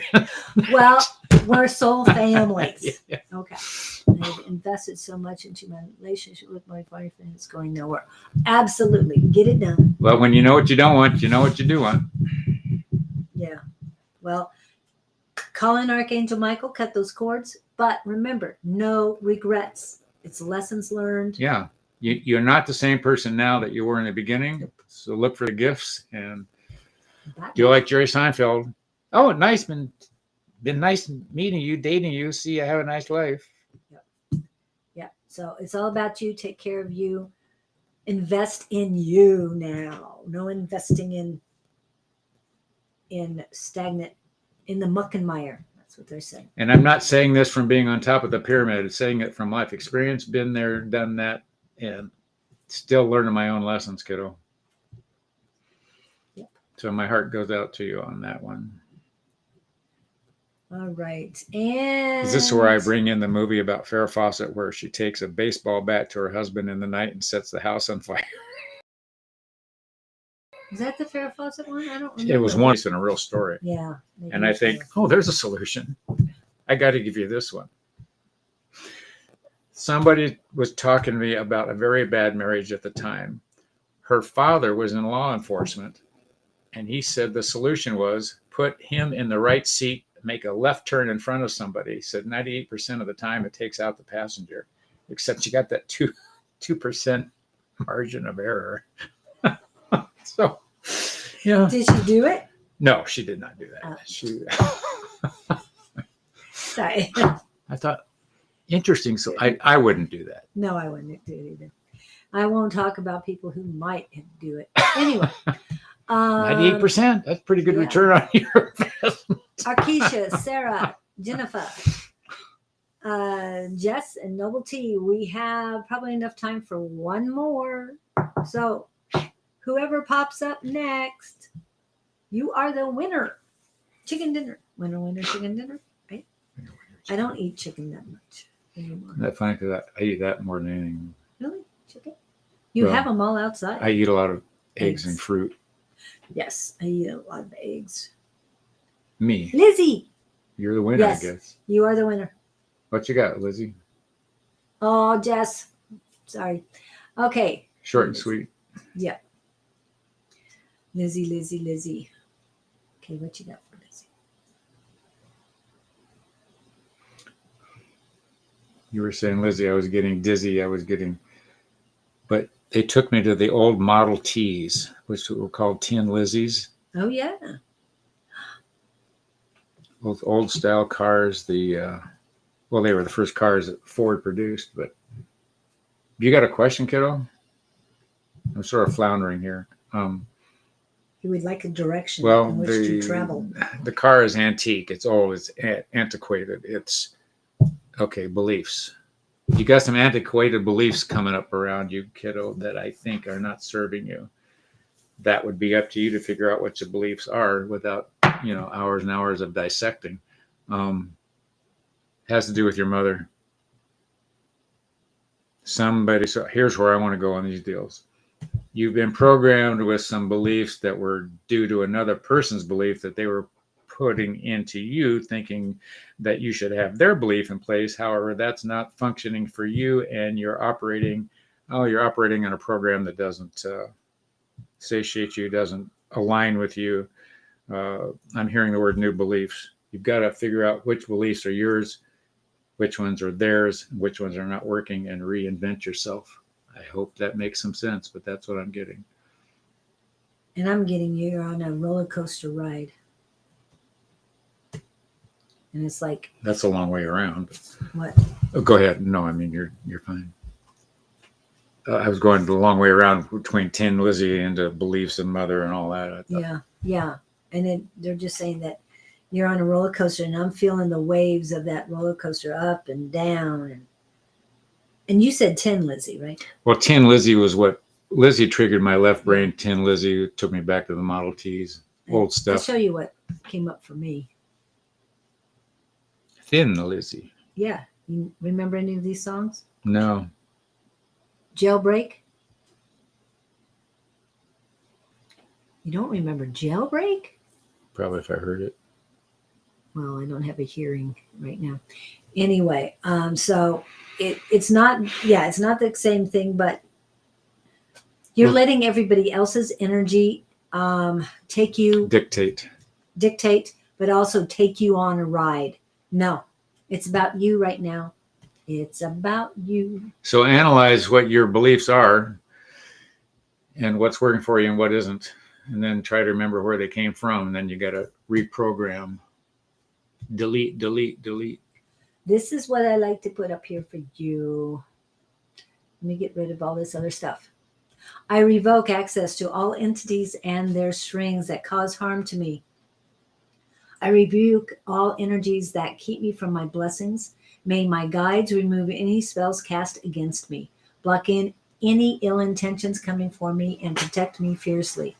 Speaker 1: Well, we're soul families.
Speaker 2: Yeah.
Speaker 1: Okay. I've invested so much into my relationship with my wife and it's going nowhere. Absolutely. Get it done.
Speaker 2: Well, when you know what you don't want, you know what you do want.
Speaker 1: Yeah. Well, call in Archangel Michael, cut those cords. But remember, no regrets. It's lessons learned.
Speaker 2: Yeah. You're not the same person now that you were in the beginning. So look for the gifts and do like Jerry Seinfeld. Oh, nice. Been nice meeting you, dating you. See, I have a nice life.
Speaker 1: Yeah. So it's all about you. Take care of you. Invest in you now. No investing in stagnant, in the muck and mire. That's what they're saying.
Speaker 2: And I'm not saying this from being on top of the pyramid. I'm saying it from life experience. Been there, done that, and still learning my own lessons, kiddo.
Speaker 1: Yep.
Speaker 2: So my heart goes out to you on that one.
Speaker 1: All right. And
Speaker 2: Is this where I bring in the movie about Farrah Fawcett where she takes a baseball bat to her husband in the night and sets the house on fire?
Speaker 1: Is that the Farrah Fawcett one? I don't remember.
Speaker 2: It was once in a real story.
Speaker 1: Yeah.
Speaker 2: And I think, oh, there's a solution. I got to give you this one. Somebody was talking to me about a very bad marriage at the time. Her father was in law enforcement. And he said the solution was put him in the right seat, make a left turn in front of somebody. He said 98% of the time it takes out the passenger, except you got that 2% margin of error. So, yeah.
Speaker 1: Did she do it?
Speaker 2: No, she did not do that.
Speaker 1: Oh.
Speaker 2: She.
Speaker 1: Sorry.
Speaker 2: I thought interesting. So I wouldn't do that.
Speaker 1: No, I wouldn't do it either. I won't talk about people who might do it. Anyway.
Speaker 2: 98%. That's pretty good return on your investment.
Speaker 1: Arkisha, Sarah, Jennifer, Jess, and Noble T. We have probably enough time for one more. So whoever pops up next, you are the winner. Chicken dinner. Winner, winner, chicken dinner. Right? I don't eat chicken that much anymore.
Speaker 2: Isn't that funny? Because I eat that more than anything.
Speaker 1: Really? Chicken? You have them all outside.
Speaker 2: I eat a lot of eggs and fruit.
Speaker 1: Yes, I eat a lot of eggs.
Speaker 2: Me.
Speaker 1: Lizzie.
Speaker 2: You're the winner,
Speaker 1: Yes,
Speaker 2: I guess.
Speaker 1: you are the winner.
Speaker 2: What you got, Lizzie?
Speaker 1: Oh, Jess. Sorry. Okay.
Speaker 2: Short and sweet.
Speaker 1: Yeah. Lizzie. Okay, what you got for Lizzie?
Speaker 2: You were saying, Lizzie, I was getting dizzy. But they took me to the old Model Ts, which were called Tin Lizzies.
Speaker 1: Oh, yeah.
Speaker 2: Both old style cars. They were the first cars that Ford produced. But you got a question, kiddo? I'm sort of floundering here.
Speaker 1: You would like a direction
Speaker 2: Well,
Speaker 1: in which to travel.
Speaker 2: The car is antique. It's old. It's antiquated. It's okay. Beliefs. You got some antiquated beliefs coming up around you, kiddo, that I think are not serving you. That would be up to you to figure out what your beliefs are without, hours and hours of dissecting. Has to do with your mother. So here's where I want to go on these deals. You've been programmed with some beliefs that were due to another person's belief that they were putting into you, thinking that you should have their belief in place. However, that's not functioning for you, and you're operating on a program that doesn't satiate you, doesn't align with you. I'm hearing the word new beliefs. You've got to figure out which beliefs are yours, which ones are theirs, which ones are not working, and reinvent yourself. I hope that makes some sense, but that's what I'm getting.
Speaker 1: And I'm getting you on a roller coaster ride. And it's like,
Speaker 2: that's a long way around.
Speaker 1: What?
Speaker 2: Oh, go ahead. No, I mean, you're fine. I was going the long way around between Tin Lizzie and beliefs and mother and all that.
Speaker 1: Yeah. And they're just saying that you're on a roller coaster, and I'm feeling the waves of that roller coaster up and down. And you said Tin Lizzie, right?
Speaker 2: Well, Tin Lizzie was what Lizzie triggered my left brain. Tin Lizzie took me back to the Model Ts. old
Speaker 1: I'll
Speaker 2: stuff.
Speaker 1: show you what came up for me.
Speaker 2: Thin Lizzy.
Speaker 1: Yeah. You remember any of these songs?
Speaker 2: No.
Speaker 1: Jailbreak? You don't remember Jailbreak?
Speaker 2: Probably if I heard it.
Speaker 1: Well, I don't have a hearing right now. Anyway, so it's not, yeah, it's not the same thing, but you're
Speaker 2: Well-
Speaker 1: letting everybody else's energy take you, dictate, but also take you on a ride. No, it's about you right now. It's about you.
Speaker 2: So analyze what your beliefs are and what's working for you and what isn't. And then try to remember where they came from. And then you got to reprogram. Delete.
Speaker 1: This is what I like to put up here for you. Let me get rid of all this other stuff. I revoke access to all entities and their strings that cause harm to me. I rebuke all energies that keep me from my blessings. May my guides remove any spells cast against me, block in any ill intentions coming for me, and protect me fiercely.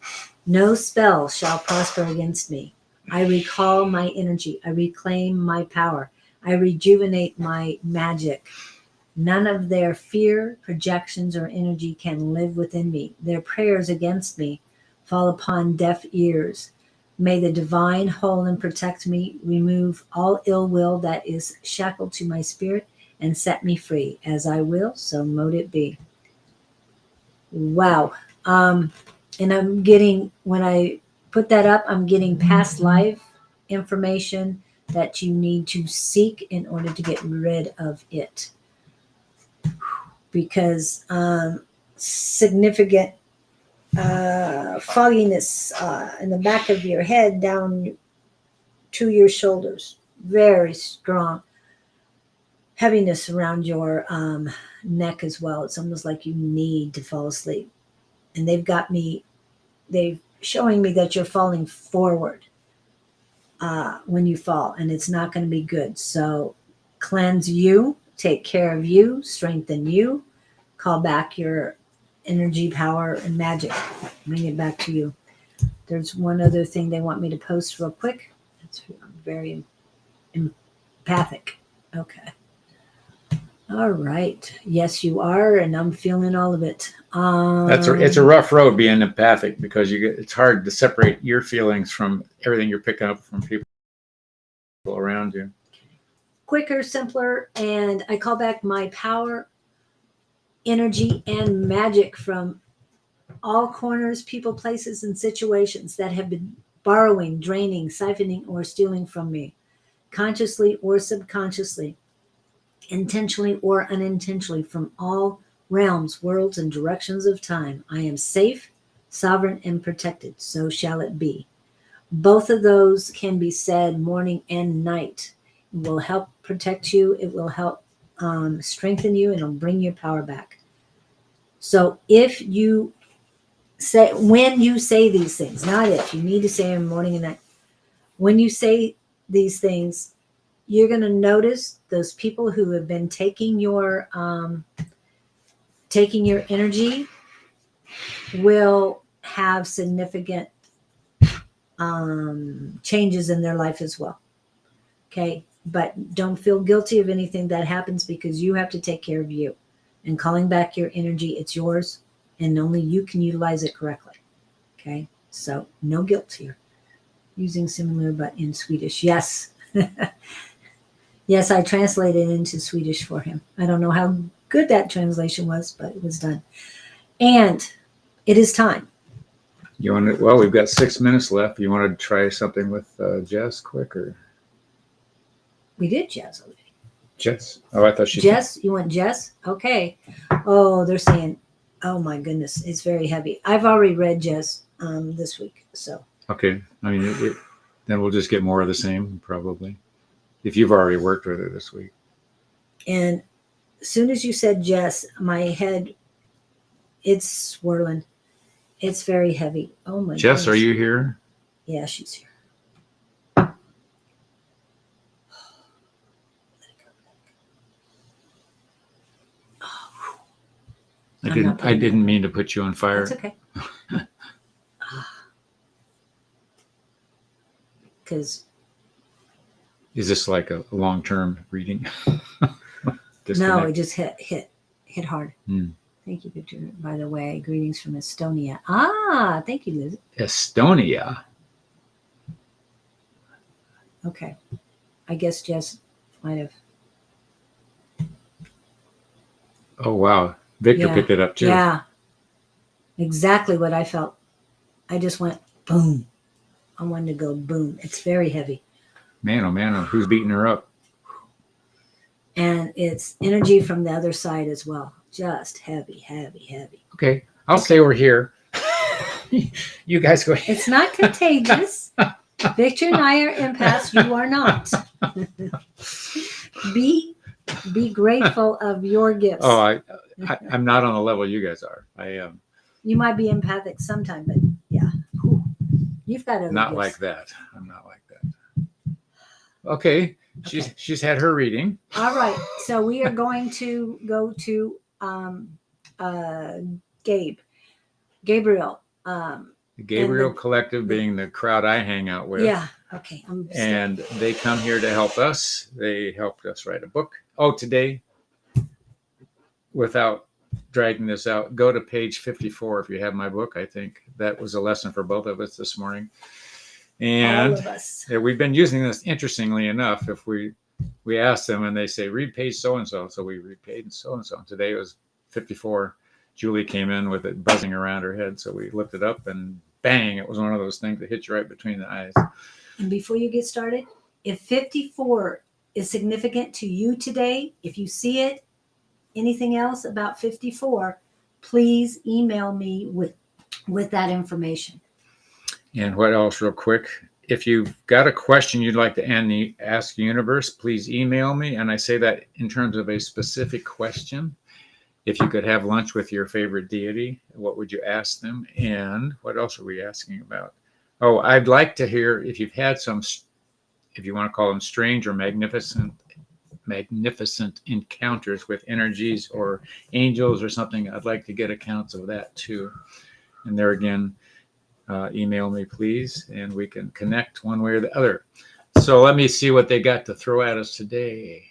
Speaker 1: No spell shall prosper against me. I recall my energy. I reclaim my power. I rejuvenate my magic. None of their fear, projections, or energy can live within me. Their prayers against me fall upon deaf ears. May the divine hold and protect me, remove all ill will that is shackled to my spirit, and set me free. As I will, so mote it be. Wow. And I'm getting, when I put that up, I'm getting past life information that you need to seek in order to get rid of it. Because significant fogginess in the back of your head down to your shoulders, very strong heaviness around your neck as well. It's almost like you need to fall asleep. And they've showing me that you're falling forward when you fall, and it's not going to be good. So cleanse you, take care of you, strengthen you, call back your energy, power, and magic. Bring it back to you. There's one other thing they want me to post real quick. It's very empathic. Okay. All right. Yes, you are, and I'm feeling all of it.
Speaker 2: It's a rough road being empathic because it's hard to separate your feelings from everything you're picking up from people around you.
Speaker 1: Quicker, simpler, and I call back my power, energy, and magic from all corners, people, places, and situations that have been borrowing, draining, siphoning, or stealing from me, consciously or subconsciously, intentionally or unintentionally, from all realms, worlds, and directions of time. I am safe, sovereign, and protected. So shall it be. Both of those can be said morning and night. It will help protect you. It will help strengthen you, and it'll bring your power back. So if you say, when you say these things, not if, you need to say them morning and night. When you say these things, you're going to notice those people who have been taking your energy will have significant changes in their life as well. Okay. But don't feel guilty of anything that happens, because you have to take care of you. And calling back your energy, it's yours, and only you can utilize it correctly. Okay. So no guilt here. Using similar but in Swedish. Yes. Yes, I translated into Swedish for him. I don't know how good that translation was, but it was done. And it is time.
Speaker 2: You want to? Well, we've got 6 minutes left. You want to try something with Jess quick, or
Speaker 1: We did Jess already.
Speaker 2: Jess? Oh, I thought she.
Speaker 1: Jess, you want Jess? Okay. Oh, they're saying, oh my goodness, it's very heavy. I've already read Jess this week, so.
Speaker 2: Okay. I mean, then we'll just get more of the same, probably, if you've already worked with her this week.
Speaker 1: And as soon as you said Jess, my head, it's swirling. It's very heavy. Oh my
Speaker 2: Jess,
Speaker 1: goodness.
Speaker 2: are you here?
Speaker 1: Yeah, she's here.
Speaker 2: I didn't mean to put you on fire.
Speaker 1: That's okay. because
Speaker 2: Is this like a long-term reading?
Speaker 1: no,
Speaker 2: Disconnect?
Speaker 1: it just hit hard.
Speaker 2: Hmm.
Speaker 1: Thank you, Victor. By the way, greetings from Estonia. Thank you, Liz.
Speaker 2: Estonia.
Speaker 1: Okay, I guess Jess might have.
Speaker 2: Oh, wow. Victor
Speaker 1: Yeah,
Speaker 2: picked it up too.
Speaker 1: yeah, exactly what I felt. I just went boom. I wanted to go boom. It's very heavy.
Speaker 2: Man, oh man, who's beating her up?
Speaker 1: And it's energy from the other side as well. Just heavy, heavy, heavy.
Speaker 2: Okay, I'll stay over here. You guys go ahead.
Speaker 1: It's not contagious. Victor and I are empaths. You are not. Be grateful of your gifts.
Speaker 2: Oh, I'm not on the level you guys are. I am
Speaker 1: You might be empathic sometime, but yeah, whew, you've got other
Speaker 2: not
Speaker 1: gifts.
Speaker 2: like that. I'm not like that. Okay, she's had her reading.
Speaker 1: All right, so we are going to go to Gabriel.
Speaker 2: The Gabriel Collective being the crowd I hang out with.
Speaker 1: Yeah. Okay.
Speaker 2: And they come here to help us. They helped us write a book. Oh, today, without dragging this out, go to page 54 if you have my book. I think that was a lesson for both of us this morning. And
Speaker 1: all of us.
Speaker 2: we've been using this, interestingly enough, if we ask them and they say, read page so-and-so. So we read page so-and-so. Today it was 54. Julie came in with it buzzing around her head. So we looked it up and bang, it was one of those things that hit you right between the eyes.
Speaker 1: And before you get started, if 54 is significant to you today, if you see it, anything else about 54, please email me with that information.
Speaker 2: And what else, real quick? If you've got a question you'd like to ask the universe, please email me. And I say that in terms of a specific question. If you could have lunch with your favorite deity, what would you ask them? And what else are we asking about? Oh, I'd like to hear if you've had some, if you want to call them strange or magnificent encounters with energies or angels or something. I'd like to get accounts of that too. And there again, email me, please, and we can connect one way or the other. So let me see what they got to throw at us today.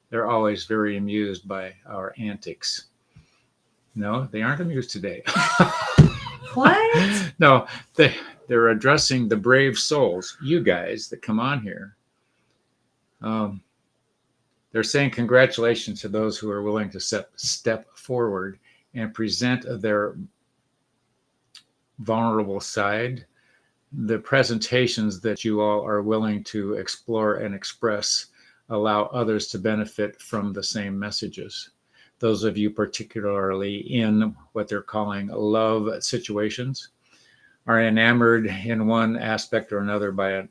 Speaker 2: They're always very amused by our antics. No, they aren't amused today.
Speaker 1: What?
Speaker 2: No, they're addressing the brave souls, you guys that come on here. They're saying congratulations to those who are willing to step forward and present their vulnerable side. The presentations that you all are willing to explore and express allow others to benefit from the same messages. Those of you particularly in what they're calling love situations are enamored in one aspect or another by a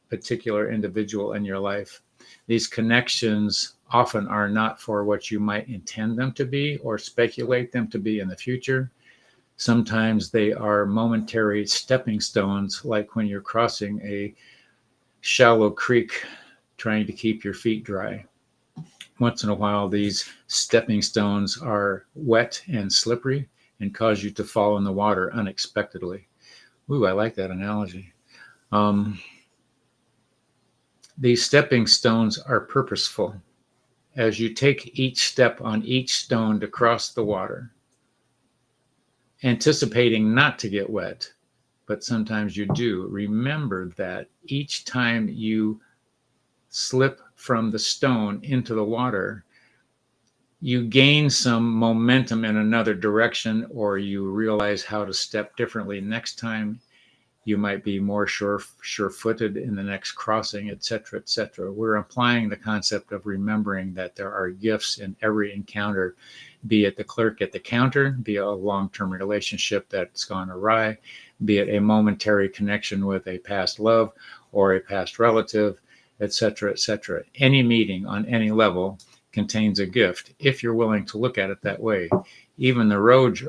Speaker 2: particular individual in your life. These connections often are not for what you might intend them to be or speculate them to be in the future. Sometimes they are momentary stepping stones, like when you're crossing a shallow creek trying to keep your feet dry. Once in a while, these stepping stones are wet and slippery and cause you to fall in the water unexpectedly. Ooh, I like that analogy. These stepping stones are purposeful. As you take each step on each stone to cross the water, anticipating not to get wet, but sometimes you do. Remember that each time you slip from the stone into the water, you gain some momentum in another direction, or you realize how to step differently next time. You might be more sure-footed in the next crossing, etc., etc. We're applying the concept of remembering that there are gifts in every encounter, be it the clerk at the counter, be it a long-term relationship that's gone awry, be it a momentary connection with a past love or a past relative, etc., etc. Any meeting on any level contains a gift if you're willing to look at it that way. Even the road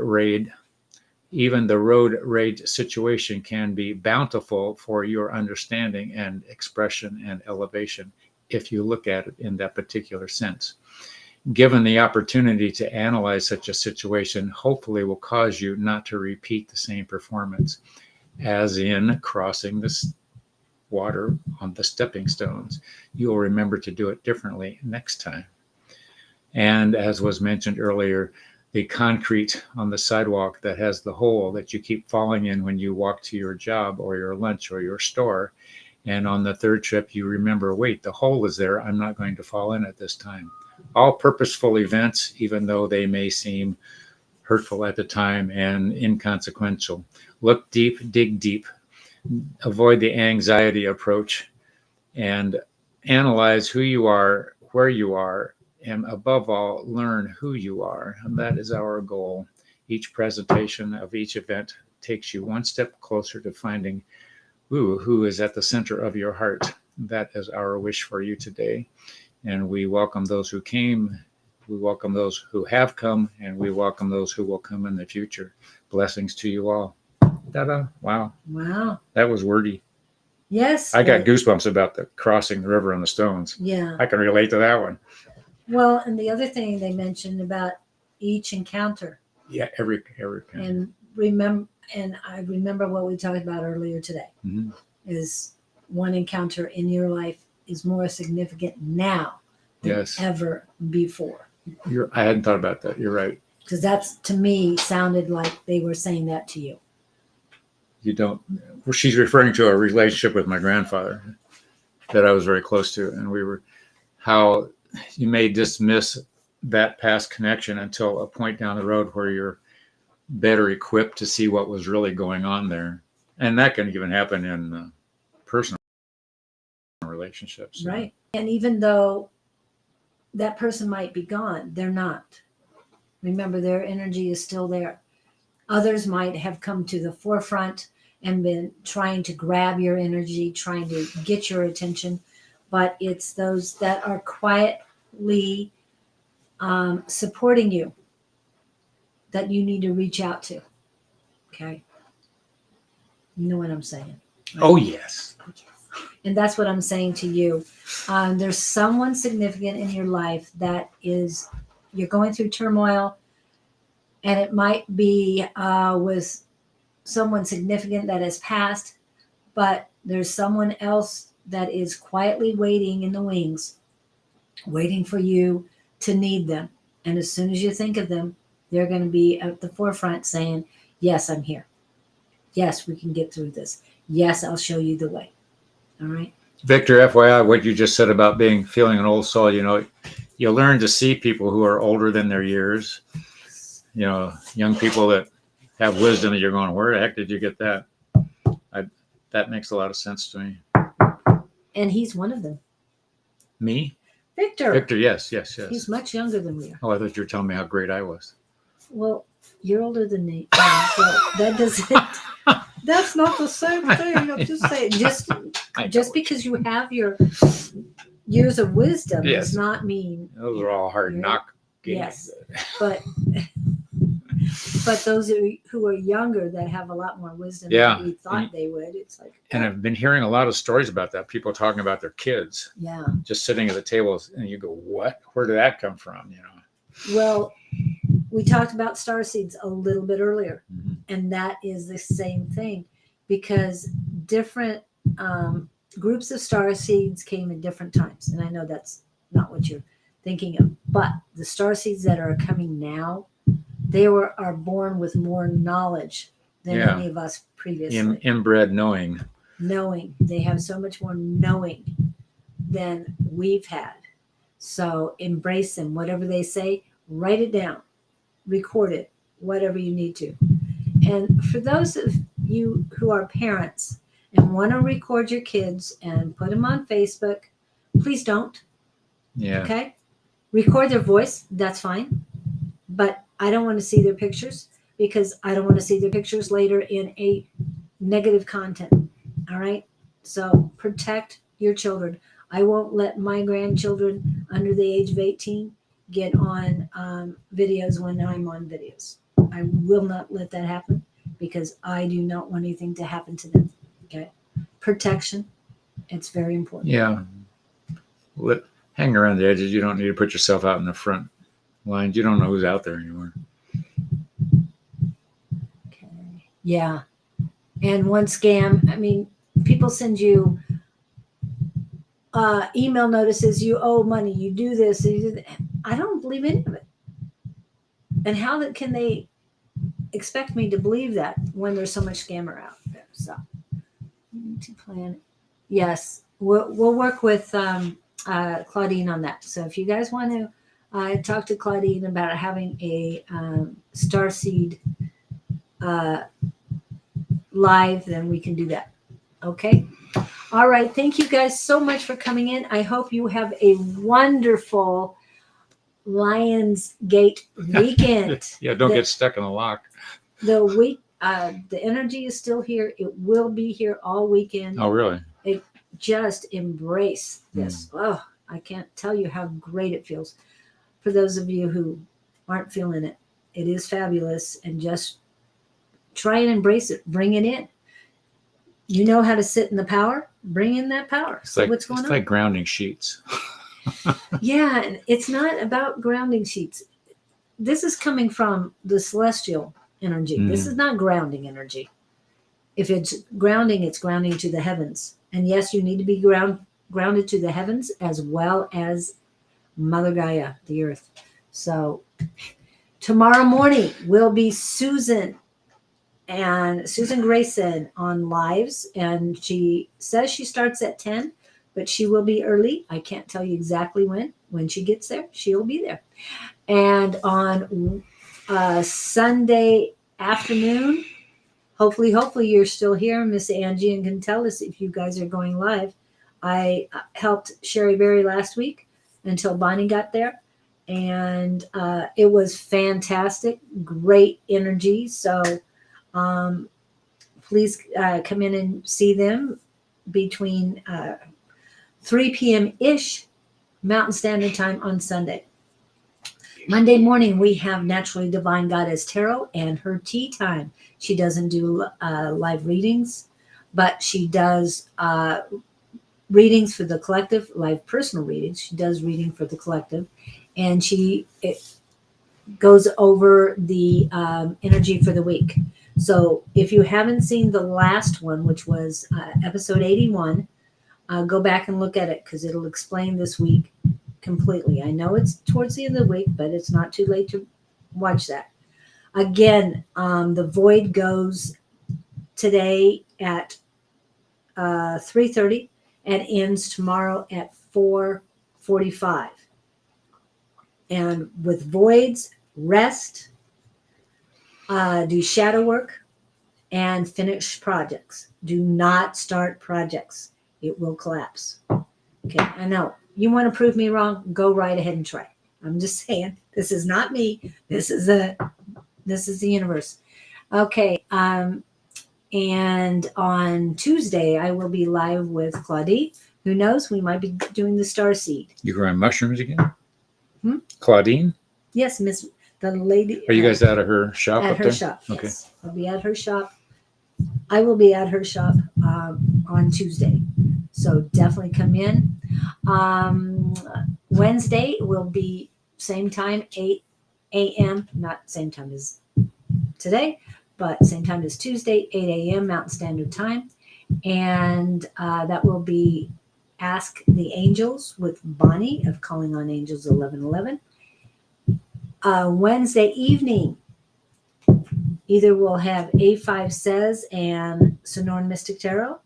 Speaker 2: rage situation can be bountiful for your understanding and expression and elevation if you look at it in that particular sense. Given the opportunity to analyze such a situation, hopefully will cause you not to repeat the same performance, as in crossing water on the stepping stones. You'll remember to do it differently next time. And as was mentioned earlier, the concrete on the sidewalk that has the hole that you keep falling in when you walk to your job or your lunch or your store. And on the third trip, you remember, wait, the hole is there. I'm not going to fall in it this time. All purposeful events, even though they may seem hurtful at the time and inconsequential. Look deep, dig deep, avoid the anxiety approach, and analyze who you are, where you are, and above all, learn who you are. And that is our goal. Each presentation of each event takes you one step closer to finding who is at the center of your heart. That is our wish for you today. And we welcome those who came, we welcome those who have come, and we welcome those who will come in the future. Blessings to you all. Ta-da. Wow.
Speaker 1: Wow.
Speaker 2: That was wordy.
Speaker 1: Yes.
Speaker 2: I got goosebumps about the crossing the river on the stones.
Speaker 1: Yeah.
Speaker 2: I can relate to that one.
Speaker 1: Well, and the other thing they mentioned about each encounter.
Speaker 2: Yeah, every
Speaker 1: And I remember what we talked about earlier today is one encounter in your life is more significant now than ever before.
Speaker 2: I hadn't thought about that. You're right.
Speaker 1: Because that's, to me, sounded like they were saying that to you.
Speaker 2: You don't. She's referring to a relationship with my grandfather that I was very close to, and how you may dismiss that past connection until a point down the road where you're better equipped to see what was really going on there. And that can even happen in personal relationships.
Speaker 1: Right. And even though that person might be gone, they're not. Remember, their energy is still there. Others might have come to the forefront and been trying to grab your energy, trying to get your attention. But it's those that are quietly supporting you that you need to reach out to. Okay. You know what I'm saying? Right?
Speaker 2: Oh, yes.
Speaker 1: And that's what I'm saying to you. There's someone significant in your life that you're going through turmoil, and it might be with someone significant that has passed, but there's someone else that is quietly waiting in the wings, waiting for you to need them. And as soon as you think of them, they're going to be at the forefront saying, yes, I'm here. Yes, we can get through this. Yes, I'll show you the way. All right.
Speaker 2: Victor, FYI, what you just said about feeling an old soul, you learn to see people who are older than their years, young people that have wisdom, and you're going, where the heck did you get that? That makes a lot of sense to me.
Speaker 1: And he's one of them.
Speaker 2: Me?
Speaker 1: Victor,
Speaker 2: yes.
Speaker 1: He's much younger than we are.
Speaker 2: Oh, I thought you were telling me how great I was.
Speaker 1: Well, you're older than me. So that doesn't. That's not the same thing. I'm just saying. Just because you have your years of wisdom does not mean
Speaker 2: those are all hard knock games.
Speaker 1: Yes, but those who are younger that have a lot more wisdom than we thought they would. It's like.
Speaker 2: And I've been hearing a lot of stories about that. People talking about their kids.
Speaker 1: Yeah.
Speaker 2: Just sitting at the tables, and you go, "What? Where did that come from?"
Speaker 1: Well, we talked about star seeds a little bit earlier, and that is the same thing, because different groups of star seeds came in different times. And I know that's not what you're thinking of, but the star seeds that are coming now, they are born with more knowledge than any of us previously.
Speaker 2: Inbred knowing.
Speaker 1: They have so much more knowing than we've had. So embrace them. Whatever they say, write it down, record it, whatever you need to. And for those of you who are parents and want to record your kids and put them on Facebook, please don't.
Speaker 2: Yeah.
Speaker 1: Okay. Record their voice. That's fine. But I don't want to see their pictures, because I don't want to see their pictures later in a negative content. All right. So protect your children. I won't let my grandchildren under the age of 18 get on videos when I'm on videos. I will not let that happen, because I do not want anything to happen to them. Okay. Protection. It's very important.
Speaker 2: Yeah. Hang around the edges. You don't need to put yourself out in the front lines. You don't know who's out there anymore.
Speaker 1: Okay. Yeah. And one scam, people send you email notices you owe money, you do this, and you do that. I don't believe any of it. And how that can they expect me to believe that when there's so much scammer out there? So, to plan. Yes, we'll work with Claudine on that. So if you guys want to talk to Claudine about having a starseed live, then we can do that. Okay. All right. Thank you guys so much for coming in. I hope you have a wonderful Lionsgate weekend.
Speaker 2: Yeah, don't get stuck in the lock.
Speaker 1: The week, the energy is still here. It will be here all weekend.
Speaker 2: Oh, really?
Speaker 1: Just embrace this. Oh, I can't tell you how great it feels. For those of you who aren't feeling it, it is fabulous, and just try and embrace it. Bring it in. You know how to sit in the power. Bring in that power.
Speaker 2: It's
Speaker 1: See
Speaker 2: like,
Speaker 1: what's going
Speaker 2: it's
Speaker 1: on.
Speaker 2: like grounding sheets.
Speaker 1: Yeah, and it's not about grounding sheets. This is coming from the celestial energy. This is not grounding energy. If it's grounding to the heavens. And yes, you need to be grounded to the heavens as well as Mother Gaia, the earth. So tomorrow morning will be Susan Grayson on lives, and she says she starts at 10, but she will be early. I can't tell you exactly when she gets there. She'll be there. And on Sunday afternoon, hopefully you're still here, Miss Angie, and can tell us if you guys are going live. I helped Sherry Berry last week until Bonnie got there, and it was fantastic, great energy. So please come in and see them between 3 p.m. ish Mountain Standard Time on Sunday. Monday morning, we have Naturally Divine Goddess Tarot and her tea time. She doesn't do live readings, but she does readings for the collective, live personal readings. She does reading for the collective, and it goes over the energy for the week. So if you haven't seen the last one, which was episode 81, go back and look at it, because it'll explain this week completely. I know it's towards the end of the week, but it's not too late to watch that. Again, the void goes today at 3:30 and ends tomorrow at 4:45. And with voids, rest, do shadow work, and finish projects. Do not start projects. It will collapse. Okay, I know. You want to prove me wrong? Go right ahead and try. I'm just saying, this is not me. This is the universe. Okay, and on Tuesday, I will be live with Claudine. Who knows? We might be doing the star seed.
Speaker 2: You growing mushrooms again? Claudine?
Speaker 1: Yes, Miss the lady.
Speaker 2: Are you guys out of her shop?
Speaker 1: At
Speaker 2: up
Speaker 1: her
Speaker 2: there?
Speaker 1: shop.
Speaker 2: Okay.
Speaker 1: Yes, I'll be at her shop. I will be at her shop on Tuesday, so definitely come in. Wednesday will be same time, 8 a.m. Not same time as today, but same time as Tuesday, 8 a.m. Mountain Standard Time, and that will be Ask the Angels with Bonnie of Calling on Angels 1111. Wednesday evening, either we'll have A5 Says and Sonoran Mystic Tarot,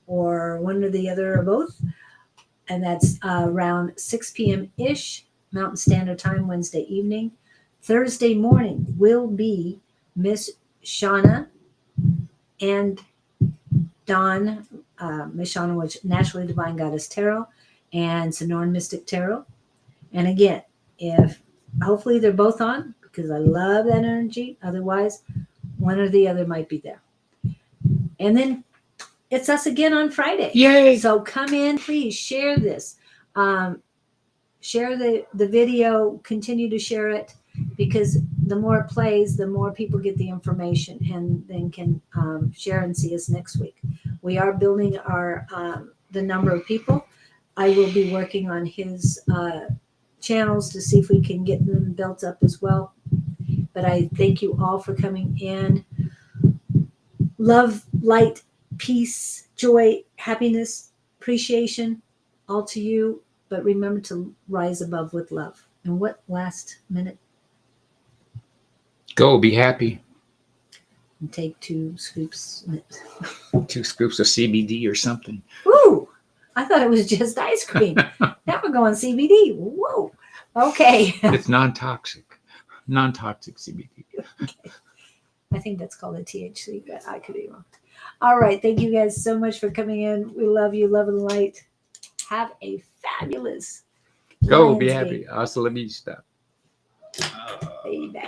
Speaker 1: or one or the other or both. And that's around 6 p.m. ish Mountain Standard Time, Wednesday evening. Thursday morning will be Miss Shauna and Don. Miss Shauna was Naturally Divine Goddess Tarot and Sonoran Mystic Tarot. And again, if hopefully they're both on, because I love that energy. Otherwise, one or the other might be there. And then it's us again on Friday.
Speaker 2: Yay!
Speaker 1: So come in, please share this. Share the video, continue to share it, because the more it plays, the more people get the information and then can share and see us next week. We are building our the number of people. I will be working on his channels to see if we can get them built up as well. But I thank you all for coming in. Love, light, peace, joy, happiness, appreciation. all to you, but remember to rise above with love. And what last minute?
Speaker 2: Go, be happy.
Speaker 1: And take 2 scoops.
Speaker 2: 2 scoops of CBD or something.
Speaker 1: Ooh, I thought it was just ice cream. Now we're going CBD. Whoa. Okay.
Speaker 2: It's non-toxic CBD.
Speaker 1: I think that's called a THC, but I could be wrong. All right. Thank you guys so much for coming in. We love you. Love and light. Have a fabulous
Speaker 2: Go, be
Speaker 1: Lionsgate.
Speaker 2: happy. Hasta la vista.
Speaker 1: Baby.